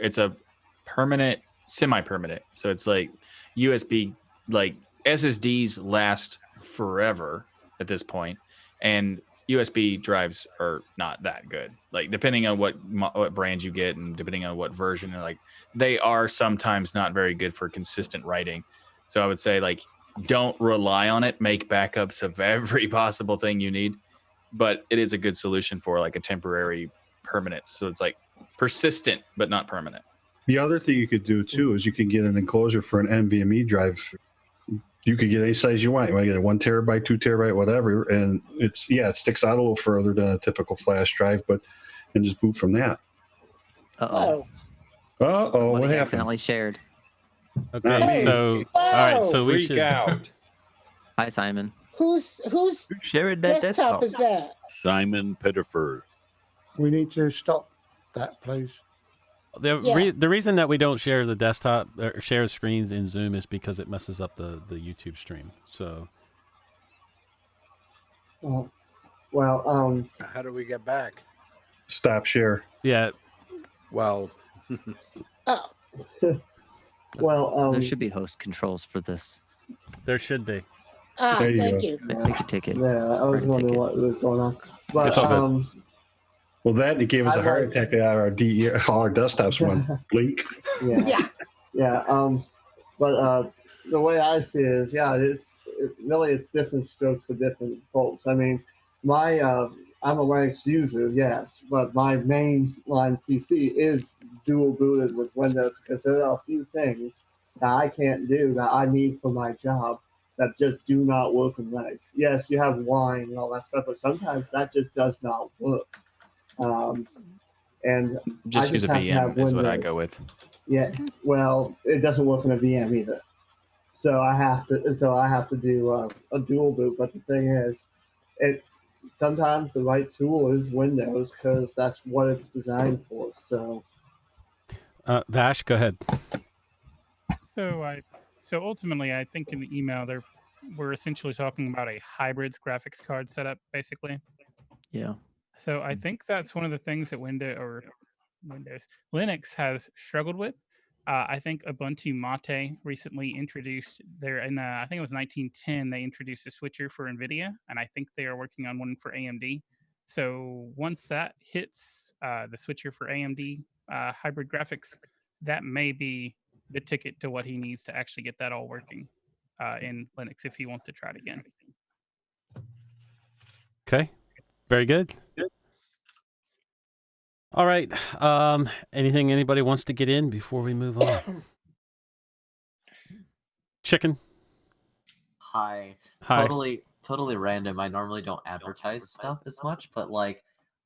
it's a permanent, semi-permanent. So it's like USB, like SSDs last forever at this point, and USB drives are not that good. Like depending on what brand you get and depending on what version, like they are sometimes not very good for consistent writing. So I would say like don't rely on it. Make backups of every possible thing you need, but it is a good solution for like a temporary permanence. So it's like persistent but not permanent. The other thing you could do too is you can get an enclosure for an NVMe drive. You could get any size you want. You want to get a 1 terabyte, 2 terabyte, whatever, and it sticks out a little further than a typical flash drive, and just boot from that. Uh-oh. Uh-oh, what happened? Accidentally shared. Okay, so all right, so we should out. Hi, Simon. Whose shared that desktop is that? Simon Pettifer. We need to stop that, please. The reason that we don't share the desktop or share screens in Zoom is because it messes up the YouTube stream. So, Well, how do we get back? Stop share. Yeah. Well, Oh, Well, there should be host controls for this. There should be. There you thank go. you. Pick a ticket. Yeah, I was Write a wondering ticket. what was going on. But It's all good. Well, that it gave us I a heart like- attack. Our all our desktops went blink. Yeah. But the way I see it is, it's different strokes for different folks. I mean, I'm a Linux user, yes, but my mainline PC is dual booted with Windows because there are a few things that I can't do that I need for my job that just do not work in Linux. Yes, you have wine and all that stuff, but sometimes that just does not work. And Just I use a have to have VM is what I Windows. go with. Yeah, well, it doesn't work in a VM either. So I have to do a dual boot. But the thing is, sometimes the right tool is Windows because that's what it's designed for. So Vash, go ahead. So ultimately, I think in the email we're essentially talking about a hybrid graphics card setup, basically. Yeah. So I think that's one of the things that Linux has struggled with. I think Ubuntu Mate recently introduced I think it was 1910, they introduced a switcher for NVIDIA, and I think they are working on one for AMD. So once that hits the switcher for AMD hybrid graphics, that may be the ticket to what he needs to actually get that all working in Linux if he wants to try it again. Okay. Very good. All right. Anything anybody wants to get in before we move on? Chicken. Hi. Hi. Totally random. I normally don't advertise stuff as much, but like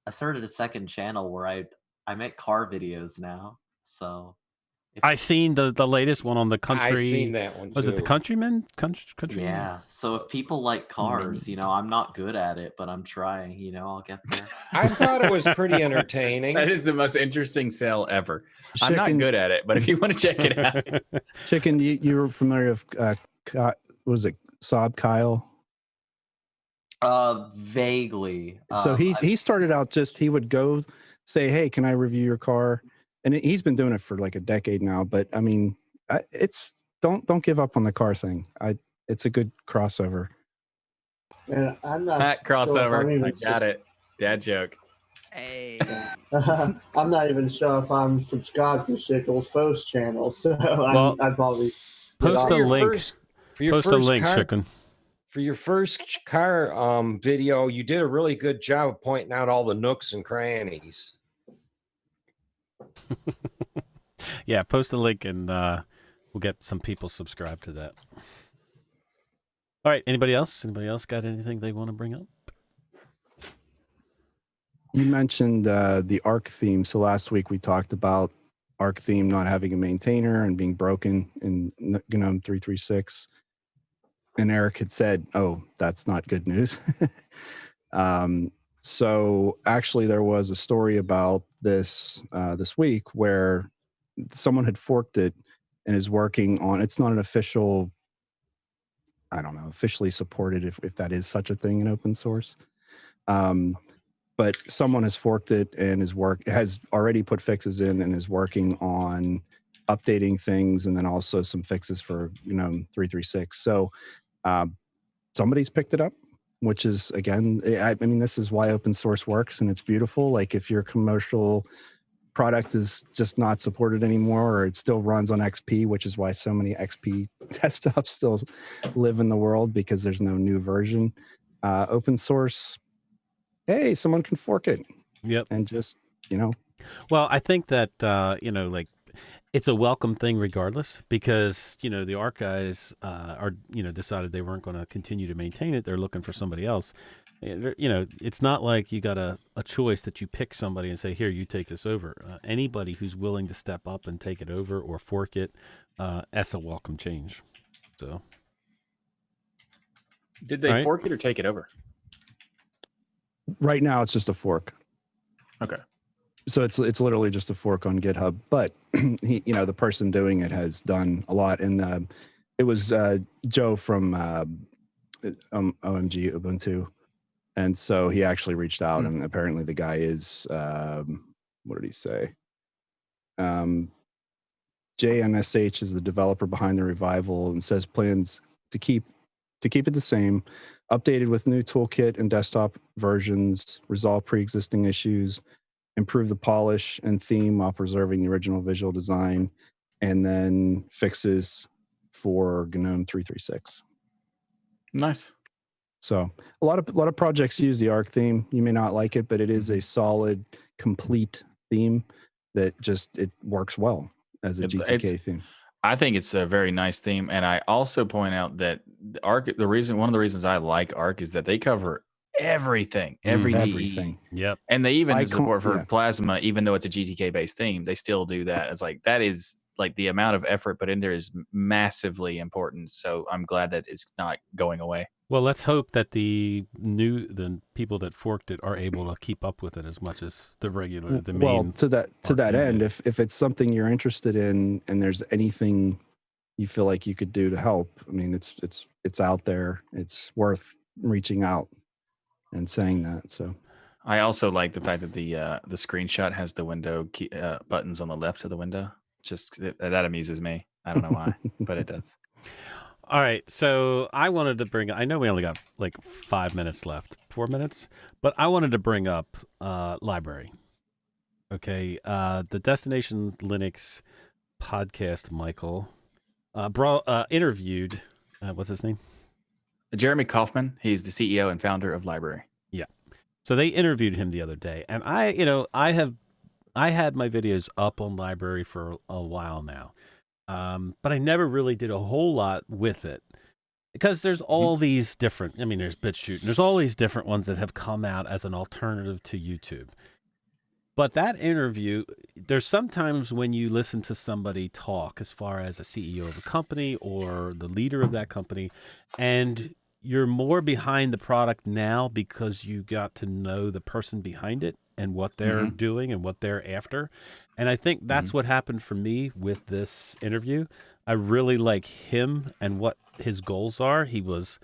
I started a second channel where I make car videos now. So I seen the latest one on the country. I seen that one Was it the too. Countryman? Country. yeah. So if people like cars, I'm not good at it, but I'm trying, I'll get there. I thought it was pretty entertaining. That is the most interesting sell ever. I'm not Chicken- good at it, but if you want to check it out. Chicken, you're familiar with was it Saab Kyle? Vaguely. So he started out he would go say, "Hey, can I review your car?" And he's been doing it for like a decade now. But I mean, don't give up on the car thing. It's a good crossover. and I'm not That sure if crossover. I'm even I got it. Dad joke. Hey. I'm not even sure if I'm subscribed to Shickle's first channel, so Well, I'd probably Post get a off. link. For your Post a first link, car, Chicken. For your first car video, you did a really good job of pointing out all the nooks and crannies. Yeah, post a link and we'll get some people subscribed to that. All right. Anybody else? Anybody else got anything they want to bring up? You mentioned the Arc theme. So last week we talked about Arc theme not having a maintainer and being broken in GNOME 3.36. And Eric had said, "Oh, that's not good news." So actually, there was a story about this this week where someone had forked it and is working on. It's not an official, I don't know, officially supported if that is such a thing in open source. But someone has forked it and has already put fixes in and is working on updating things, and then also some fixes for 3.36. So somebody's picked it up, which is, again, I mean, this is why open source works, and it's beautiful. Like if your commercial product is just not supported anymore, or it still runs on XP, which is why so many XP desktops still live in the world, because there's no new version. Open source, hey, someone can fork it. Yep. And just, Well, I think that, like, it's a welcome thing regardless, because, the Arc guys are, decided they weren't going to continue to maintain it. They're looking for somebody else. It's not like you got a choice that you pick somebody and say, here, you take this over. Anybody who's willing to step up and take it over or fork it, that's a welcome change. So, Did they Right. fork it or take it over? right now it's just a fork. Okay. So it's literally just a fork on GitHub, but the person doing it has done a lot. And it was Joe from OMG Ubuntu And so he actually reached out, and apparently the guy is, what did he say? JNSH is the developer behind the revival, and says plans to keep it the same, updated with new toolkit and desktop versions, resolve pre-existing issues, improve the polish and theme while preserving the original visual design, and then fixes for GNOME 336. Nice. So a lot of projects use the Arc theme. You may not like it, but it is a solid, complete theme that it works well as a GTK theme. I think it's a very nice theme, and I also point out that Arc. One of the reasons I like Arc is that they cover everything, everything. Yep. And they even support for Plasma, even though it's a GTK based theme. They still do that. It's like that is like the amount of effort put in there is massively important. So I'm glad that it's not going away. Well, let's hope that the people that forked it are able to keep up with it as much as the main. Well, to that end, if it's something you're interested in and there's anything you feel like you could do to help, I mean, it's out there. It's worth reaching out and saying that. So I also like the fact that the screenshot has the window key, buttons on the left of the window. That amuses me. I don't know why, but it does. All right, so I wanted to I know we only got like 5 minutes left, 4 minutes, but I wanted to bring up library. Okay, the Destination Linux podcast, Michael, interviewed, what's his name? Jeremy Kaufman. He's the CEO and founder of Library. Yeah. So they interviewed him the other day, and I had my videos up on Library for a while now. But I never really did a whole lot with it because there's all these different, there's BitChute, and there's all these different ones that have come out as an alternative to YouTube. But that interview, there's sometimes when you listen to somebody talk as far as a CEO of a company or the leader of that company, and you're more behind the product now because you got to know the person behind it and what they're doing and what they're after. And I think that's what happened for me with this interview. I really like him and what his goals are. He was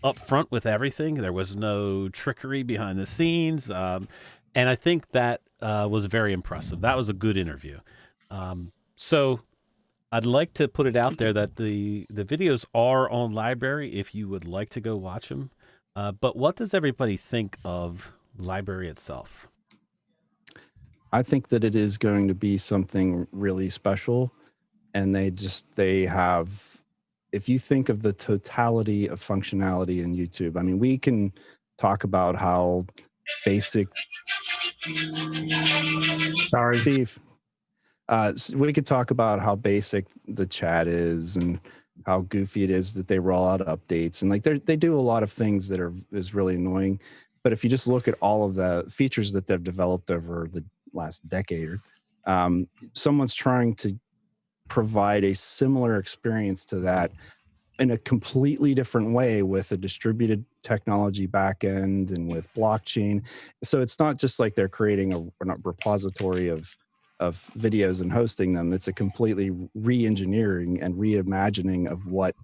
upfront with everything. There was no trickery behind the scenes. And I think that was very impressive. That was a good interview. So I'd like to put it out there that the videos are on Library if you would like to go watch them. But what does everybody think of Library itself? I think that it is going to be something really special, and they have, if you think of the totality of functionality in YouTube, I mean, we can talk about how basic. Sorry, Steve. We could talk about how basic the chat is and how goofy it is that they roll out updates, and like they do a lot of things that is really annoying. But if you just look at all of the features that they've developed over the last decade, someone's trying to provide a similar experience to that in a completely different way with a distributed technology backend and with blockchain. So it's not just like they're creating a repository of videos and hosting them. It's a completely re-engineering and reimagining of what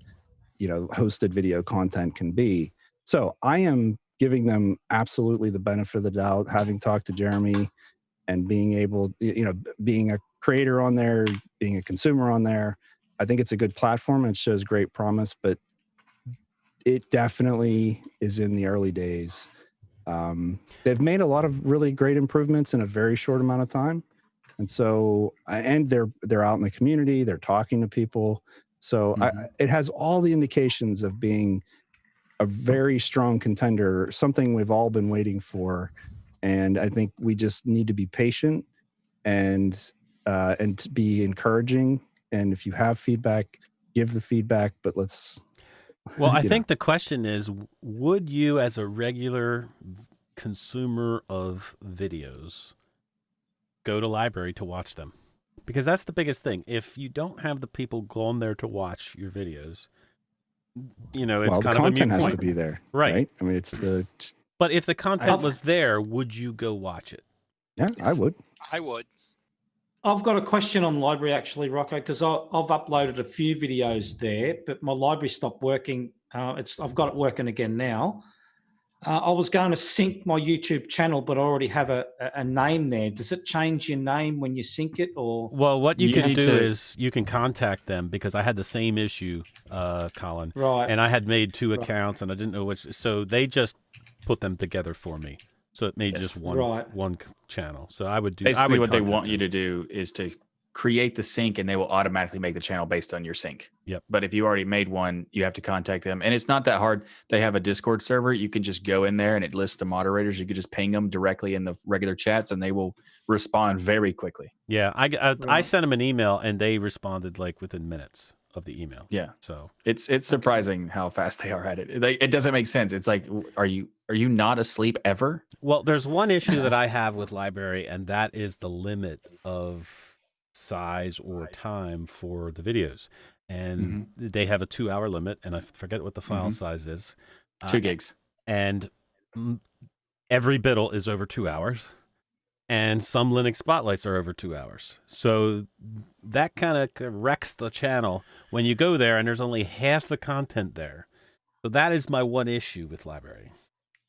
hosted video content can be. So I am giving them absolutely the benefit of the doubt, having talked to Jeremy and being able, being a creator on there, being a consumer on there. I think it's a good platform and it shows great promise, but it definitely is in the early days. They've made a lot of really great improvements in a very short amount of time. And so, and they're out in the community, they're talking to people. So it has all the indications of being a very strong contender, something we've all been waiting for. And I think we just need to be patient and to be encouraging. And if you have feedback, give the feedback, but let's. Well, I think the question is, would you as a regular consumer of videos go to Library to watch them? Because that's the biggest thing. If you don't have the people going there to watch your videos, it's well, kind the of content a has point. To be there, right? I mean, it's the. But if the content was there, would you go watch it? Yeah, I would. I would. I've got a question on Library actually, Rocco, because I've uploaded a few videos there, but my library stopped working. I've got it working again now. I was going to sync my YouTube channel, but I already have a name there. Does it change your name when you sync it, or? Well, what you can need do to- is you can contact them, because I had the same issue, Colin. Right. And I had made 2 accounts, and I didn't know which. So they just put them together for me. So it made just one channel. So I would do. Basically, I would what they contact want them. you to do is to create the sync, and they will automatically make the channel based on your sync. Yep. But if you already made one, you have to contact them, and it's not that hard. They have a Discord server. You can just go in there, and it lists the moderators. You could just ping them directly in the regular chats, and they will respond very quickly. Yeah, I sent them an email, and they responded like within minutes of the email. Yeah. So it's surprising how fast they are at it. It doesn't make sense. It's like, are you not asleep ever? Well, there's one issue that I have with Library, and that is the limit of size or time for the videos. And they have a 2-hour limit, and I forget what the file size is. 2 gigs. And every biddle is over 2 hours. And some Linux spotlights are over 2 hours. So that kind of wrecks the channel when you go there and there's only half the content there. So that is my one issue with Library.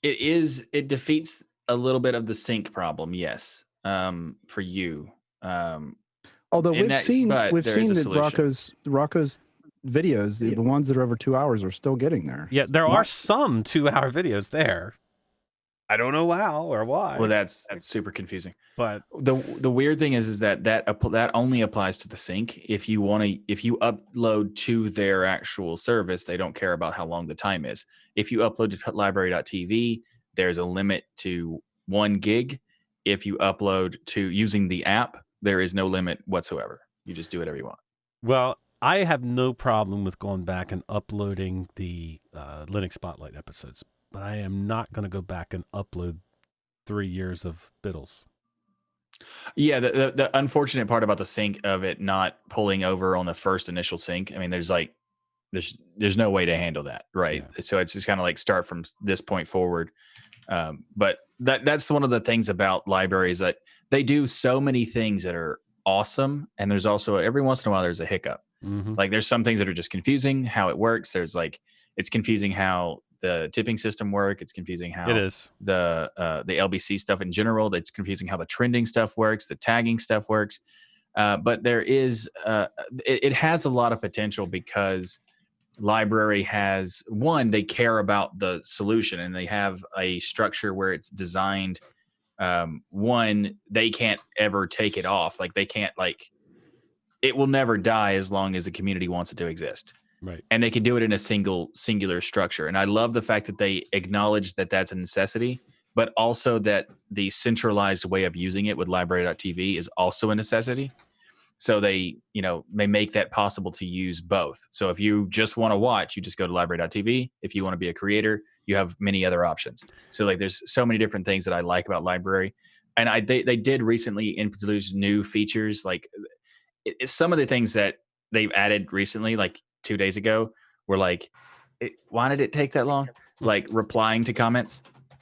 It defeats a little bit of the sync problem, yes, for you. Although we've seen there that is a solution. Rocco's videos, the ones that are over 2 hours, are still getting there. Yeah, there are some 2-hour videos there. I don't know how or why. Well, that's super confusing. But the weird thing is that only applies to the sync. If you upload to their actual service, they don't care about how long the time is. If you upload to library.tv, there's a limit to 1 gig. If you upload to using the app, there is no limit whatsoever. You just do whatever you want. Well, I have no problem with going back and uploading the Linux Spotlight episodes, but I am not going to go back and upload 3 years of biddles. Yeah, the unfortunate part about the sync of it not pulling over on the first initial sync, I mean, there's no way to handle that, right? Yeah. So it's just kind of like start from this point forward. But that's one of the things about libraries, that they do so many things that are awesome, and there's also every once in a while there's a hiccup. Like there's some things that are just confusing how it works. There's it's confusing how the tipping system work. It's confusing how it is the LBC stuff in general. It's confusing how the trending stuff works, the tagging stuff works. But there is it has a lot of potential, because Library has they care about the solution, and they have a structure where it's designed. They can't ever take it off. Like they can't it will never die as long as the community wants it to exist. Right. And they can do it in a singular structure. And I love the fact that they acknowledge that that's a necessity, but also that the centralized way of using it with library.tv is also a necessity. So they make that possible to use both. So if you just want to watch, you just go to library.tv. If you want to be a creator, you have many other options. So there's so many different things that I like about Library. And they did recently introduce new features. Some of the things that they've added recently, 2 days ago, were why did it take that long? Replying to comments,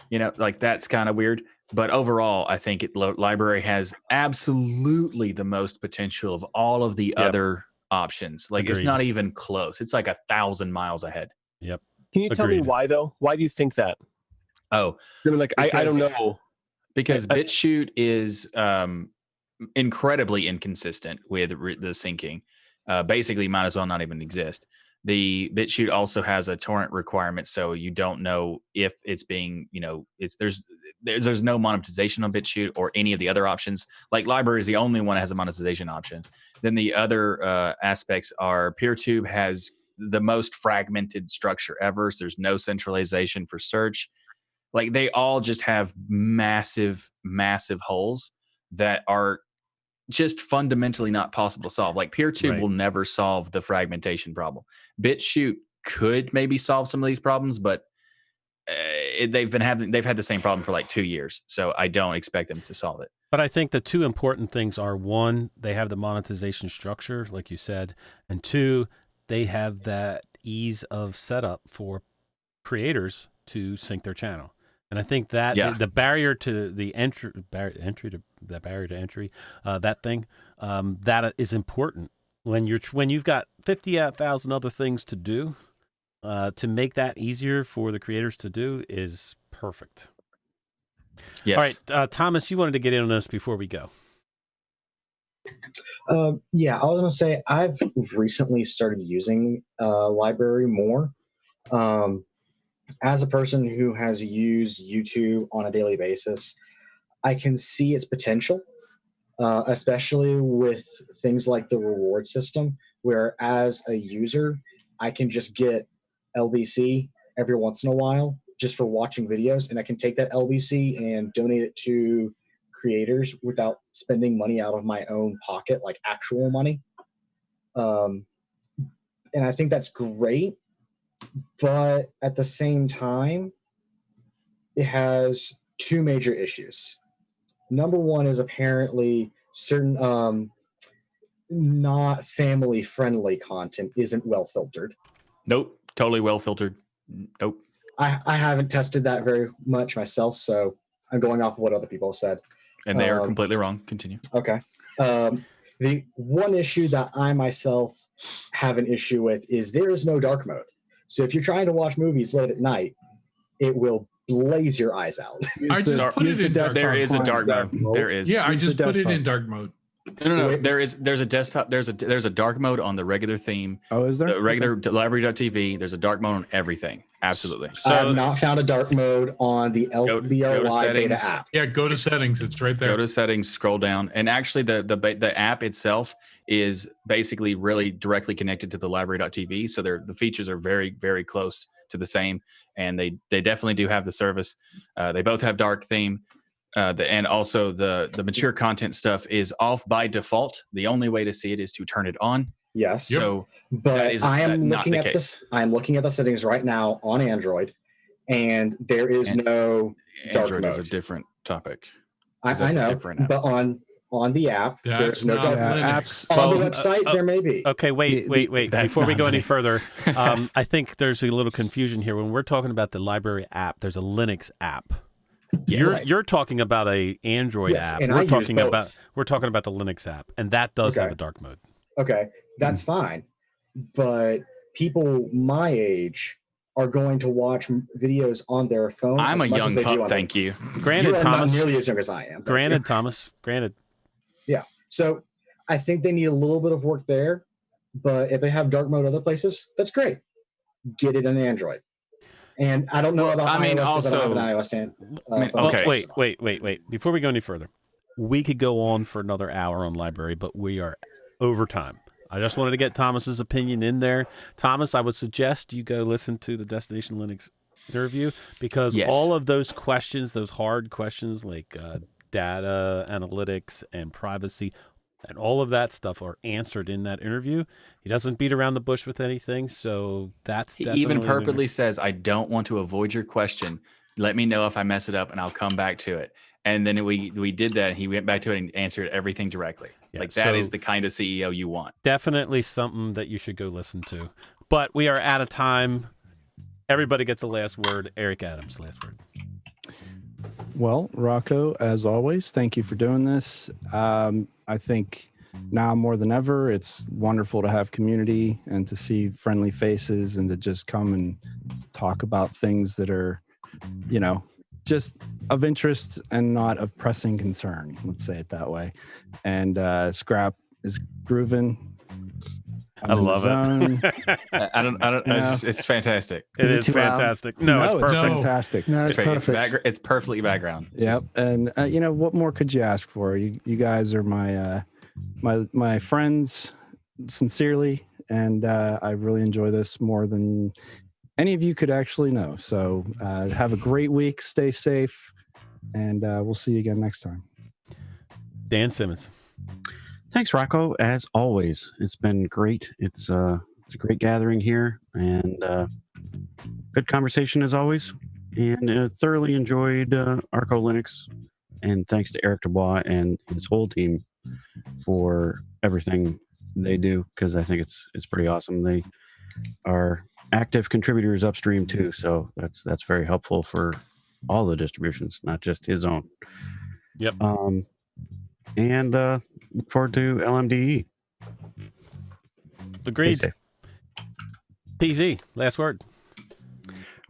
that's kind of weird. But overall, I think Library has absolutely the most potential of all of the other options. It's not even close. It's 1,000 miles ahead. Yep. Can you tell me why, though? Why do you think that? Oh, I don't know. Because BitChute is incredibly inconsistent with the syncing. Basically, might as well not even exist. The BitChute also has a torrent requirement, so you don't know if it's being, there's no monetization on BitChute or any of the other options. Library is the only one that has a monetization option. Then the other aspects are PeerTube has the most fragmented structure ever. So there's no centralization for search. They all just have massive, massive holes that are just fundamentally not possible to solve. PeerTube will never solve the fragmentation problem. BitChute could maybe solve some of these problems, but they've had the same problem for 2 years. So I don't expect them to solve it. But I think the two important things are, one, they have the monetization structure, like you said, and two, they have that ease of setup for creators to sync their channel. And I think that the barrier to the entry, that thing, that is important when you've got 50,000 other things to do. to make that easier for the creators to do is perfect. Yes. All right, Thomas, you wanted to get in on this before we go. Yeah, I was going to say I've recently started using library more. As a person who has used YouTube on a daily basis, I can see its potential, especially with things like the reward system, where as a user, I can just get LBC every once in a while just for watching videos, and I can take that LBC and donate it to creators without spending money out of my own pocket, like actual money. And I think that's great, but at the same time, it has two major issues. Number one is apparently certain not family friendly content isn't well filtered. Nope. Totally well filtered. Nope. I haven't tested that very much myself, so I'm going off of what other people have said. And they are completely wrong. Continue. Okay. The one issue that I myself have an issue with is there is no dark mode. So if you're trying to watch movies late at night, it will blaze your eyes out. There is a dark mode. There is. Yeah, I just put it in dark mode. No. There's a desktop. There's a dark mode on the regular theme. Oh, is there? The regular library.tv. There's a dark mode on everything. Absolutely. I have not found a dark mode on the LBRY beta app. Yeah, go to settings. It's right there. Go to settings, scroll down, and actually the app itself is basically really directly connected to the library.tv. So the features are very, very close to the same, and they definitely do have the service. They both have dark theme. And also the mature content stuff is off by default. The only way to see it is to turn it on. Yes. So, but I am looking at this. I am looking at the settings right now on Android, and there is no dark Android mode. is a different topic. I know, but on the app, there's no dark mode. On the website, there may be. Okay, wait. Before we go any further, I think there's a little confusion here. When we're talking about the library app, there's a Linux app. Yes. You're talking about a Android app. and We're I talking use about both. the Linux app, and that does have a dark mode. Okay, that's fine. But people my age are going to watch videos on their phone. I'm as a much young as they do pup, on thank you. Granted, you are Thomas. not nearly as young as I am. Granted, Thomas. Granted. Yeah. So I think they need a little bit of work there. But if they have dark mode other places, that's great. Get it on Android. And I don't know about iOS because I don't have an iOS phone. Okay. Wait. Before we go any further, we could go on for another hour on library, but we are over time. I just wanted to get Thomas's opinion in there. Thomas, I would suggest you go listen to the Destination Linux interview because all of those questions, those hard questions like data, analytics, and privacy, and all of that stuff are answered in that interview. He doesn't beat around the bush with anything, so that's He definitely even purposely says, "I don't want to avoid your question. Let me know if I mess it up, and I'll come back to it." And then we did that. And he went back to it and answered everything directly. Yeah, like that is so the kind of CEO you want. Definitely something that you should go listen to. But we are out of time. Everybody gets the last word. Eric Adams, last word. Well, Rocco, as always, thank you for doing this. I think now more than ever, it's wonderful to have community and to see friendly faces and to just come and talk about things that are, just of interest and not of pressing concern. Let's say it that way. And Scrap is grooving. I love it. I don't. It's fantastic. It is fantastic. No, it's perfect. Fantastic. No, it's perfect. It's perfectly background. Yep. And what more could you ask for? You guys are my friends, sincerely, and I really enjoy this more than any of you could actually know. So have a great week. Stay safe, and we'll see you again next time. Dan Simmons. Thanks, Rocco. As always, it's been great. It's a great gathering here, and good conversation as always. And thoroughly enjoyed Arco Linux. And thanks to Eric Dubois and his whole team for everything they do, because I think it's pretty awesome. They are active contributors upstream too, so that's very helpful for all the distributions, not just his own. Yep. And look forward to LMDE. Agreed. PZ, last word.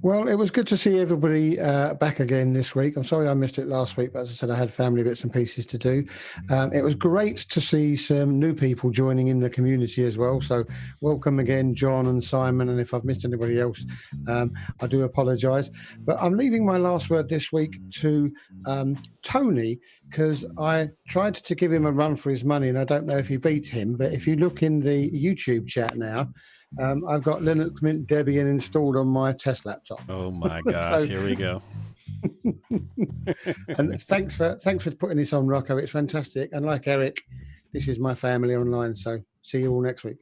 Well, it was good to see everybody back again this week. I'm sorry I missed it last week, but as I said, I had family bits and pieces to do. It was great to see some new people joining in the community as well. So welcome again, John and Simon. And if I've missed anybody else, I do apologise. But I'm leaving my last word this week to Tony, because I tried to give him a run for his money, and I don't know if he beat him. But if you look in the YouTube chat now, I've got Linux Mint Debian installed on my test laptop. Oh my gosh, here we go. And thanks for putting this on, Rocco. It's fantastic. And like Eric, this is my family online. So see you all next week.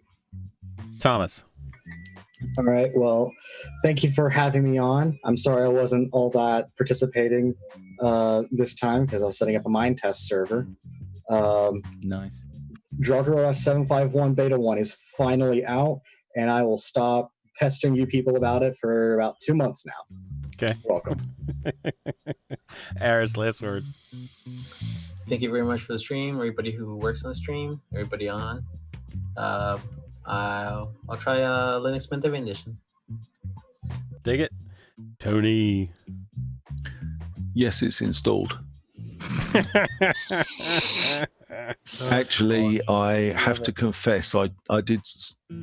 Thomas. All right. Well, thank you for having me on. I'm sorry I wasn't all that participating this time because I was setting up a mine test server. Nice. Drugger OS 751 Beta 1 is finally out, and I will stop pestering you people about it for about 2 months now. Okay. You're welcome. Aris, last word. Thank you very much for the stream, everybody who works on the stream, everybody on. I'll try Linux Mint Debian Edition. Dig it. Tony. Yes, it's installed. Actually, I have to confess, I did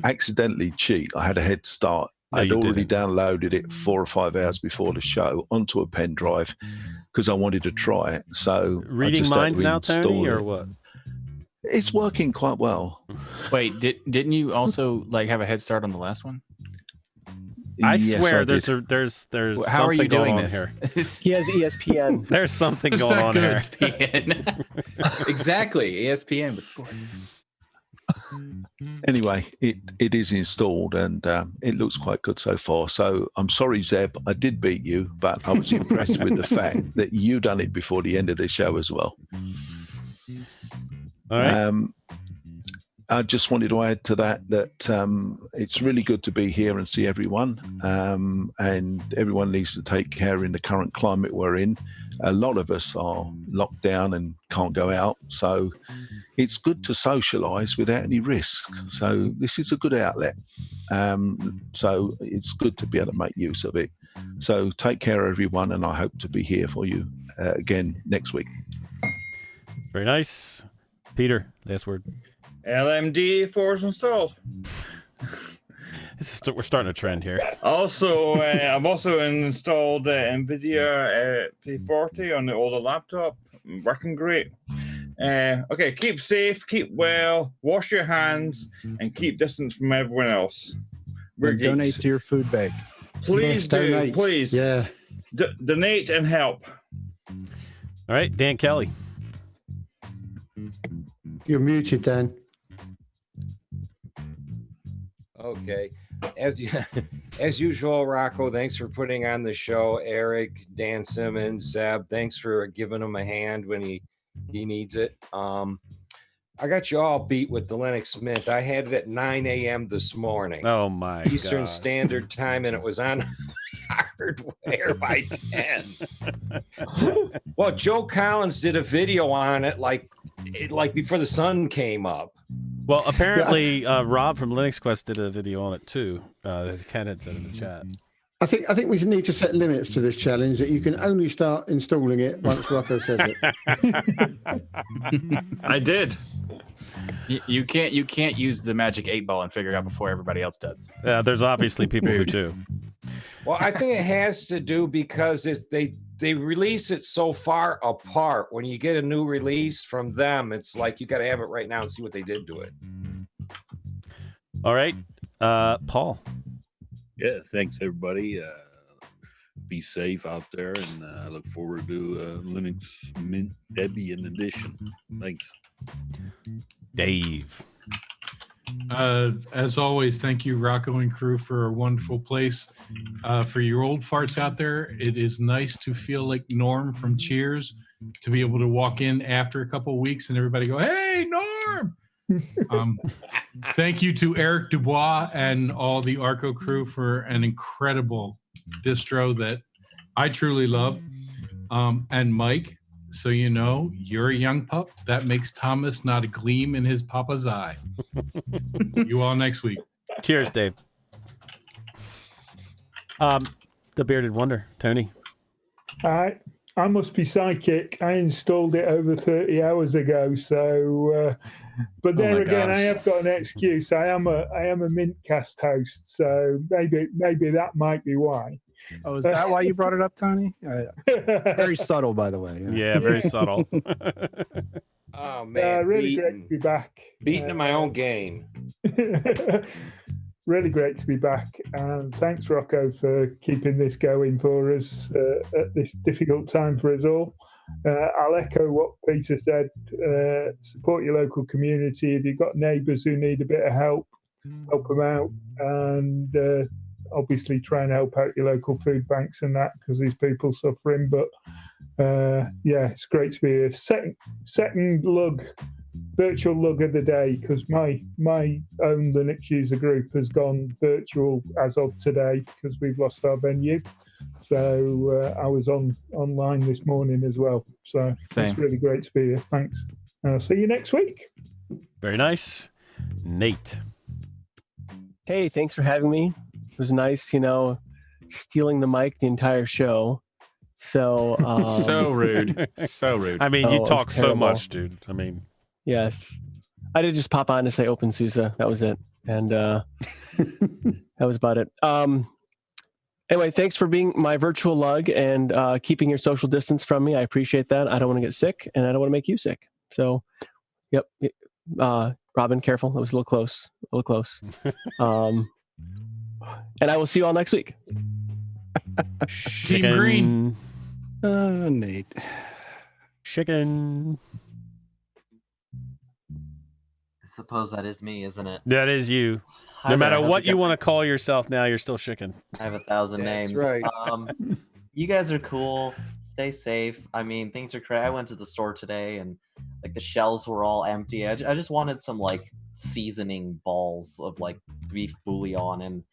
accidentally cheat. I had a head start. No, I'd you already didn't. downloaded it 4 or 5 hours before the show onto a pen drive because I wanted to try it. So I Reading just had minds to now, install Tony, or it. what? It's working quite well. Wait, didn't you also like have a head start on the last one? I Yes, swear I there's did. there's How are something you doing going on this? here. He has ESPN. There's something Is going that on good? here. Exactly, ESPN with sports. Anyway, it is installed and it looks quite good so far. So I'm sorry, Zeb, I did beat you, but I was impressed with the fact that you done it before the end of the show as well. All right. I just wanted to add to that it's really good to be here and see everyone, and everyone needs to take care in the current climate we're in. A lot of us are locked down and can't go out, so it's good to socialise without any risk. So this is a good outlet. So it's good to be able to make use of it. So take care, everyone, and I hope to be here for you again next week. Very nice. Peter, last word. LMDE 4 is installed. We're starting a trend here. Also, I've also installed NVIDIA 340 on the older laptop. Working great. Okay, keep safe, keep well, wash your hands, and keep distance from everyone else. And donate to your food bank. Please Yes, do. donate. Please. Yeah. Donate and help. All right, Dan Kelly. You're muted, Dan. Okay. As usual, Rocco, thanks for putting on the show. Eric, Dan Simmons, Zeb, thanks for giving him a hand when he needs it. I got you all beat with the Linux Mint. I had it at 9 a.m. this morning. Oh my Eastern God. Standard Time, and it was on hardware by 10. Well, Joe Collins did a video on it like before the sun came up. Well, apparently Rob from Linux Quest did a video on it too. Ken had said in the chat. I think we need to set limits to this challenge that you can only start installing it once Rocco says it. I did. You can't use the magic 8-ball and figure it out before everybody else does. Yeah, there's obviously people who do. Well, I think it has to do because they release it so far apart. When you get a new release from them, it's like you got to have it right now and see what they did to it. All right, Paul. Yeah, thanks everybody. Be safe out there, and I look forward to Linux Mint Debian Edition. Thanks. Dave. As always, thank you, Rocco and crew, for a wonderful place. For your old farts out there, it is nice to feel like Norm from Cheers, to be able to walk in after a couple of weeks and everybody go, "Hey, Norm!" Thank you to Eric Dubois and all the Arco crew for an incredible distro that I truly love. And Mike, so you know, you're a young pup. That makes Thomas not a gleam in his papa's eye. You all next week. Cheers, Dave. the bearded wonder, Tony? I must be psychic. I installed it over 30 hours ago. So, but there again, I have got an excuse. I am a Mintcast host, so maybe that might be why. Oh, is that why you brought it up, Tony? Very subtle, by the way. Yeah, very subtle. Oh man, really great to be back. Beaten in my own game. Really great to be back, and thanks, Rocco, for keeping this going for us at this difficult time for us all. I'll echo what Peter said. Support your local community. If you've got neighbours who need a bit of help them out, and obviously try and help out your local food banks and that, because these people suffering. But yeah, it's great to be here. Second virtual lug of the day, because my own Linux user group has gone virtual as of today because we've lost our venue. So I was online this morning as well. So It's really great to be here. Thanks. I'll see you next week. Very nice. Nate. Hey, thanks for having me. It was nice, stealing the mic the entire show. So so rude. So rude. I mean, you talk so much, dude. I mean, yes. I did just pop on to say OpenSUSE. That was it. And that was about it. Anyway, thanks for being my virtual lug and keeping your social distance from me. I appreciate that. I don't want to get sick, and I don't want to make you sick. So, yep. Robin, careful. It was a little close. And I will see you all next week. Team Green. Nate. Chicken. I suppose that is me, isn't it? That is you. Hi No there, matter how's what it you going? want to call yourself now, you're still chicken. I have 1,000 That's names. right. You guys are cool. Stay safe. I mean, things are crazy. I went to the store today and like the shelves were all empty. I just wanted some like seasoning balls of like beef bouillon, and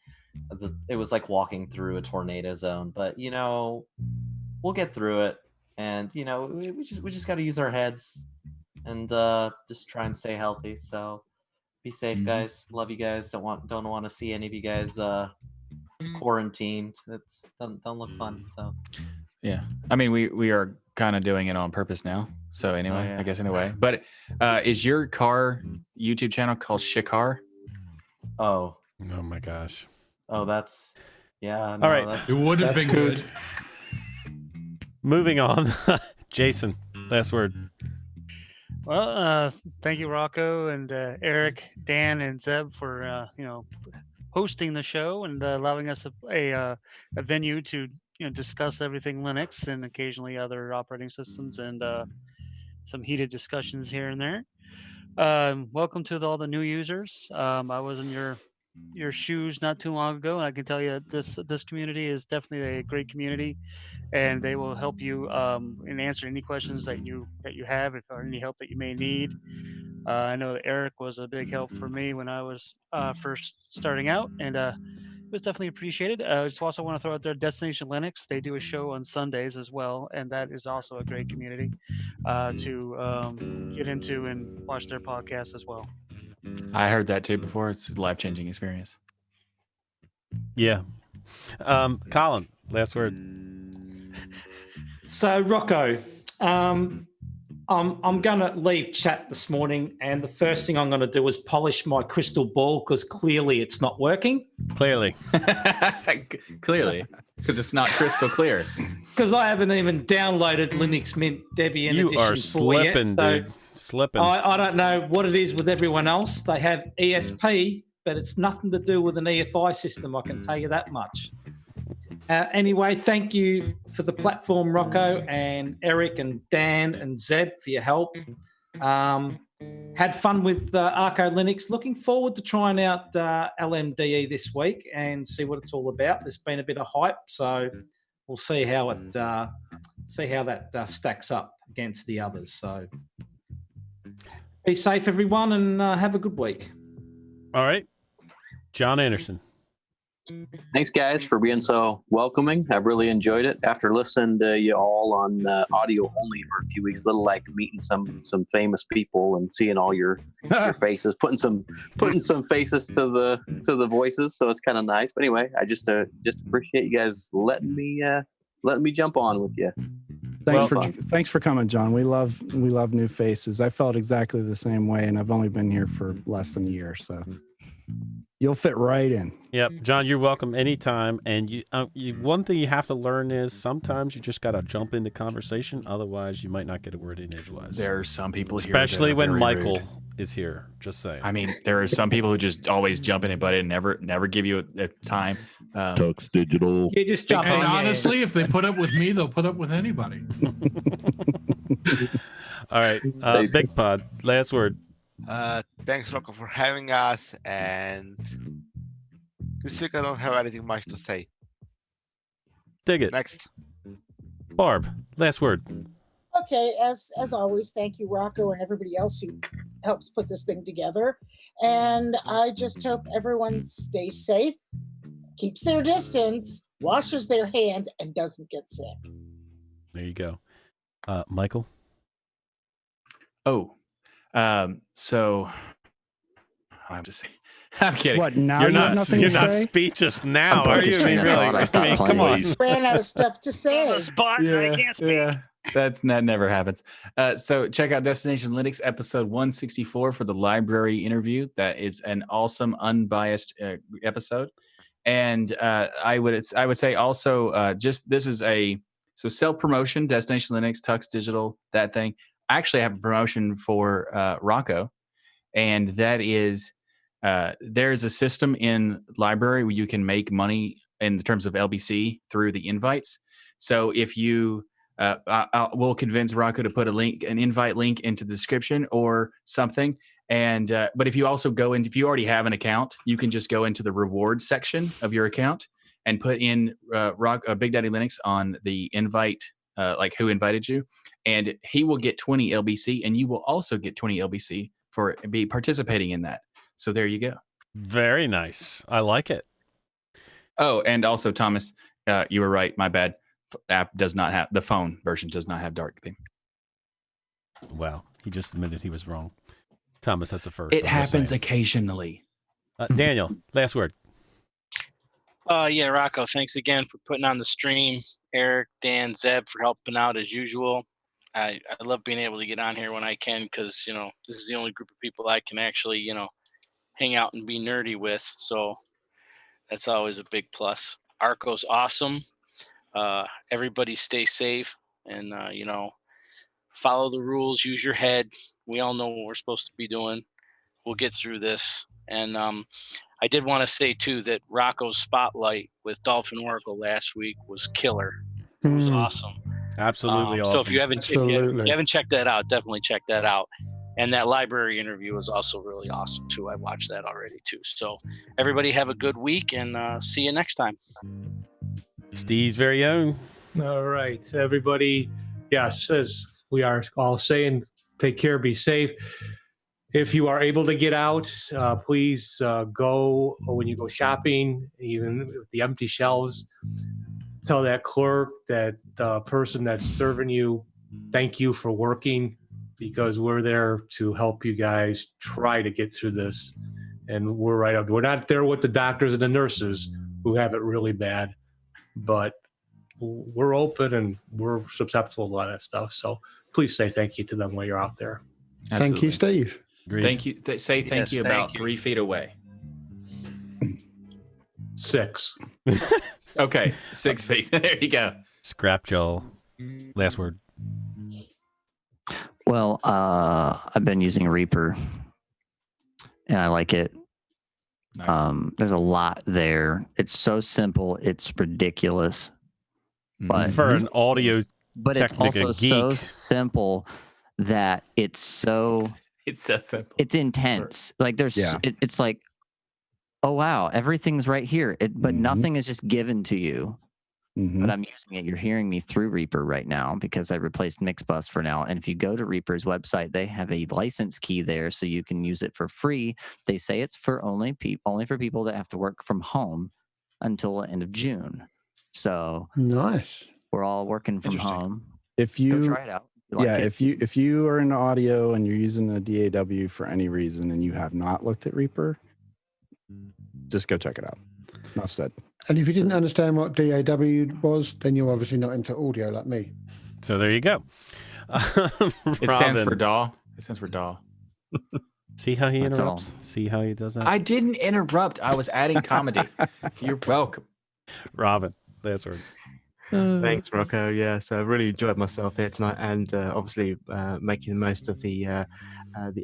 it was like walking through a tornado zone. But we'll get through it, and we just got to use our heads and just try and stay healthy. So be safe, guys. Love you guys. Don't want to see any of you guys quarantined. That's don't look fun. So Yeah, I mean, we are kind of doing it on purpose now. So anyway, yeah. I guess in a way. But is your car YouTube channel called Shikar? Oh my gosh. Oh, that's all right. That's, it would have been good. Moving on. Jason, last word. Well, thank you, Rocco and Eric, Dan, and Zeb for hosting the show and allowing us a venue to discuss everything Linux and occasionally other operating systems and some heated discussions here and there. Welcome to all the new users. I was in your shoes not too long ago, and I can tell you this community is definitely a great community, and they will help you and answer any questions that you have, or any help that you may need. I know that Eric was a big help for me when I was first starting out, and it was definitely appreciated. I just also want to throw out there Destination Linux. They do a show on Sundays as well, and that is also a great community to get into and watch their podcast as well. I heard that too before. It's a life-changing experience. Yeah. Colin, last word. So Rocco, I'm gonna leave chat this morning, and the first thing I'm gonna do is polish my crystal ball because clearly it's not working. Clearly, because it's not crystal clear. Because I haven't even downloaded Linux Mint Debian You Edition are 4 slipping, yet. So dude. Slipping. I don't know what it is with everyone else. They have ESP, but it's nothing to do with an EFI system. I can tell you that much. Anyway, thank you for the platform, Rocco and Eric and Dan and Zeb for your help. Had fun with Arco Linux. Looking forward to trying out LMDE this week and see what it's all about. There's been a bit of hype, so we'll see how that stacks up against the others. So be safe, everyone, and have a good week. All right, John Anderson. Thanks, guys, for being so welcoming. I've really enjoyed it. After listening to you all on audio only for a few weeks, a little like meeting some famous people and seeing all your faces, putting some faces to the voices. So it's kind of nice. But anyway, I just appreciate you guys letting me jump on with you. Thanks for coming, John. We love new faces. I felt exactly the same way, and I've only been here for less than a year, so you'll fit right in. Yep, John, you're welcome anytime. And one thing you have to learn is sometimes you just got to jump into conversation. Otherwise, you might not get a word in edgewise. There are some people here, especially that are when very Michael rude. is here. Just saying. I mean, there are some people who just always jump in and butt in, never give you a time. Tux Digital. You just jump And on. honestly, if they put up with me, they'll put up with anybody. All right, Big Pod, last word. Thanks, Rocco, for having us. And this week I don't have anything much to say. Dig it. Next. Barb, last word. Okay, as always, thank you, Rocco, and everybody else who helps put this thing together. And I just hope everyone stays safe, keeps their distance, washes their hands, and doesn't get sick. There you go. Michael? So I'm just saying. I'm kidding. What, now you're you have not, nothing you're to not say? speechless now, I'm are just you? I mean, trying to really? thought I stopped Come on. playing. Ran out of stuff to say. I can't speak. That never happens. So check out Destination Linux episode 164 for the library interview. That is an awesome, unbiased episode. And I would say also just this is so self promotion. Destination Linux, Tux Digital, that thing. I actually have a promotion for Rocco, and that is there's a system in library where you can make money in terms of LBC through the invites. So if you we'll convince Rocco to put an invite link into the description or something. And but if you also if you already have an account, you can just go into the rewards section of your account and put in Big Daddy Linux on the invite, like who invited you, and he will get 20 LBC, and you will also get 20 LBC for participating in that. So there you go. Very nice. I like it. Oh, and also Thomas, you were right. My bad. The phone version does not have dark theme. Wow, he just admitted he was wrong. Thomas, that's a first. It happens occasionally. Daniel, last word. Yeah, Rocco, thanks again for putting on the stream. Eric, Dan, Zeb for helping out as usual. I love being able to get on here when I can because, this is the only group of people I can actually, hang out and be nerdy with. So that's always a big plus. Arco's awesome. Everybody stay safe and, follow the rules, use your head. We all know what we're supposed to be doing. We'll get through this. And I did want to say, too, that Rocco's spotlight with Dolphin Oracle last week was killer. It was awesome. Absolutely awesome. So if you haven't checked that out, definitely check that out. And that library interview was also really awesome, too. I watched that already, too. So everybody have a good week and see you next time. Steve's very own. All right, everybody. Yes, as we are all saying, take care, be safe. If you are able to get out, please go when you go shopping, even with the empty shelves. Tell that clerk, that person that's serving you, thank you for working, because we're there to help you guys try to get through this. And we're right up. We're not there with the doctors and the nurses who have it really bad, but we're open and we're susceptible to a lot of stuff. So please say thank you to them while you're out there. Thank you, Steve. Thank you. Say thank you about 3 feet away. 6. Okay, 6 feet. There you go. Scrap Joel. Last word. Well, I've been using Reaper, and I like it. Nice. There's a lot there. It's so simple. It's ridiculous. But for an audio but it's also geek. so simple that it's so simple. It's intense. Like it's like, oh wow, everything's right here. But nothing is just given to you. But I'm using it. You're hearing me through Reaper right now because I replaced Mixbus for now. And if you go to Reaper's website, they have a license key there so you can use it for free. They say it's for only for people that have to work from home. until the end of June. So nice. We're all working from home. If Go you try it out. You like yeah, it. if you are into audio and you're using a DAW for any reason and you have not looked at Reaper, just go check it out. Enough said. And if you didn't understand what DAW was, then you're obviously not into audio like me. So there you go. It stands for DAW. It stands for DAW. See how he That's all. interrupts? See how he does that? I didn't interrupt. I was adding comedy. You're welcome. Robin, last word. Thanks, Rocco. Yeah, so I've really enjoyed myself here tonight, and obviously making the most of the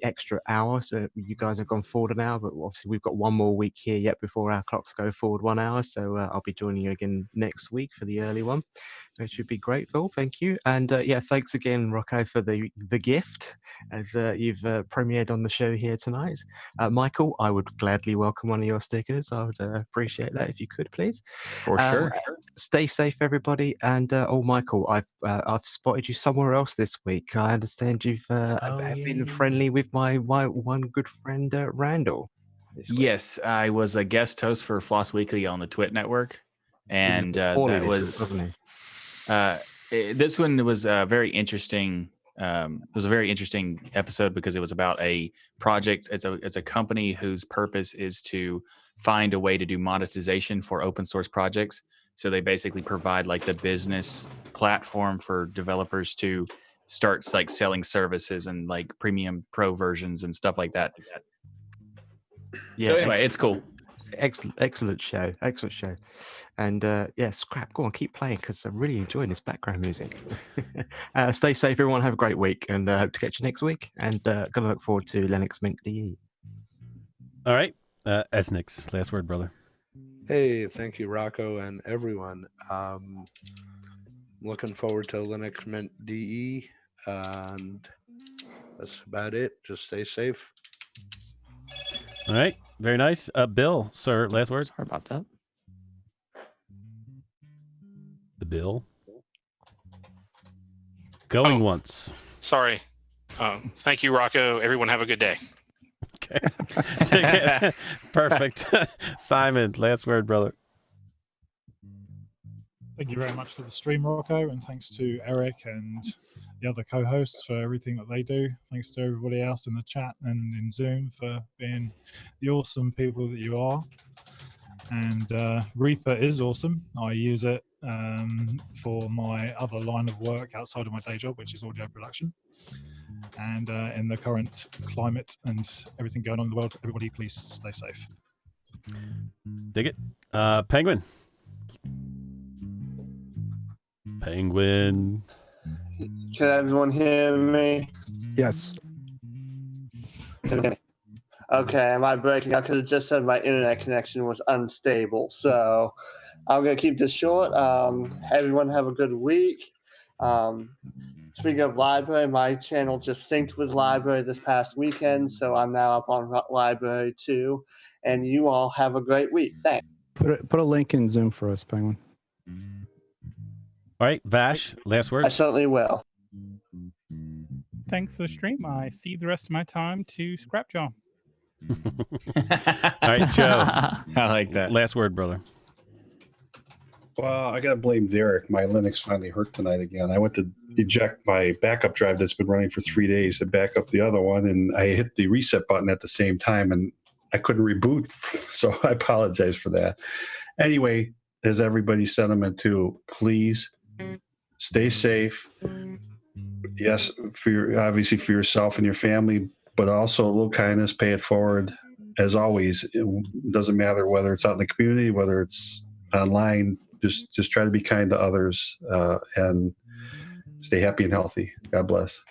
extra hour. So you guys have gone forward an hour, but obviously we've got one more week here yet before our clocks go forward 1 hour. So I'll be joining you again next week for the early one, which should be grateful. Thank you, and yeah, thanks again, Rocco, for the gift as you've premiered on the show here tonight. Michael, I would gladly welcome one of your stickers. I would appreciate that if you could, please. For sure. Stay safe, everybody. And oh, Michael, I've spotted you somewhere else this week. I understand you've been friendly with my one good friend Randall. Yes, I was a guest host for Floss Weekly on the Twit Network, and that was this one was very interesting. It was a very interesting episode because it was about a project. It's a company whose purpose is to find a way to do monetization for open source projects. So they basically provide like the business platform for developers to start like selling services and like premium pro versions and stuff like that. Yeah, So anyway, it's cool. Excellent show. And yeah, Scrap, go on, keep playing because I'm really enjoying this background music. Stay safe, everyone. Have a great week, and hope to catch you next week. And gonna look forward to Linux Mint DE. All right, Esnix, last word, brother. Hey, thank you, Rocco, and everyone. Looking forward to Linux Mint DE, and that's about it. Just stay safe. All right, very nice. Bill, sir, last words. Sorry about that. The Bill. Going once. Sorry. Thank you, Rocco. Everyone have a good day. Okay. Perfect. Simon, last word, brother. Thank you very much for the stream, Rocco, and thanks to Eric and the other co-hosts for everything that they do. Thanks to everybody else in the chat and in Zoom for being the awesome people that you are. And Reaper is awesome. I use it for my other line of work outside of my day job, which is audio production. And in the current climate and everything going on in the world, everybody please stay safe. Dig it. Penguin. Penguin. Can everyone hear me? Yes. Okay, am I breaking up? Because it just said my internet connection was unstable. So I'm going to keep this short. Everyone have a good week. Speaking of library, my channel just synced with library this past weekend, so I'm now up on library too. And you all have a great week. Thanks. Put a link in Zoom for us, Penguin. All right, Vash, last word. I certainly will. Thanks for the stream. I see the rest of my time to Scrap Jaw. All right, Joe. I like that. Last word, brother. Well, I got to blame Derek. My Linux finally hurt tonight again. I went to eject my backup drive that's been running for 3 days to back up the other one, and I hit the reset button at the same time, and I couldn't reboot, so I apologize for that. Anyway, as everybody's sentiment too, please stay safe. Yes, obviously for yourself and your family, but also a little kindness, pay it forward. As always, it doesn't matter whether it's out in the community, whether it's online. Just try to be kind to others and stay happy and healthy. God bless.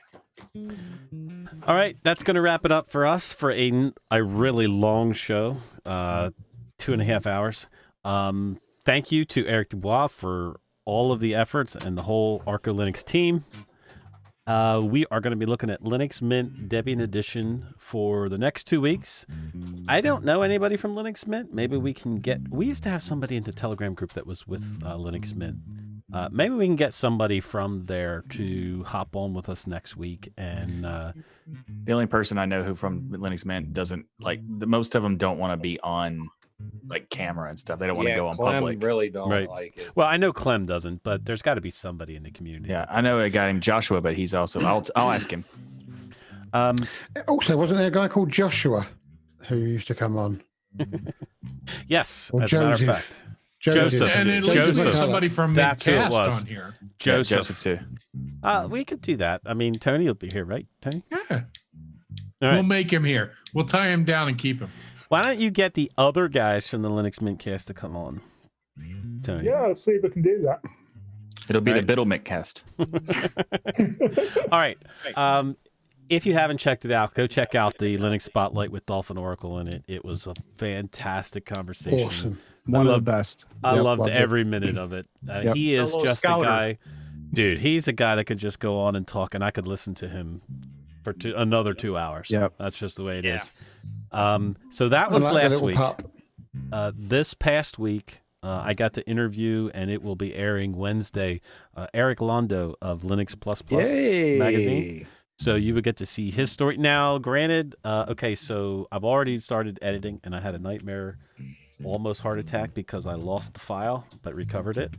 All right, that's going to wrap it up for us for a really long show, 2.5 hours. Thank you to Eric Dubois for all of the efforts and the whole Arco Linux team. We are going to be looking at Linux Mint Debian Edition for the next 2 weeks. I don't know anybody from Linux Mint. Maybe we used to have somebody in the Telegram group that was with Linux Mint. Maybe we can get somebody from there to hop on with us next week. And the only person I know who from Linux Mint doesn't like most of them don't want to be on like camera and stuff. They don't want to Yeah, go on Clem public. really don't Right. like it. Well, I know Clem doesn't, but there's got to be somebody in the community. Yeah, I know a guy named Joshua, but he's also. I'll ask him. Also, wasn't there a guy called Joshua who used to come on? Yes, Or as a matter of Joseph. fact. Joseph. And at least Joseph. there's somebody from That's who it Midcast was. on here. Joseph. Yeah, Joseph too. We could do that. I mean, Tony will be here, right, Tony? Yeah. All We'll right. make him here. We'll tie him down and keep him. Why don't you get the other guys from the Linux Mintcast to come on, Tony? Yeah, let's see if we can do that. It'll be the Biddlemick cast. All right. If you haven't checked it out, go check out the Linux Spotlight with Dolphin Oracle in it. It was a fantastic conversation. Awesome. One of the best. I Yep, loved loved it. every minute of it. Yep. He is A little just a scouter. guy, dude. He's a guy that could just go on and talk, and I could listen to him for another 2 hours. Yep. That's just the way it is. So that was I like the last little week. pup. This past week, I got the interview, and it will be airing Wednesday. Eric Londo of Linux Plus magazine. So you would get to see his story. Now, granted, okay, so I've already started editing, and I had a nightmare, almost heart attack, because I lost the file, but recovered it.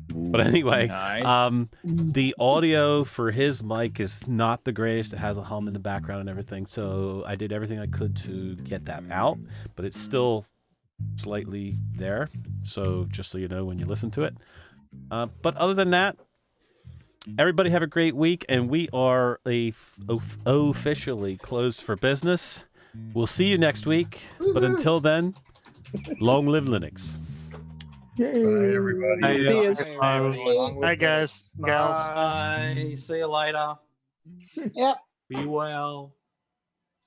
But anyway, Nice. the audio for his mic is not the greatest. It has a hum in the background and everything. So I did everything I could to get that out, but it's still slightly there. So just so you know when you listen to it. But other than that, everybody have a great week, and we are officially closed for business. We'll see you next week, but until then, long live Linux. Yay. Bye, everybody. Hi, guys, gals. Bye. See you later. Yep. Be well.